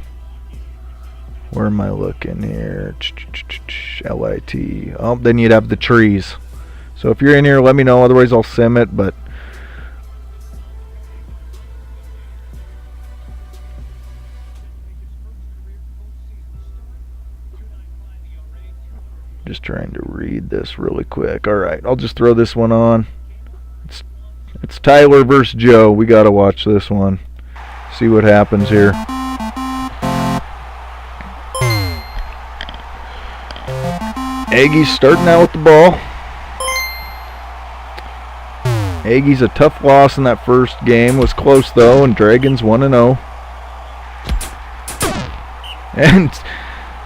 where am I looking here? LIT. Oh, then you'd have the trees. So if you're in here, let me know. Otherwise, I'll sim it. But just trying to read this really quick. All right, I'll just throw this one on. It's Tyler versus Joe. We got to watch this one. See what happens here. Aggies starting out with the ball. Aggies a tough loss in that first game. Was close though, and Dragons 1-0. And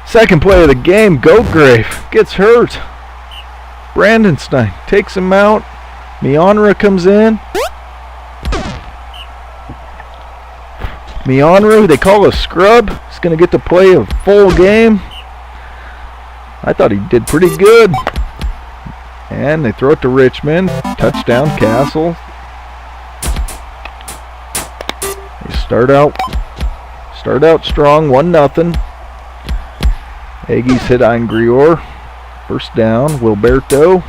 second play of the game, Goatgrave gets hurt. Brandenstein takes him out. Mionra comes in. Mionra, who they call a scrub, is going to get to play a full game. I thought he did pretty good. And they throw it to Richmond. Touchdown, Castle. They start out strong, 1-0. Aggies hit Ingrior. First down, Wilberto.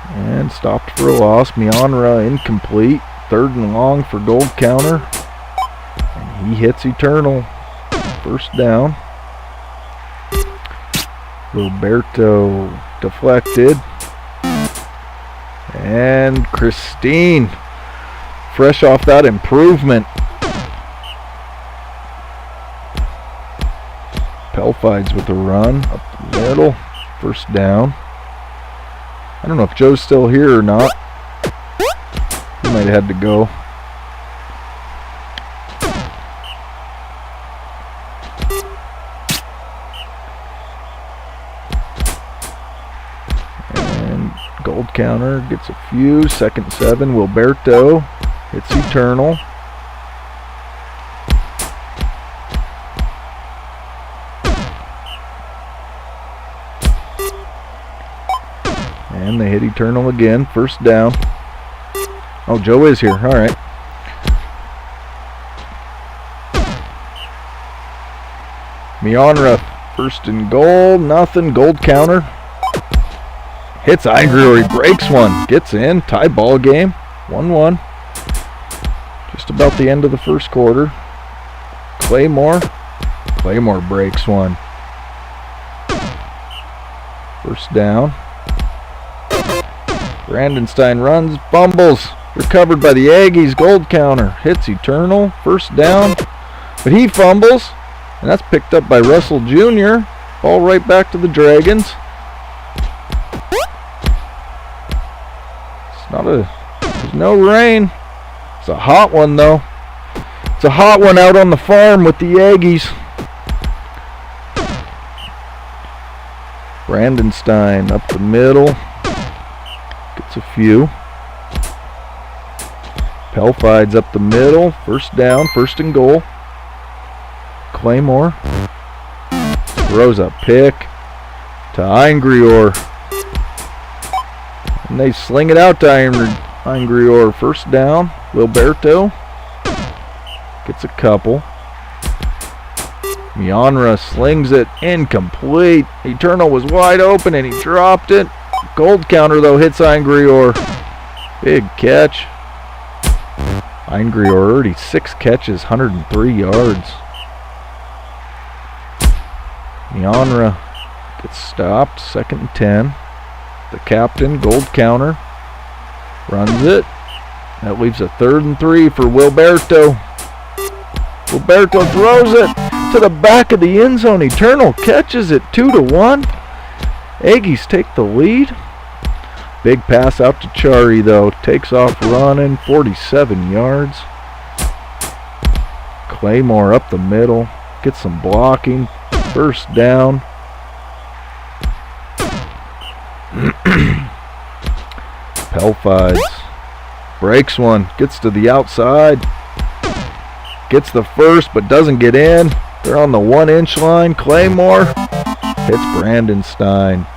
And stopped for a loss. Mionra incomplete. 3rd and long for Gold Counter. And he hits Eternal. First down. Wilberto deflected. And Christine, fresh off that improvement. Pelfides with a run up the middle. First down. I don't know if Joe's still here or not. He might have had to go. And Gold Counter gets a few. 2nd and 7. Wilberto hits Eternal. And they hit Eternal again. First down. Oh, Joe is here. All right. Mionra, 1st and goal. Nothing. Gold Counter. Hits Ingrior. He breaks one. Gets in. Tie ball game. 1-1. Just about the end of the first quarter. Claymore. Claymore breaks one. First down. Brandenstein runs, fumbles, recovered by the Aggies. Gold Counter hits Eternal, first down, but he fumbles, and that's picked up by Russell Jr. Ball right back to the Dragons. There's no rain. It's a hot one though. It's a hot one out on the farm with the Aggies. Brandenstein up the middle. Gets a few. Pelfides up the middle. First down. 1st and goal. Claymore throws a pick to Ingrior. And they sling it out to Ingrior. First down. Wilberto gets a couple. Mionra slings it. Incomplete. Eternal was wide open and he dropped it. Gold Counter though hits Ingrior. Big catch. Ingrior already 6 catches, 103 yards. Mionra gets stopped. 2nd and 10. The captain, Gold Counter, runs it. That leaves a 3rd and 3 for Wilberto. Wilberto throws it to the back of the end zone. Eternal catches it 2-1. Aggies take the lead. Big pass out to Chari though. Takes off running, 47 yards. Claymore up the middle. Gets some blocking. First down. Pelfides breaks one. Gets to the outside. Gets the first but doesn't get in. They're on the 1-inch line. Claymore hits Brandenstein.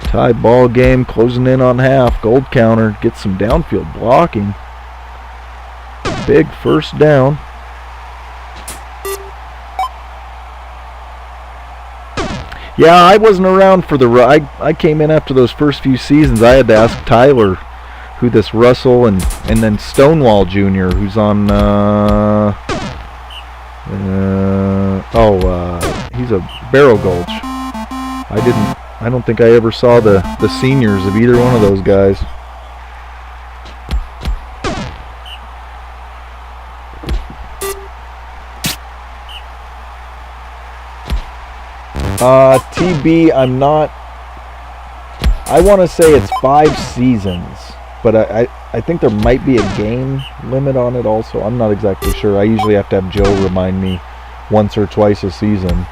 Tie ball game, closing in on half. Gold Counter gets some downfield blocking. Big first down. Yeah, I wasn't around for the I came in after those first few seasons. I had to ask Tyler who this Russell and then Stonewall Jr. who's on he's a Barrow Gulch. I don't think I ever saw the seniors of either one of those guys. TB, I'm not. I want to say it's 5 seasons, but I think there might be a game limit on it also. I'm not exactly sure. I usually have to have Joe remind me once or twice a season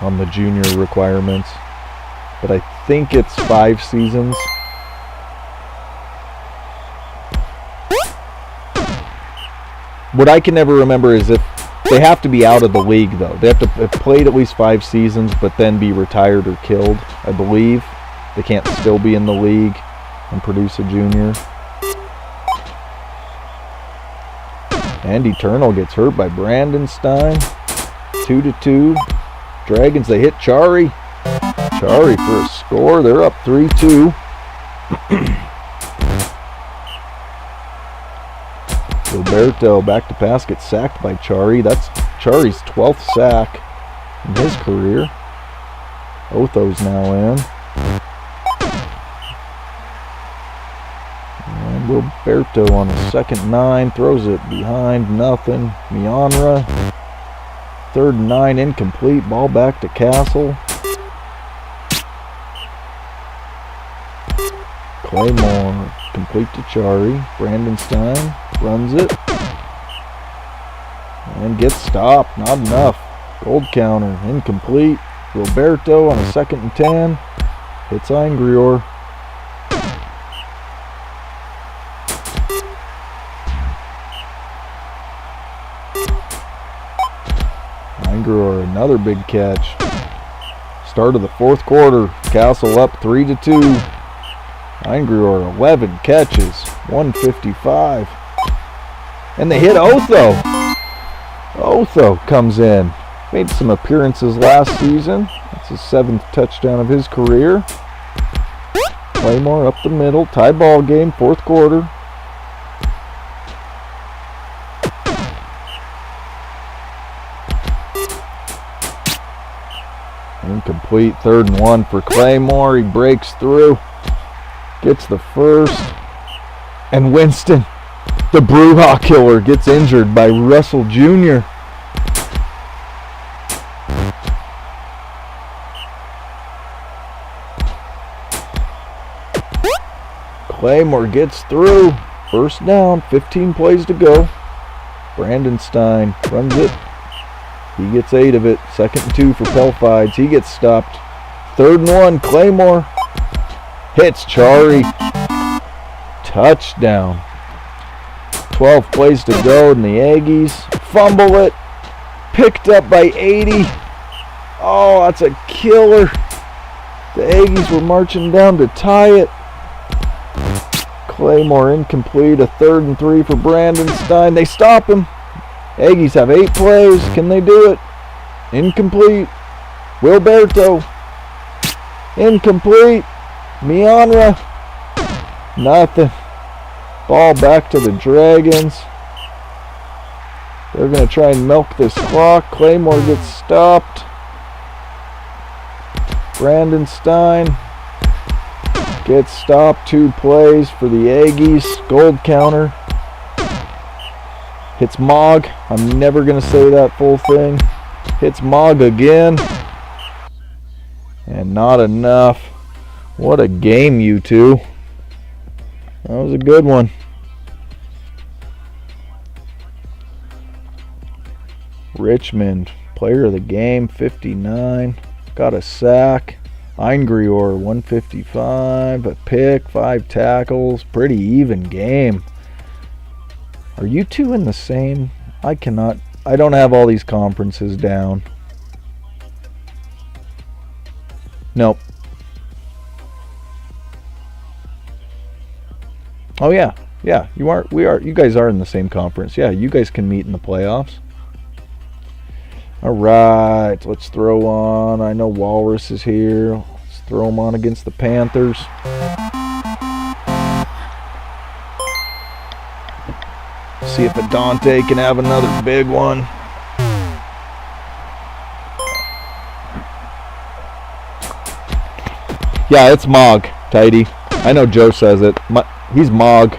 on the junior requirements, but I think it's 5 seasons. What I can never remember is if they have to be out of the league, though. They have to have played at least 5 seasons, but then be retired or killed, I believe. They can't still be in the league and produce a junior. And Eternal gets hurt by Brandon Stein. 2-2. Dragons, they hit Chari. Chari for a score. They're up 3-2. Roberto back to pass, gets sacked by Chari. That's Chari's 12th sack in his career. Otho's now in. And Roberto on the second 9 throws it behind, nothing. Mianra, 3rd and 9, incomplete. Ball back to Castle. Claymore complete to Chari. Brandon Stein runs it and gets stopped. Not enough. Gold counter incomplete. Roberto on a 2nd and 10 hits Ingrior. Ingrior, another big catch. Start of the 4th quarter. Castle up 3-2. Ingrior 11 catches, 155. And they hit Otho. Otho comes in. Made some appearances last season. That's his 7th touchdown of his career. Claymore up the middle. Tie ball game, 4th quarter. Incomplete. 3rd and 1 for Claymore. He breaks through. Gets the first. And Winston, the Brujah killer, gets injured by Russell Jr. Claymore gets through. First down, 15 plays to go. Brandon Stein runs it. He gets 8 of it. 2nd and 2 for Pelfides. He gets stopped. 3rd and 1, Claymore. Hits Chari. Touchdown. 12 plays to go, and the Aggies fumble it. Picked up by 80. Oh, that's a killer. The Aggies were marching down to tie it. Claymore incomplete. A 3rd and 3 for Brandon Stein. They stop him. Aggies have 8 plays. Can they do it? Incomplete. Wilberto. Incomplete. Mianra. Nothing. Ball back to the Dragons. They're going to try and milk this clock. Claymore gets stopped. Brandon Stein gets stopped. 2 plays for the Aggies. Gold counter. Hits Mog. I'm never going to say that full thing. Hits Mog again. And not enough. What a game, you two. That was a good one. Richmond, player of the game, 59. Got a sack. Ingrior, 155. A pick, 5 tackles. Pretty even game. Are you two in the same? I don't have all these conferences down. Nope. Oh yeah, you guys are in the same conference. Yeah, you guys can meet in the playoffs. All right, let's throw on. I know Walrus is here. Let's throw him on against the Panthers. See if Adante can have another big one. Yeah, it's Mog, Tidy. I know Joe says it. He's Mog.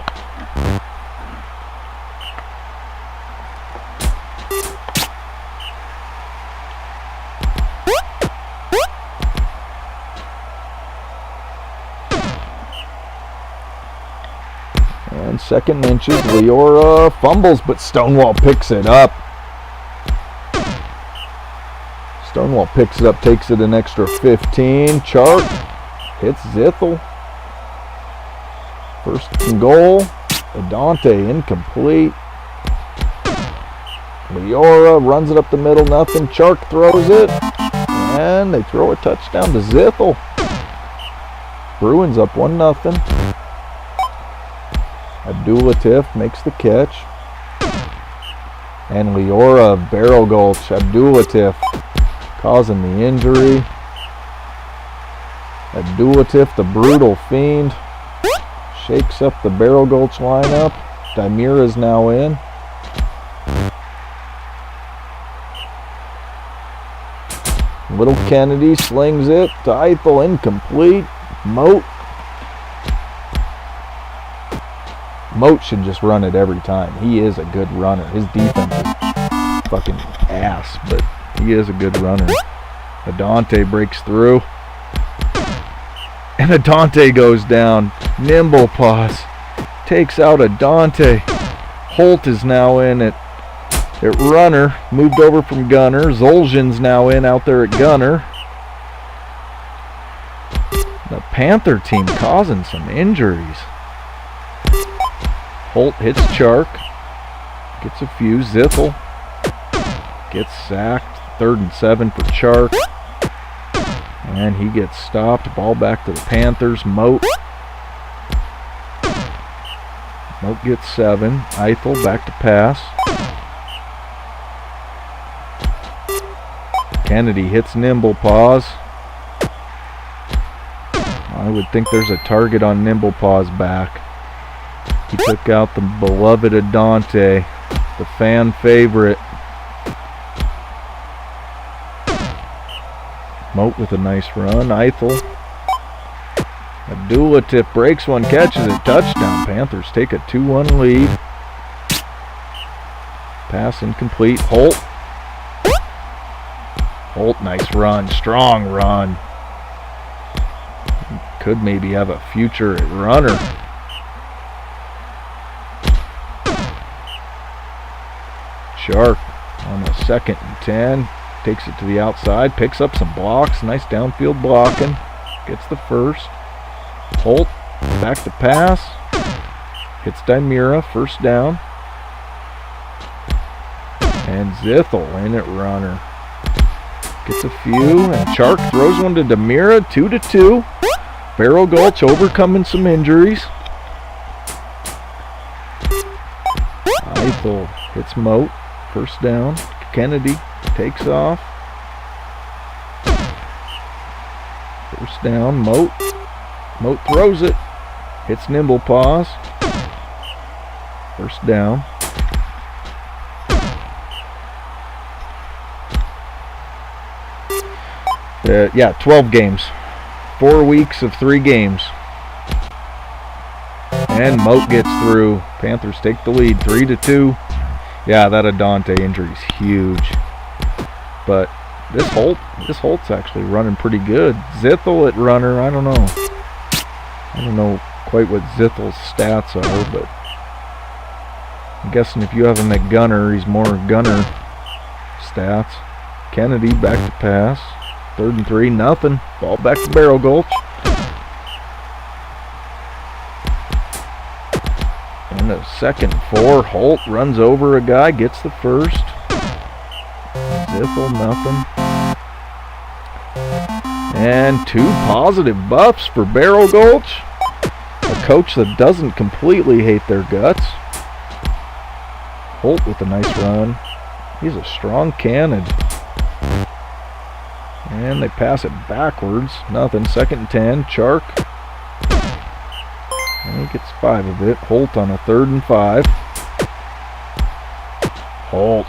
And 2nd inches, Leora fumbles, but Stonewall picks it up. Stonewall picks it up, takes it an extra 15. Chark hits Zithel. 1st and goal. Adante incomplete. Leora runs it up the middle, nothing. Chark throws it, and they throw a touchdown to Zithel. Bruins up 1-0. Abdulatif makes the catch. And Leora Barrel Gulch. Abdulatif causing the injury. Abdulatif, the brutal fiend, shakes up the Barrel Gulch lineup. Dimira's now in. Little Kennedy slings it to Eichel, incomplete. Moat should just run it every time. He is a good runner. His defense is fucking ass, but he is a good runner. Adante breaks through. And Adante goes down. Nimble Paws takes out Adante. Holt is now in at runner. Moved over from gunner. Zoljan's now in out there at gunner. The Panther team causing some injuries. Holt hits Chark. Gets a few. Zithel gets sacked. 3rd and 7 for Chark. And he gets stopped. Ball back to the Panthers. Moat gets 7. Eichel back to pass. Kennedy hits Nimble Paws. I would think there's a target on Nimble Paws' back. He took out the beloved Adante, the fan favorite. Moat with a nice run. Eichel. Abdulatif breaks one, catches it. Touchdown. Panthers take a 2-1 lead. Pass incomplete. Holt, nice run. Strong run. Could maybe have a future at runner. Shark on the 2nd and 10. Takes it to the outside. Picks up some blocks. Nice downfield blocking. Gets the 1st. Holt back to pass. Hits Dimira. 1st down. And Zithel in at runner. Gets a few. And Chark throws one to Dimira. 2-2. Barrel Gulch overcoming some injuries. Eichel hits Moat. 1st down. Kennedy takes off. 1st down. Moat throws it. Hits Nimble Paws. 1st down. Yeah, 12 games. 4 weeks of 3 games. And Moat gets through. Panthers take the lead 3-2. Yeah, that Adante injury is huge. But this Holt's actually running pretty good. Zithel at runner, I don't know quite what Zithel's stats are, but I'm guessing if you have him at gunner, he's more gunner stats. Kennedy back to pass. 3rd and 3, nothing. Ball back to Barrel Gulch. And a 2nd and 4. Holt runs over a guy, gets the 1st. Zithel, nothing. And 2 positive buffs for Barrel Gulch. A coach that doesn't completely hate their guts. Holt with a nice run. He's a strong cannon. And they pass it backwards. Nothing. 2nd and 10. Chark. And he gets 5 of it. Holt on a 3rd and 5. Holt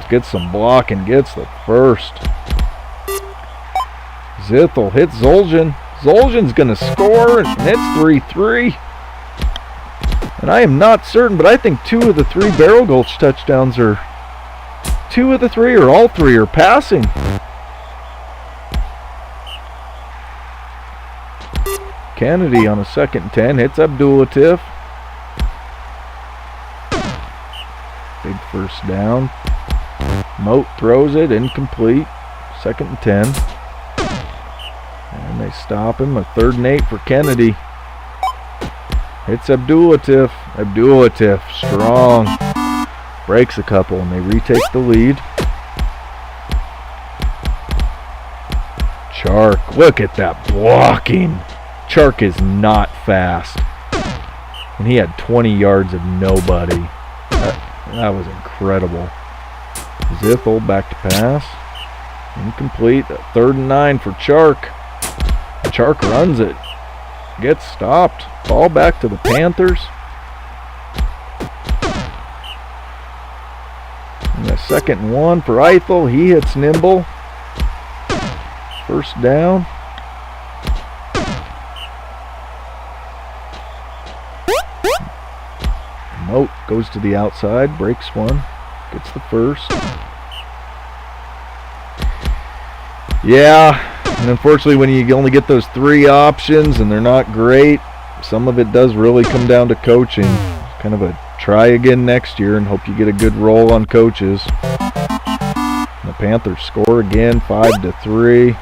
gets some block and gets the 1st. Zithel hits Zoljan. Zoljan's going to score, and it's 3-3. And I am not certain, but I think 2 of the 3 Barrel Gulch touchdowns are... 2 of the 3 or all 3 are passing. Kennedy on a 2nd and 10 hits Abdulatif. Big first down. Moat throws it, incomplete. 2nd and 10. And they stop him. A 3rd and 8 for Kennedy. Hits Abdulatif. Abdulatif, strong. Breaks a couple, and they retake the lead. Chark, look at that blocking. Chark is not fast. And he had 20 yards of nobody. That was incredible. Zithel back to pass. Incomplete. 3rd and 9 for Chark. Chark runs it. Gets stopped. Ball back to the Panthers. And a 2nd and 1 for Eichel. He hits Nimble. 1st down. Moat goes to the outside, breaks one, gets the 1st. Yeah, and unfortunately when you only get those 3 options and they're not great, some of it does really come down to coaching. It's kind of a try again next year and hope you get a good roll on coaches. And the Panthers score again, 5-3.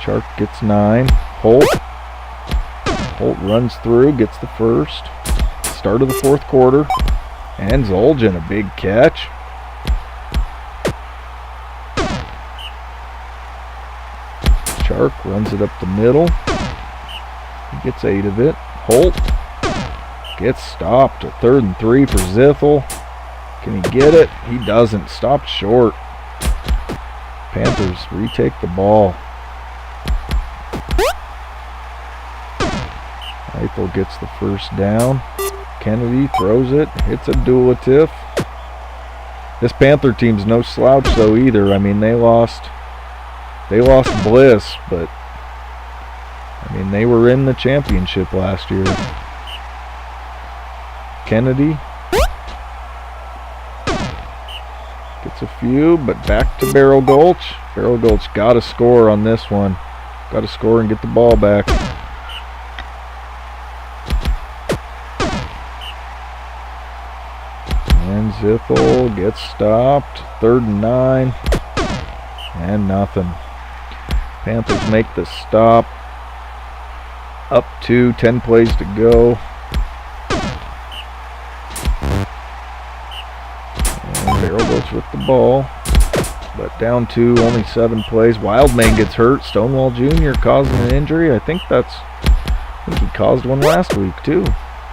Chark gets 9. Holt runs through, gets the 1st. Start of the 4th quarter. And Zoljan, a big catch. Chark runs it up the middle. He gets 8 of it. Holt gets stopped. A 3rd and 3 for Zithel. Can he get it? He doesn't. Stopped short. Panthers retake the ball. Eichel gets the 1st down. Kennedy throws it, hits Abdulatif. This Panther team's no slouch though either. I mean, they lost Bliss, but I mean they were in the championship last year. Kennedy gets a few, but back to Barrel Gulch. Barrel Gulch got to score on this one. Got to score and get the ball back. And Zithel gets stopped. 3rd and 9. And nothing. Panthers make the stop. Up to 10 plays to go. And Barrel Gulch with the ball. But down to only 7 plays. Wildman gets hurt. Stonewall Jr. causing an injury. I think he caused one last week too.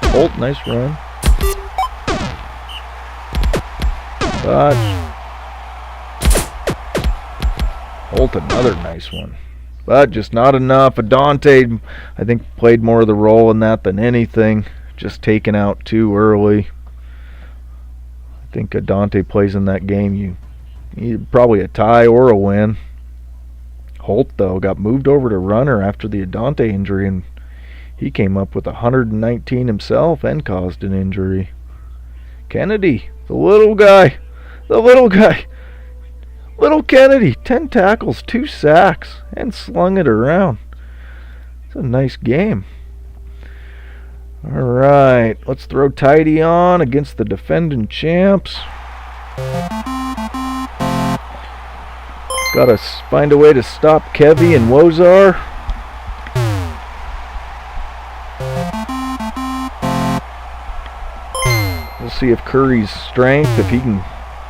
Holt, nice run. But Holt, another nice one. But just not enough. Adante, I think, played more of the role in that than anything. Just taken out too early. I think Adante plays in that game. You probably a tie or a win. Holt, though, got moved over to runner after the Adante injury, and he came up with 119 himself and caused an injury. Kennedy, the little guy. Little Kennedy, 10 tackles, 2 sacks, and slung it around. It's a nice game. All right, let's throw Tidy on against the defending champs. Got to find a way to stop Kevy and Wozar. We'll see if Curry's strength, if he can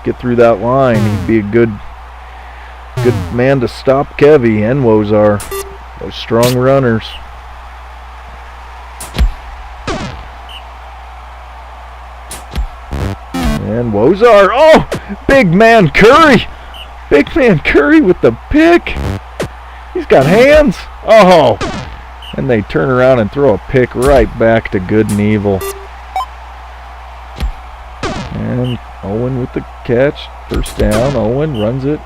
get through that line, he'd be a good man to stop Kevy and Wozar. Those strong runners. And Wozar, oh, big man Curry. Big man Curry with the pick. He's got hands. Oh, and they turn around and throw a pick right back to Good and Evil. And Owen with the catch. 1st down. Owen runs it.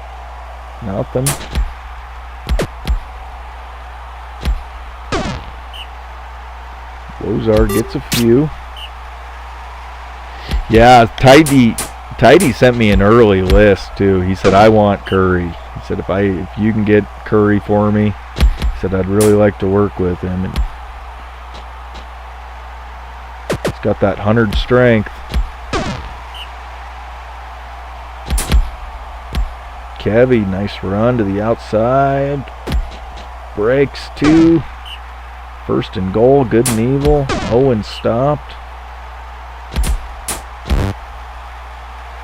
Nothing. Wozar gets a few. Yeah, Tidy sent me an early list too. He said, I want Curry. He said, if you can get Curry for me, he said, I'd really like to work with him. And he's got that 100 strength. Kevy, nice run to the outside. Breaks 2. First and goal, good and evil. Owen stopped.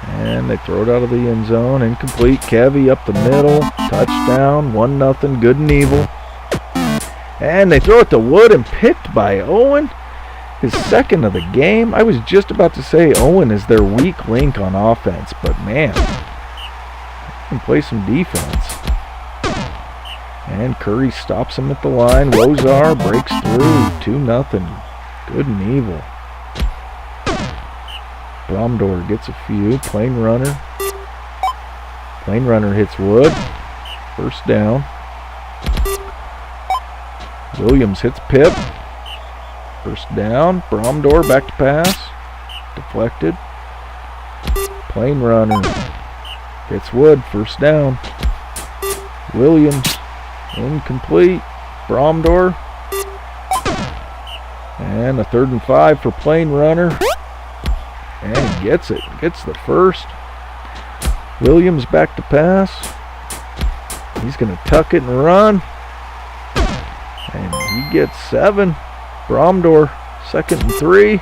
And they throw it out of the end zone. Incomplete. Kevy up the middle. Touchdown. 1-0. Good and evil. And they throw it to Wood and picked by Owen. His second of the game. I was just about to say Owen is their weak link on offense. But man, he can play some defense. And Curry stops him at the line. Wozar breaks through. 2-0. Good and evil. Bromdor gets a few. Plain runner. Plain runner hits Wood. First down. Williams hits Pip. First down. Bromdor back to pass. Deflected. Plain runner hits Wood. First down. Williams. Incomplete. Bromdor. And a 3rd and 5 for plain runner. And he gets it. Gets the first. Williams back to pass. He's going to tuck it and run. And he gets 7. Bromdor, 2nd and 3.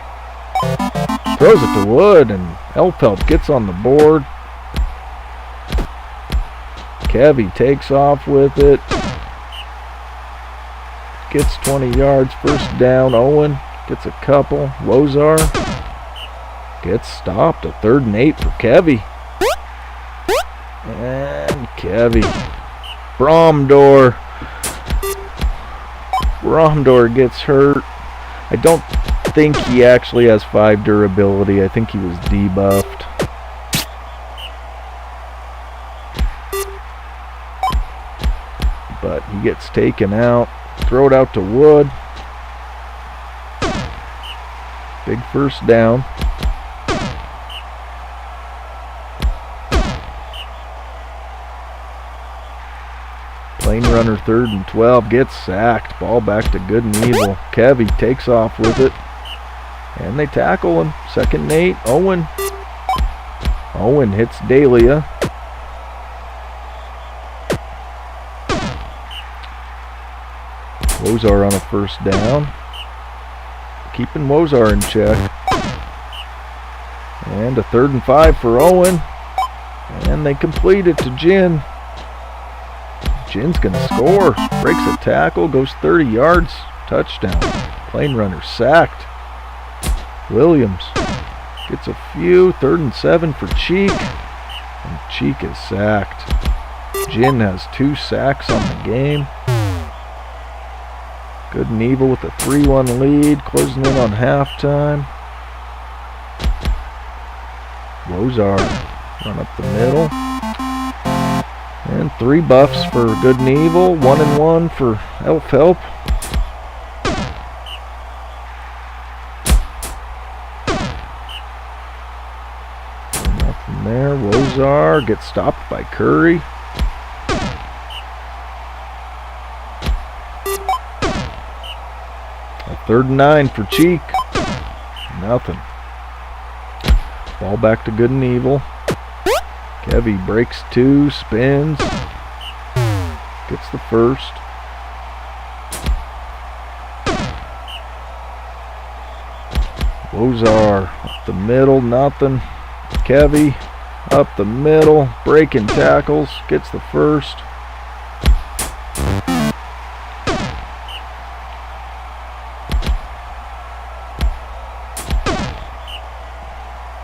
Throws it to Wood, and Elfelt gets on the board. Kevy takes off with it. Gets 20 yards. First down. Owen gets a couple. Wozar gets stopped. A 3rd and 8 for Kevy. And Kevy. Bromdor gets hurt. I don't think he actually has 5 durability. I think he was debuffed. But he gets taken out. Throw it out to Wood. Big first down. Plain runner 3rd and 12 gets sacked. Ball back to good and evil. Kevy takes off with it. And they tackle him. 2nd and 8. Owen. Owen hits Dahlia. Wozar on a first down. Keeping Wozar in check. And a 3rd and 5 for Owen. And they complete it to Jin. Jin's going to score. Breaks a tackle. Goes 30 yards. Touchdown. Plain runner sacked. Williams gets a few. 3rd and 7 for Cheek. And Cheek is sacked. Jin has 2 sacks on the game. Good and evil with a 3-1 lead. Closing in on halftime. Wozar run up the middle. And 3 buffs for good and evil. 1 and 1 for Elf Help. Nothing there. Wozar gets stopped by Curry. A 3rd and 9 for Cheek. Nothing. Ball back to good and evil. Kevy breaks 2, spins. Gets the first. Wozar up the middle, nothing. Kevy up the middle, breaking tackles, gets the first.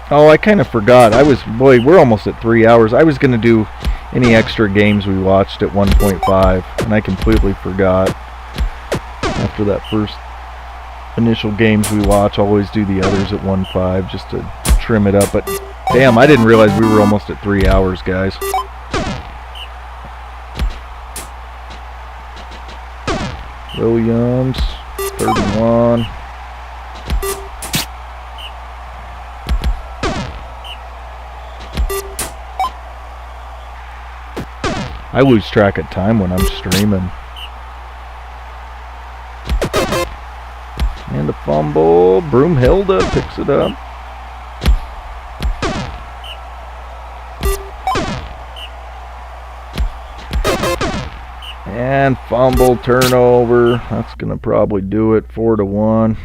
Oh, I kind of forgot. We're almost at 3 hours. I was going to do any extra games we watched at 1.5, and I completely forgot. After that first initial games we watch, I'll always do the others at 1.5 just to trim it up. But damn, I didn't realize we were almost at 3 hours, guys. Williams, 3rd and 1. I lose track of time when I'm streaming. And the fumble. Broomhilda picks it up. And fumble, turnover. That's going to probably do it. 4-1.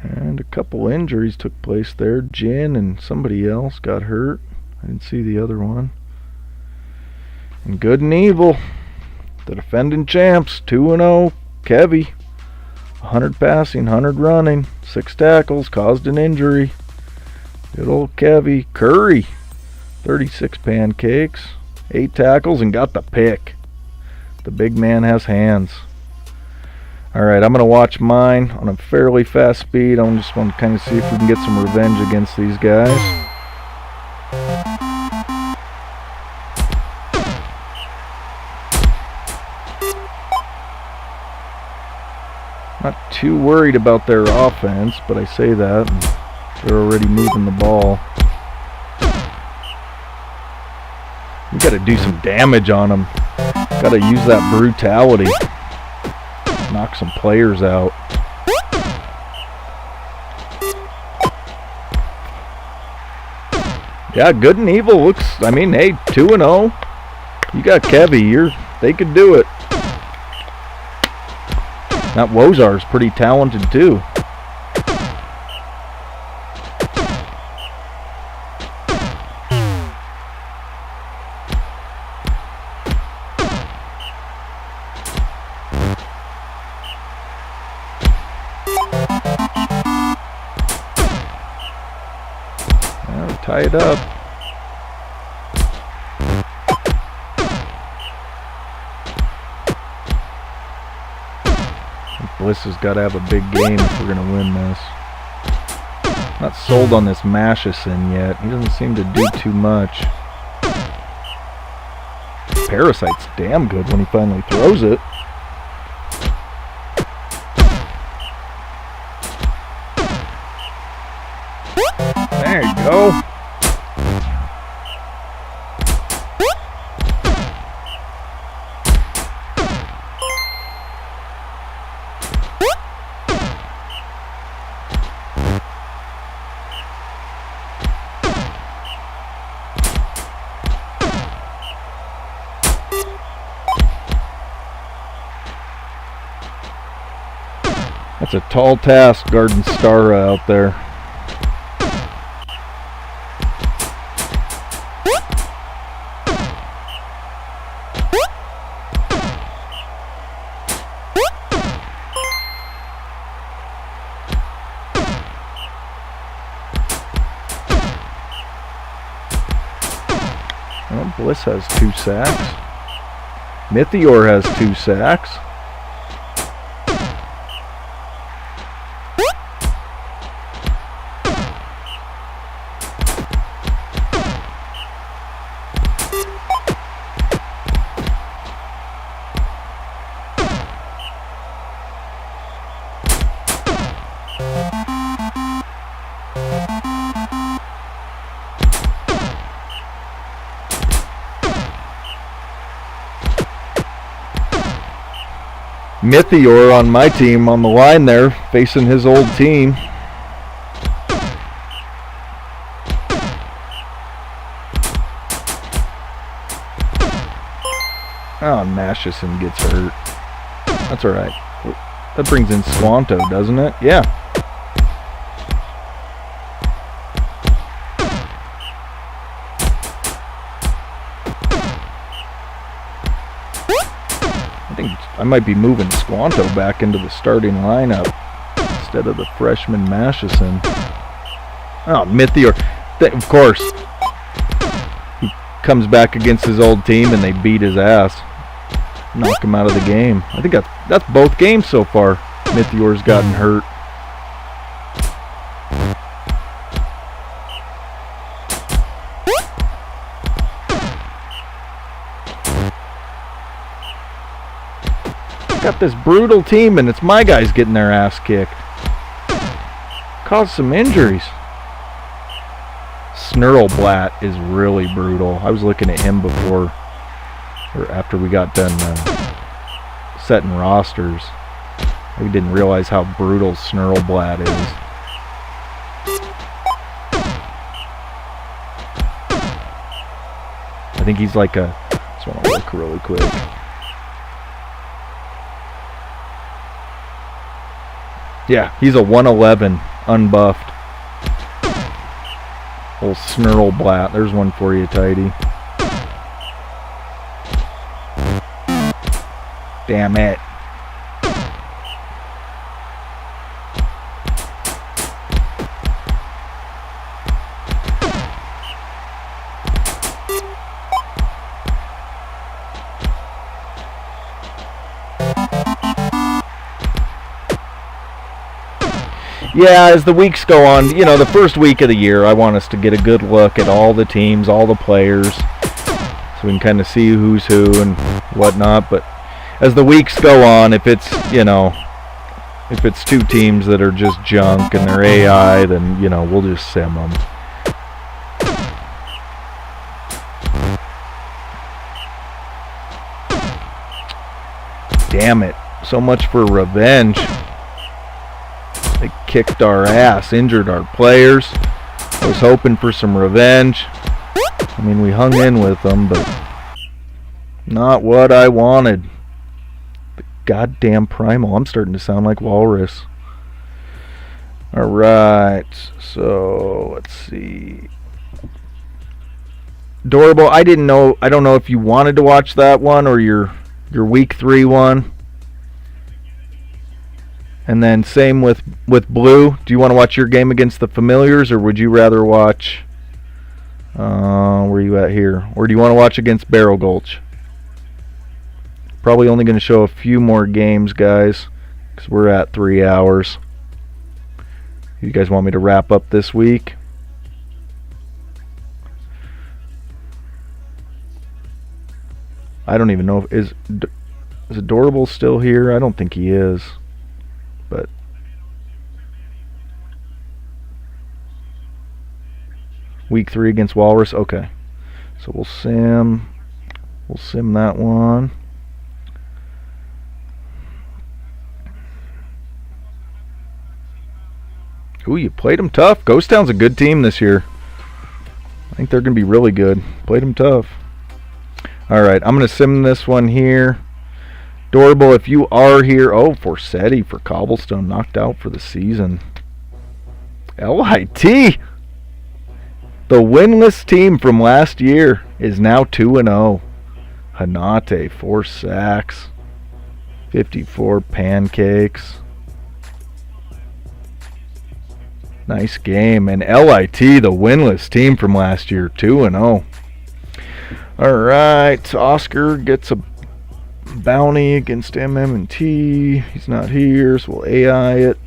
And a couple injuries took place there. Jen and somebody else got hurt. I didn't see the other one. And Good and Evil, the defending champs, 2-0. Kevy, 100 passing, 100 running, 6 tackles, caused an injury. Good old Kevy. Curry, 36 pancakes, 8 tackles, and got the pick. The big man has hands. Alright, I'm going to watch mine on a fairly fast speed. I just want to kind of see if we can get some revenge against these guys. Not too worried about their offense, but I say that, and they're already moving the ball. We got to do some damage on them. Got to use that brutality. Knock some players out. Yeah, Good and Evil looks, I mean, hey, 2-0. You got Kevy. They could do it. That Wozar's pretty talented too. Now tie it up. Bliss has got to have a big game if we're going to win this. Not sold on this Mashison yet. He doesn't seem to do too much. Parasite's damn good when he finally throws it. There you go. That's a tall task guarding Stara out there. Well, Bliss has 2 sacks. Mythior has 2 sacks. Mythior on my team on the line there, facing his old team. Oh, Mashison gets hurt. That's alright. That brings in Squanto, doesn't it? Yeah. I might be moving Squanto back into the starting lineup instead of the freshman Mashison. Oh, Mythior. Of course. He comes back against his old team and they beat his ass. Knock him out of the game. I think that's both games so far. Mythior's gotten hurt. Got this brutal team, and it's my guys getting their ass kicked. Caused some injuries. Snurlblatt is really brutal. I was looking at him before, or after we got done setting rosters. We didn't realize how brutal Snurlblatt is. I think he's like a... I just want to look really quick. Yeah, he's a 111 unbuffed. Old Snurlblatt. There's one for you, Tidy. Damn it. Yeah, as the weeks go on, you know, the first week of the year, I want us to get a good look at all the teams, all the players, so we can kind of see who's who and whatnot. But as the weeks go on, if it's, you know, if it's two teams that are just junk and they're AI, then, you know, we'll just sim them. Damn it. So much for revenge. They kicked our ass, injured our players. I was hoping for some revenge. I mean, we hung in with them, but not what I wanted. The goddamn Primal. I'm starting to sound like Walrus. Alright, so let's see. Adorable. I don't know if you wanted to watch that one or your week 3 one. And then same with Blue. Do you want to watch your game against the Familiars, or would you rather watch... where are you at here? Or do you want to watch against Barrel Gulch? Probably only going to show a few more games, guys, because we're at 3 hours. You guys want me to wrap up this week? I don't even know if... Is Adorable still here? I don't think he is. But week 3 against Walrus. Okay, so we'll sim that one. Ooh, you played them tough. Ghost Town's a good team this year. I think they're gonna be really good. Played them tough. All right, I'm gonna sim this one here. Adorable, if you are here. Oh, Forsetti for Cobblestone, knocked out for the season. LIT, the winless team from last year, is now 2-0. Hanate, 4 sacks, 54 pancakes. Nice game. And LIT, the winless team from last year, 2-0. All right, Oscar gets a bounty against MM&T. He's not here, so we'll AI it.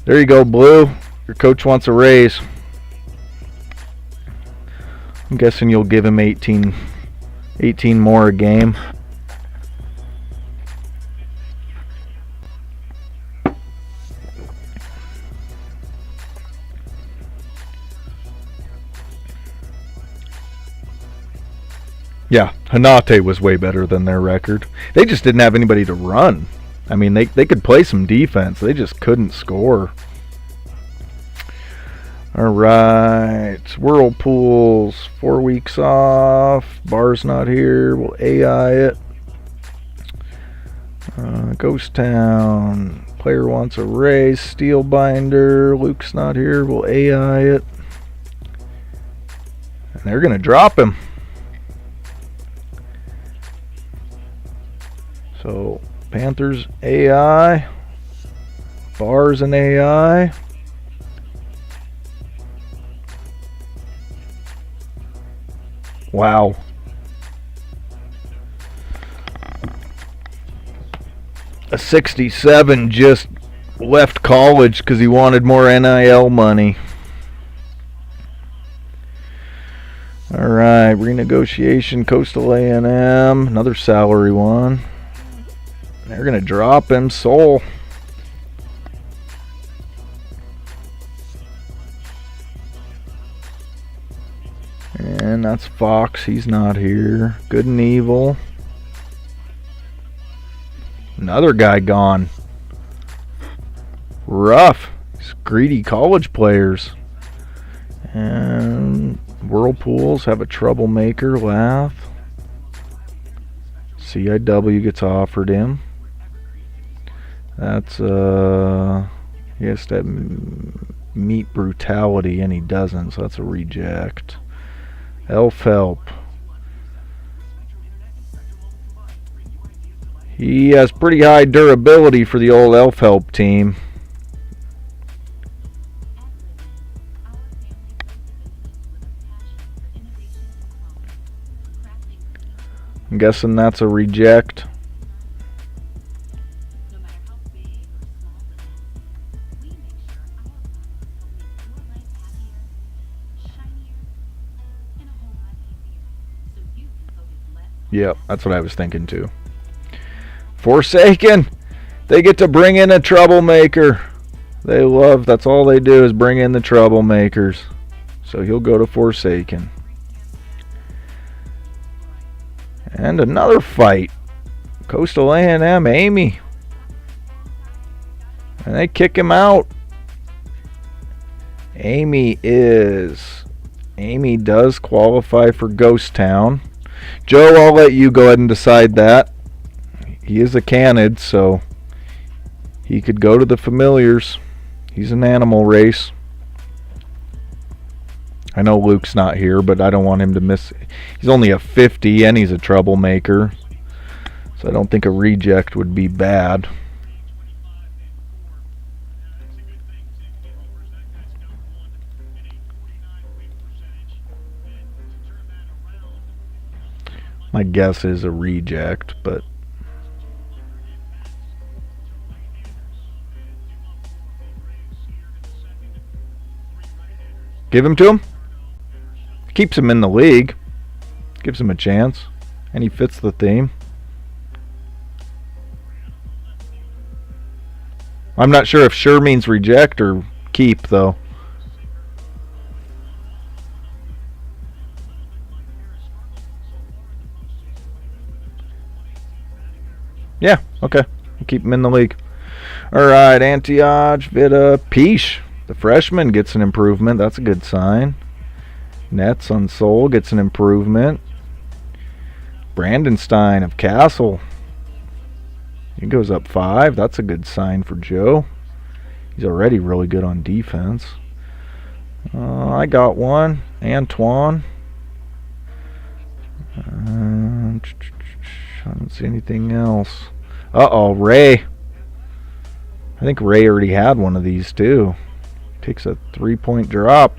There you go, Blue. Your coach wants a raise. I'm guessing you'll give him 18 more a game. Yeah, Hanate was way better than their record. They just didn't have anybody to run. I mean, they could play some defense. They just couldn't score. All right. Whirlpools, 4 weeks off. Bar's not here. We'll AI it. Ghost Town. Player wants a raise. Steel Binder. Luke's not here. We'll AI it. And they're going to drop him. So, Panthers AI, Bars and AI. Wow. A 67 just left college because he wanted more NIL money. All right, renegotiation, Coastal A&M, another salary one. They're going to drop him, Soul. And that's Fox, he's not here. Good and Evil. Another guy gone. Rough. These greedy college players. And Whirlpools have a troublemaker, Lath. CIW gets offered him. That's, he has to meet brutality, and he doesn't, so that's a reject. Elf Help. He has pretty high durability for the old Elf Help team. I'm guessing that's a reject. Yep, that's what I was thinking too. Forsaken! They get to bring in a troublemaker. They love, that's all they do is bring in the troublemakers. So he'll go to Forsaken. And another fight. Coastal A&M, Amy. And they kick him out. Amy does qualify for Ghost Town. Joe, I'll let you go ahead and decide that. He is a canid, so he could go to the familiars. He's an animal race. I know Luke's not here, but I don't want him to miss. He's only a 50, and he's a troublemaker. So I don't think a reject would be bad. My guess is a reject, but give him to him. Keeps him in the league. Gives him a chance. And he fits the theme. I'm not sure if sure means reject or keep, though. Yeah, okay. We'll keep him in the league. Alright, Antioch, Vida, Peesh. The freshman gets an improvement. That's a good sign. Nets on Soul gets an improvement. Brandenstein of Castle. He goes up 5. That's a good sign for Joe. He's already really good on defense. I got one. Antoine. I don't see anything else. Uh-oh, Ray. I think Ray already had one of these too. Takes a 3-point drop.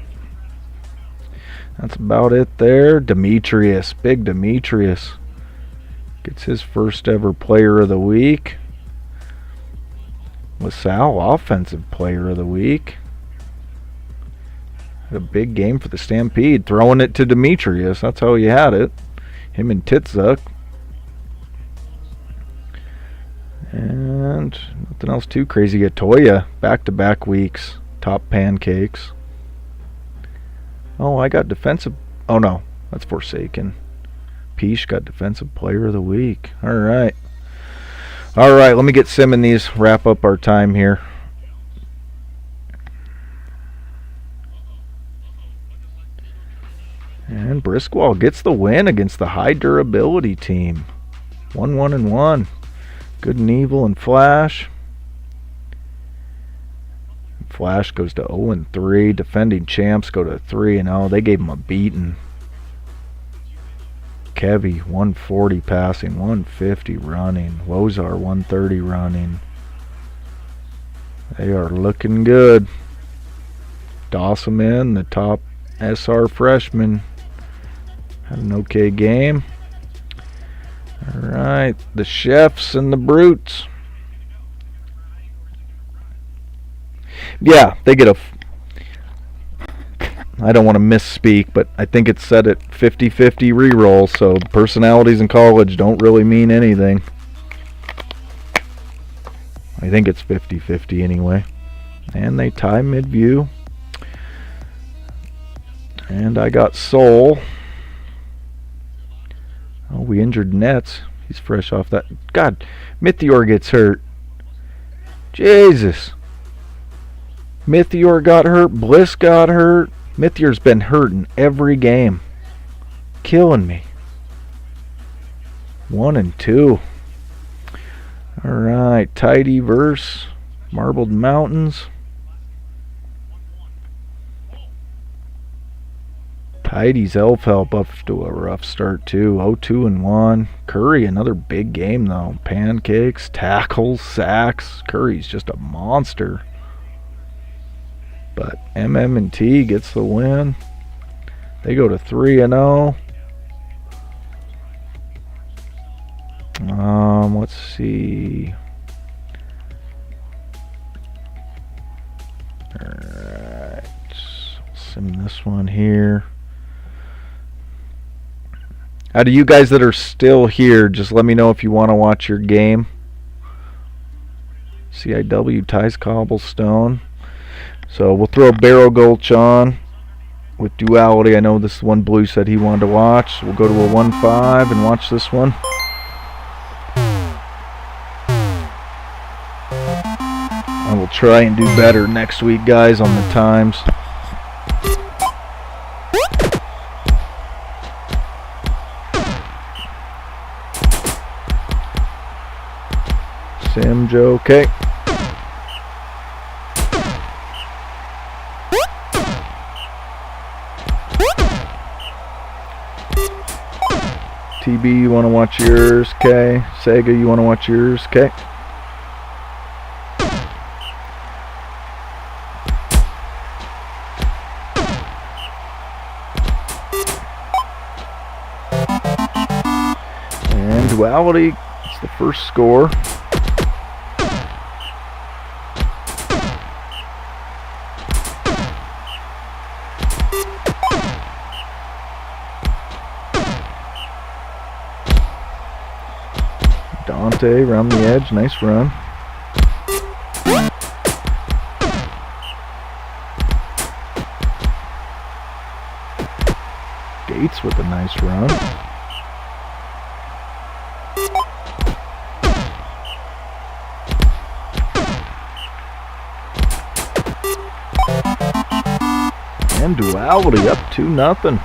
That's about it there. Demetrius. Big Demetrius. Gets his first ever player of the week. LaSalle, offensive player of the week. Had a big game for the Stampede. Throwing it to Demetrius. That's how he had it. Him and Titzuk. And nothing else too crazy. Atoya, back-to-back weeks. Top pancakes. Oh, I got defensive. Oh, no. That's Forsaken. Peesh got defensive player of the week. All right. All right, let me get Sim in these. Wrap up our time here. And Briskwell gets the win against the high durability team. 1-1-1. Good and Evil and Flash. Flash goes to 0-3. Defending champs go to 3-0. They gave him a beating. Kevy 140 passing, 150 running. Wozar 130 running. They are looking good. Dawson, the top SR freshman, had an okay game. Alright, the Chefs and the Brutes. Yeah, they get a... I don't want to misspeak, but I think it's set at 50-50 reroll, so personalities in college don't really mean anything. I think it's 50-50 anyway. And they tie mid-view. And I got Soul. Oh, we injured Nets. He's fresh off that. God, Mythior gets hurt. Jesus. Mythior got hurt. Bliss got hurt. Mythior's been hurt in every game. Killing me. 1 and 2. Alright, Tidy verse. Marbled Mountains. Tidy's Elf Help up to a rough start too. 0-2 and 1. Curry, another big game though. Pancakes, tackles, sacks. Curry's just a monster. But MM&T gets the win. They go to 3-0. Let's see. Alright. Sim this one here. Out of you guys that are still here, just let me know if you want to watch your game. CIW ties Cobblestone. So we'll throw Barrel Gulch on with Duality. I know this is one Blue said he wanted to watch. So we'll go to a 1-5 and watch this one. I will try and do better next week, guys, on the times. Sim Joe, okay. TB, you want to watch yours, okay. Sega, you want to watch yours, okay. And Duality, it's the first score. Dante around the edge, nice run. Gates with a nice run. And Duality up 2-0.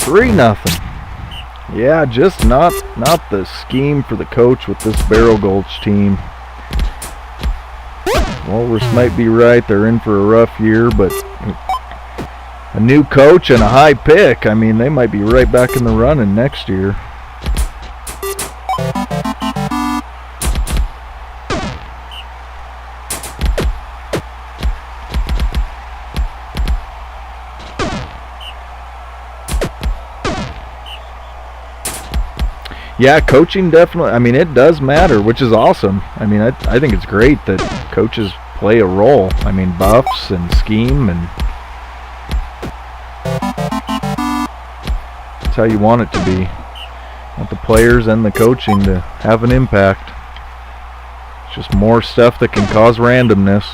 Three nothing. Yeah, just not the scheme for the coach with this Barrel Gulch team. Walrus might be right. They're in for a rough year, but a new coach and a high pick. I mean, they might be right back in the running next year. Yeah, coaching definitely, I mean, it does matter, which is awesome. I mean, I think it's great that coaches play a role. I mean, buffs and scheme, and that's how you want it to be. Want the players and the coaching to have an impact. It's just more stuff that can cause randomness.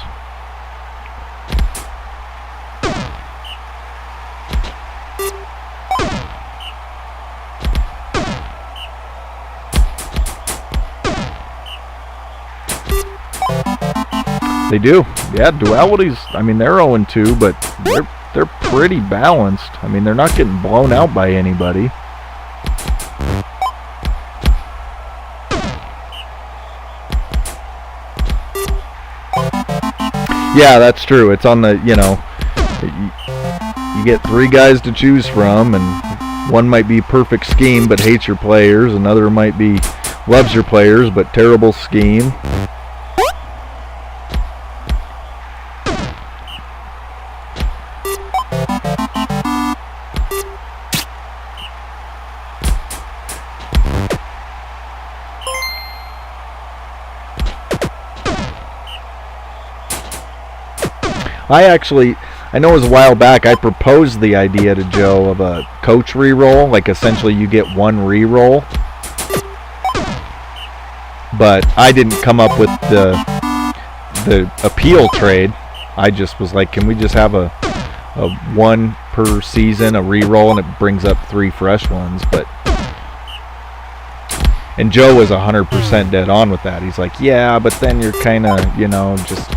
They do. Yeah, Duality's, I mean, they're 0-2, but they're pretty balanced. I mean, they're not getting blown out by anybody. Yeah, that's true. It's on the, you know, you get 3 guys to choose from, and one might be perfect scheme but hates your players. Another might be loves your players but terrible scheme. I know it was a while back, I proposed the idea to Joe of a coach re-roll, like essentially you get one re-roll. But I didn't come up with the appeal trade. I just was like, can we just have a one per season, a re-roll, and it brings up 3 fresh ones. And Joe was 100% dead on with that. He's like, yeah, but then you're kind of, just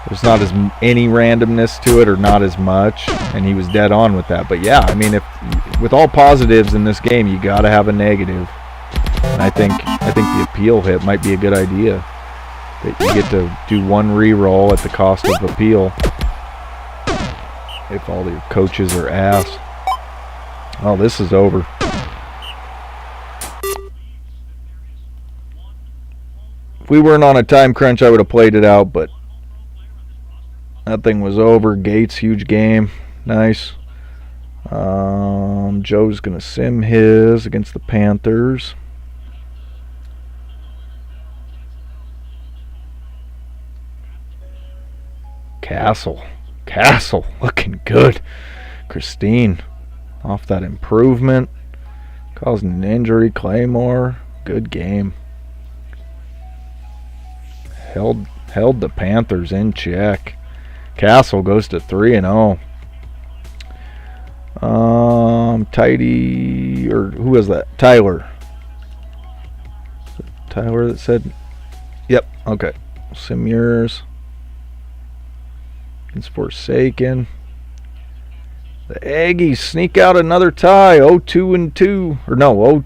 there's not as any randomness to it, or not as much. And he was dead on with that. But yeah, I mean, if with all positives in this game, you got to have a negative. And I think the appeal hit might be a good idea. That you get to do one re-roll at the cost of appeal. If all your coaches are ass. Oh, this is over. If we weren't on a time crunch, I would have played it out, but that thing was over. Gates, huge game. Nice. Joe's going to sim his against the Panthers. Castle looking good. Christine off that improvement, causing an injury. Claymore, good game. Held the Panthers in check. Castle goes to 3-0. Tidy, or who was that? Tyler. Tyler that said, yep, okay. Sim yours. It's Forsaken. The Aggies sneak out another tie. 0-2-2. Or no, what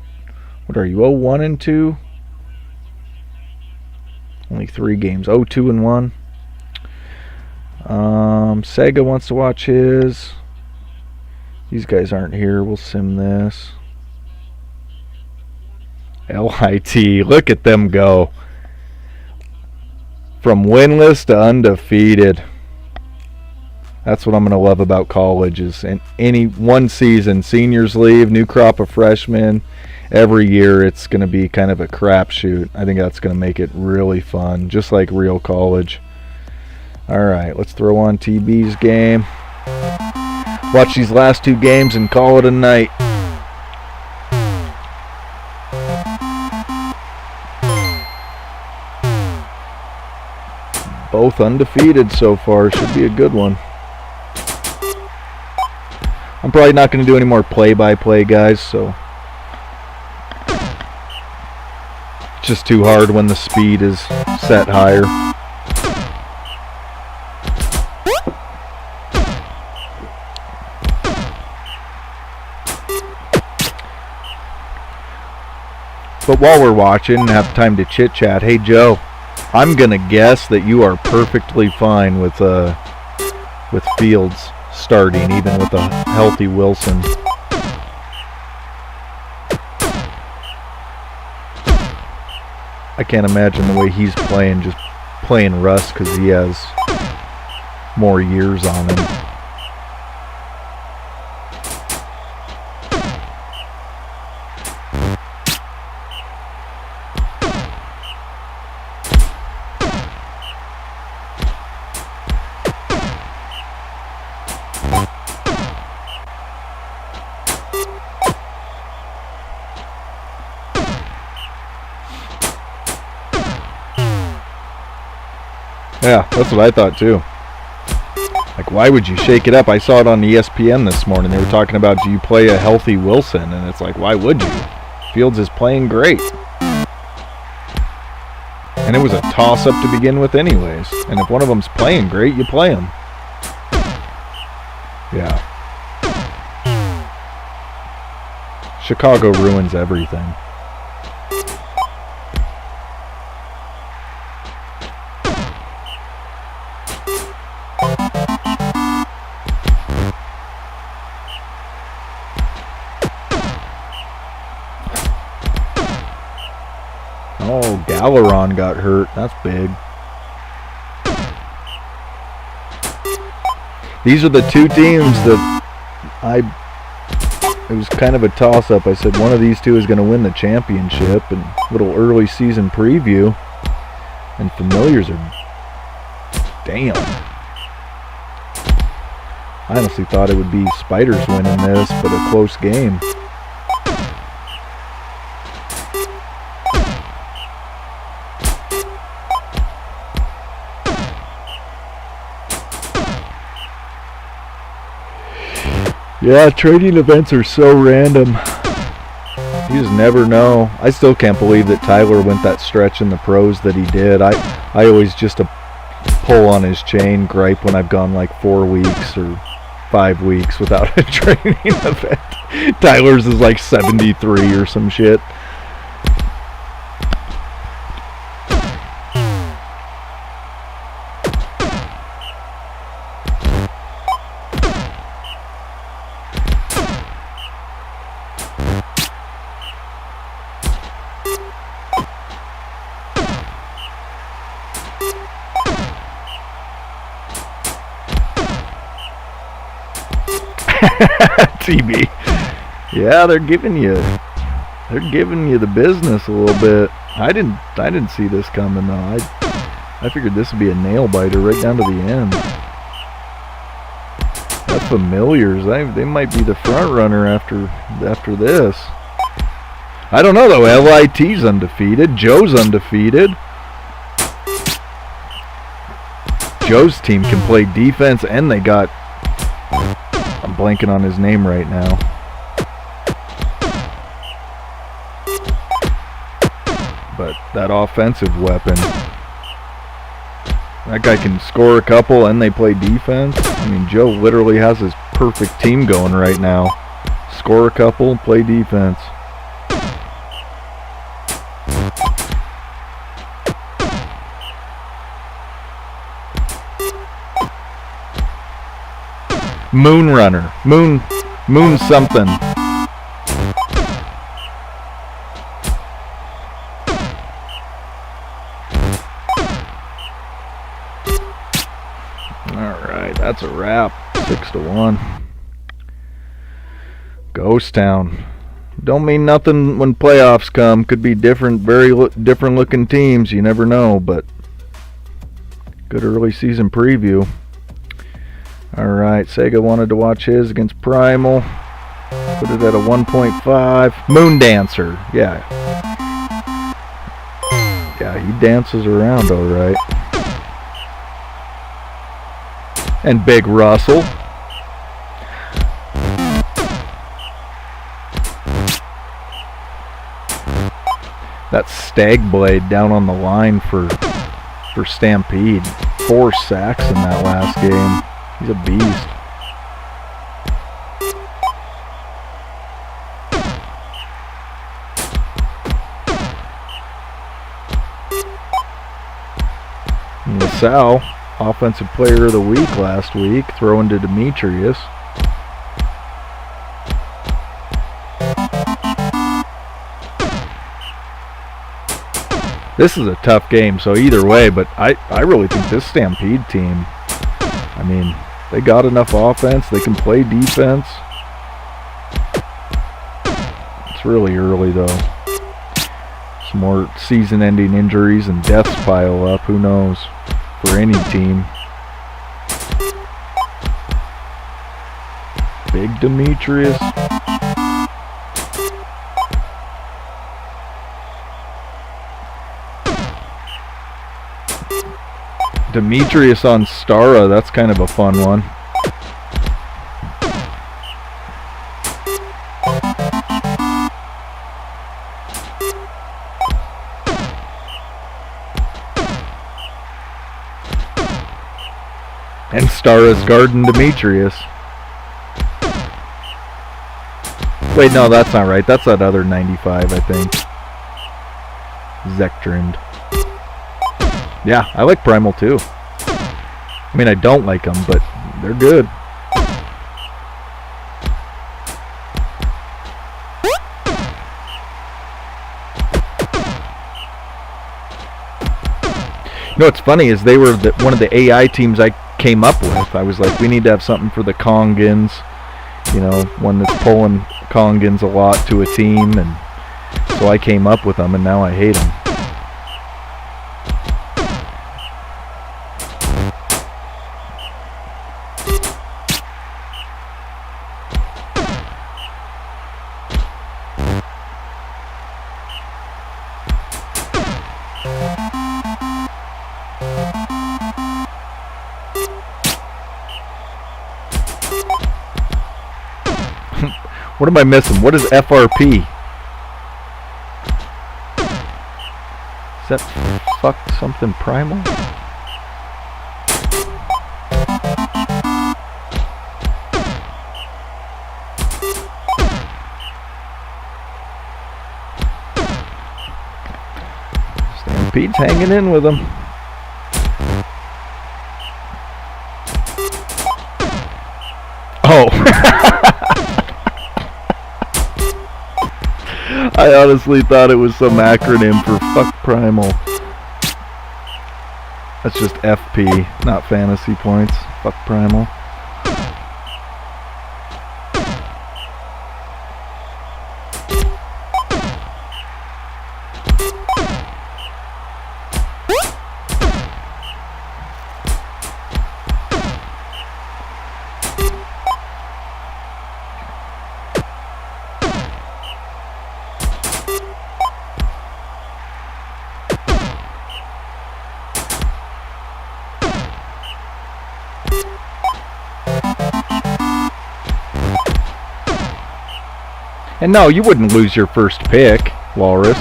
are you? 0-1-2. Only 3 games. 0-2-1. Sega wants to watch his. These guys aren't here. We'll sim this. LIT. Look at them go. From winless to undefeated. That's what I'm going to love about college, is in any one season, seniors leave, new crop of freshmen. Every year it's going to be kind of a crapshoot. I think that's going to make it really fun, just like real college. All right, let's throw on TB's game. Watch these last 2 games and call it a night. Both undefeated so far. Should be a good one. I'm probably not going to do any more play-by-play, guys, so it's just too hard when the speed is set higher. But while we're watching and have time to chit-chat, hey, Joe, I'm going to guess that you are perfectly fine with Fields starting, even with a healthy Wilson. I can't imagine the way he's playing, just playing Russ because he has more years on him. Yeah, that's what I thought too. Like, why would you shake it up? I saw it on ESPN this morning. They were talking about, do you play a healthy Wilson? And it's like, why would you? Fields is playing great. And it was a toss-up to begin with anyways. And if one of them's playing great, you play them. Yeah. Chicago ruins everything. Oh, Galeron got hurt. That's big. These are the 2 teams that it was kind of a toss-up. I said one of these 2 is going to win the championship, and little early season preview. And Familiars are, damn. I honestly thought it would be Spiders winning this, but a close game. Yeah, trading events are so random. You just never know. I still can't believe that Tyler went that stretch in the pros that he did. I always just pull on his chain, gripe when I've gone like 4 weeks or 5 weeks without a training event. Tyler's is like 73 or some shit. TB. Yeah, they're giving you the business a little bit. I didn't see this coming though. I figured this would be a nail biter right down to the end. The Familiars, they might be the front runner after this. I don't know though. LIT's undefeated. Joe's undefeated. Joe's team can play defense, and they got, I'm blanking on his name right now. But that offensive weapon. That guy can score a couple and they play defense. I mean, Joe literally has his perfect team going right now. Score a couple, play defense. Moon Runner. Moon something. Alright, that's a wrap. 6-1. Ghost Town. Don't mean nothing when playoffs come. Could be different, very different looking teams. You never know, but good early season preview. Alright, Sega wanted to watch his against Primal. Put it at a 1.5. Moon Dancer. Yeah. Yeah, he dances around alright. And Big Russell. That Stag Blade down on the line for Stampede. 4 sacks in that last game. He's a beast. And LaSalle, Offensive Player of the Week last week, throwing to Demetrius. This is a tough game, so either way, but I really think this Stampede team, I mean, they got enough offense. They can play defense. It's really early, though. Some more season-ending injuries and deaths pile up. Who knows? For any team. Big Demetrius. Demetrius on Stara, that's kind of a fun one. And Stara's guarding Demetrius. Wait, no, that's not right. That's that other 95, I think. Zektrimmed. Yeah, I like Primal too. I mean, I don't like them, but they're good. You know what's funny is they were one of the AI teams I came up with. I was like, we need to have something for the Congans. You know, one that's pulling Congans a lot to a team, and so I came up with them, and now I hate them. What am I missing? What is FRP? Is that fuck something primal? Stampede's hanging in with him. Oh. I honestly thought it was some acronym for fuck primal. That's just FP, not fantasy points. Fuck primal. And no, you wouldn't lose your first pick, Walrus.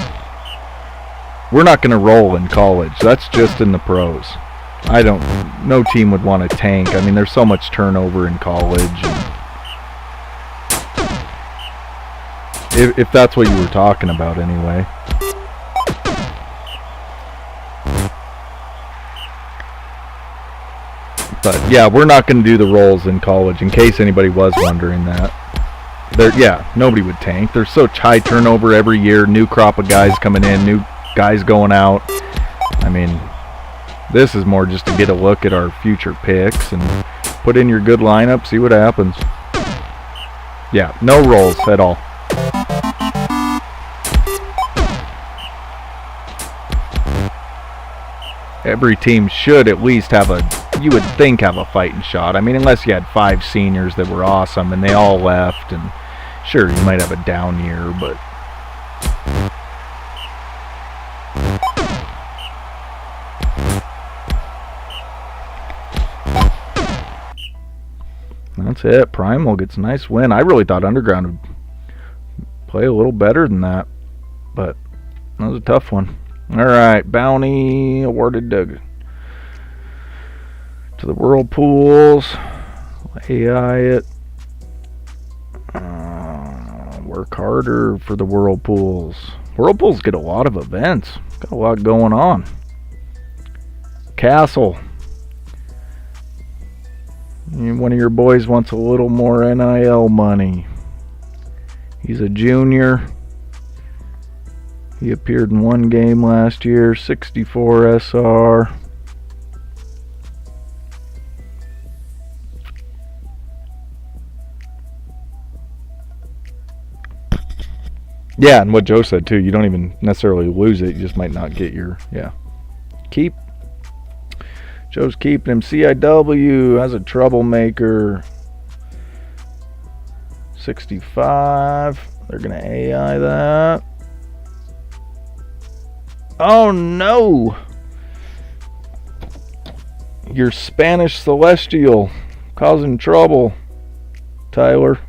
We're not going to roll in college. That's just in the pros. No team would want to tank. I mean, there's so much turnover in college. If that's what you were talking about anyway. But yeah, we're not going to do the rolls in college, in case anybody was wondering that. Nobody would tank. There's such high turnover every year. New crop of guys coming in, new guys going out. I mean, this is more just to get a look at our future picks and put in your good lineup, see what happens. Yeah, no rolls at all. Every team should at least have you would think have a fighting shot. I mean, unless you had 5 seniors that were awesome and they all left, and sure, you might have a down year, but that's it. Primal gets a nice win. I really thought Underground would play a little better than that, but that was a tough one. Alright, bounty awarded to the Whirlpools. AI it. Work harder for the Whirlpools. Whirlpools get a lot of events. Got a lot going on. Castle. One of your boys wants a little more NIL money. He's a junior. He appeared in 1 game last year. 64 SR. Yeah, and what Joe said too, you don't even necessarily lose it, you just might not get your, keep. Joe's keeping him. CIW has a troublemaker. 65. They're going to AI that. Oh no! Your Spanish Celestial causing trouble, Tyler.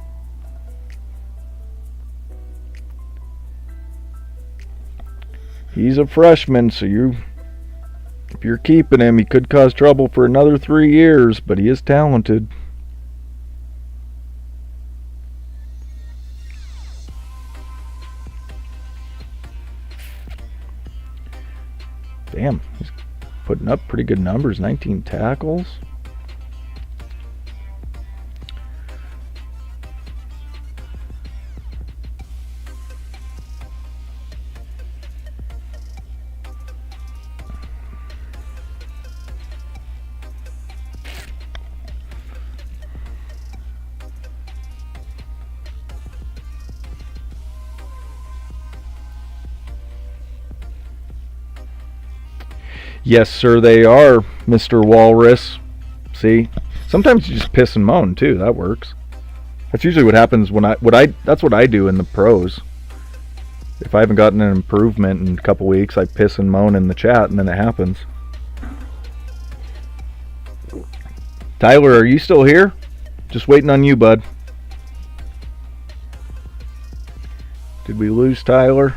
He's a freshman, so if you're keeping him, he could cause trouble for another 3 years, but he is talented. Damn, he's putting up pretty good numbers. 19 tackles. Yes, sir, they are, Mr. Walrus. See? Sometimes you just piss and moan, too. That works. That's usually what happens that's what I do in the pros. If I haven't gotten an improvement in a couple weeks, I piss and moan in the chat, and then it happens. Tyler, are you still here? Just waiting on you, bud. Did we lose Tyler?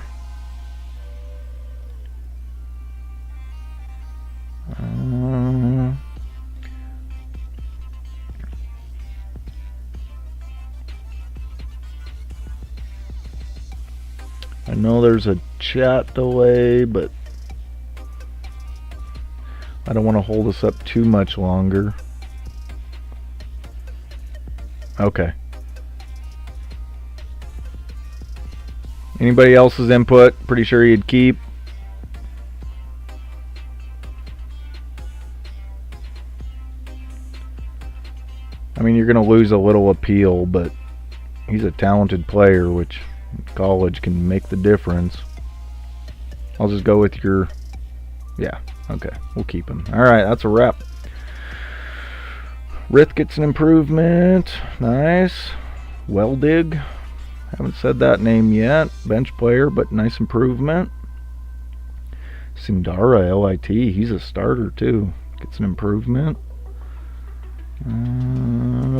I know there's a chat delay, but I don't want to hold us up too much longer. Okay. Anybody else's input? Pretty sure you'd keep. I mean, you're going to lose a little appeal, but he's a talented player, which college can make the difference. I'll just go with your... Yeah, okay. We'll keep him. All right, that's a wrap. Rith gets an improvement. Nice. Weldig. Haven't said that name yet. Bench player, but nice improvement. Sindara, LIT. He's a starter, too. Gets an improvement.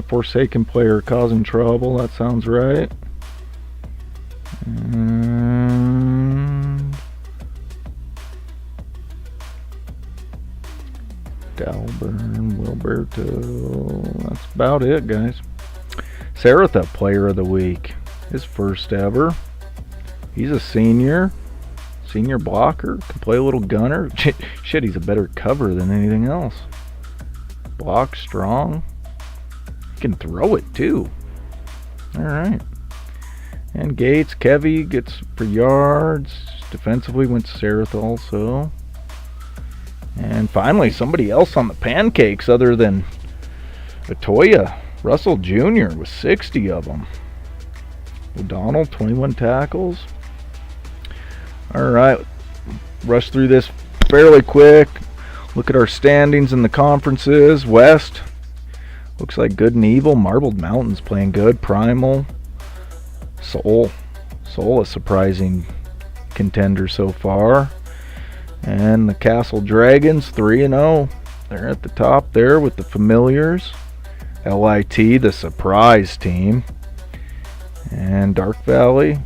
Forsaken player causing trouble. That sounds right. Dalburn, Wilberto. That's about it, guys. Saratha, player of the week. His first ever. He's a senior. Senior blocker. Can play a little gunner. Shit, he's a better cover than anything else. Block strong. Can throw it too. Alright. And Gates, Kevy gets for yards. Defensively went to Saratha also. And finally, somebody else on the pancakes other than Atoya. Russell Jr. with 60 of them. O'Donnell, 21 tackles. Alright. Rush through this fairly quick. Look at our standings in the conferences. West. Looks like Good and Evil. Marbled Mountains playing good. Primal. Soul, a surprising contender so far. And the Castle Dragons, 3-0. They're at the top there with the Familiars. LIT, the surprise team. And Dark Valley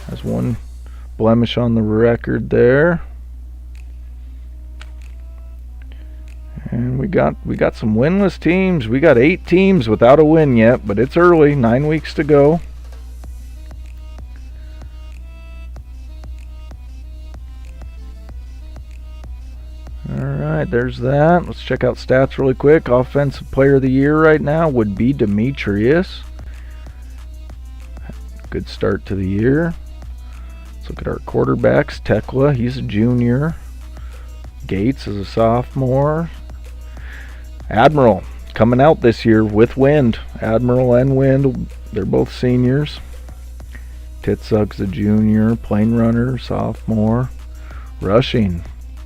has one blemish on the record there. And we got some winless teams. We got 8 teams without a win yet, but it's early, 9 weeks to go. Alright, there's that. Let's check out stats really quick. Offensive player of the year right now would be Demetrius. Good start to the year. Let's look at our quarterbacks. Tekla, he's a junior. Gates is a sophomore. Admiral, coming out this year with Wind. Admiral and Wind, they're both seniors. Titsug's a junior. Plane Runner, sophomore. Rushing.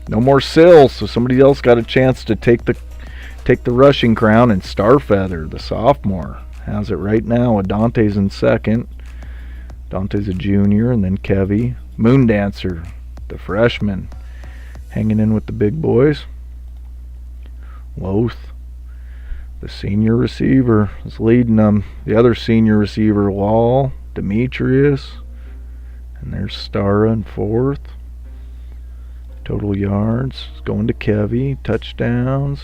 No more Sills, so somebody else got a chance to take the rushing crown, and Starfeather, the sophomore, has it right now. Adante's in second. Dante's a junior, and then Kevy. Moondancer, the freshman, hanging in with the big boys. Loth, the senior receiver, is leading them. The other senior receiver, Wall, Demetrius, and there's Stara in fourth. Total yards is going to Kevy. Touchdowns.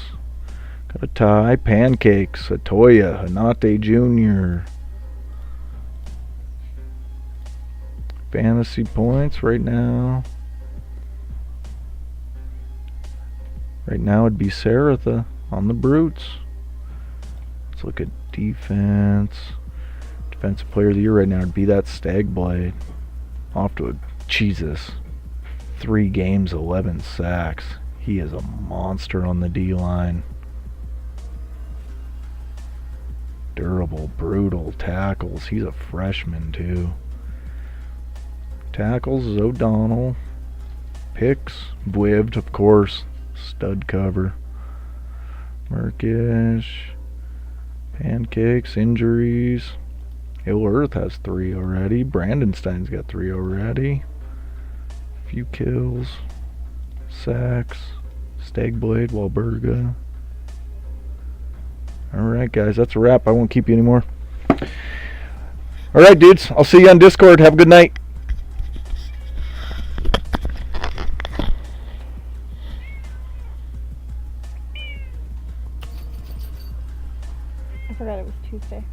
Got a tie. Pancakes. Atoya. Hanate Jr. Fantasy points right now. Right now it'd be Saratha on the Brutes. Let's look at defense. Defensive player of the year right now would be that Stagblade. Off to a Jesus. 3 games, 11 sacks. He is a monster on the D-line. Durable, brutal tackles. He's a freshman too. Tackles is O'Donnell. Picks, Bwivd, of course. Stud cover. Murkish. Pancakes, injuries. Ill Earth has 3 already. Brandenstein's got 3 already. Few kills. Sacks. Stagblade, Walburga. All right, guys, that's a wrap. I won't keep you anymore. All right, dudes. I'll see you on Discord. Have a good night. I forgot it was Tuesday.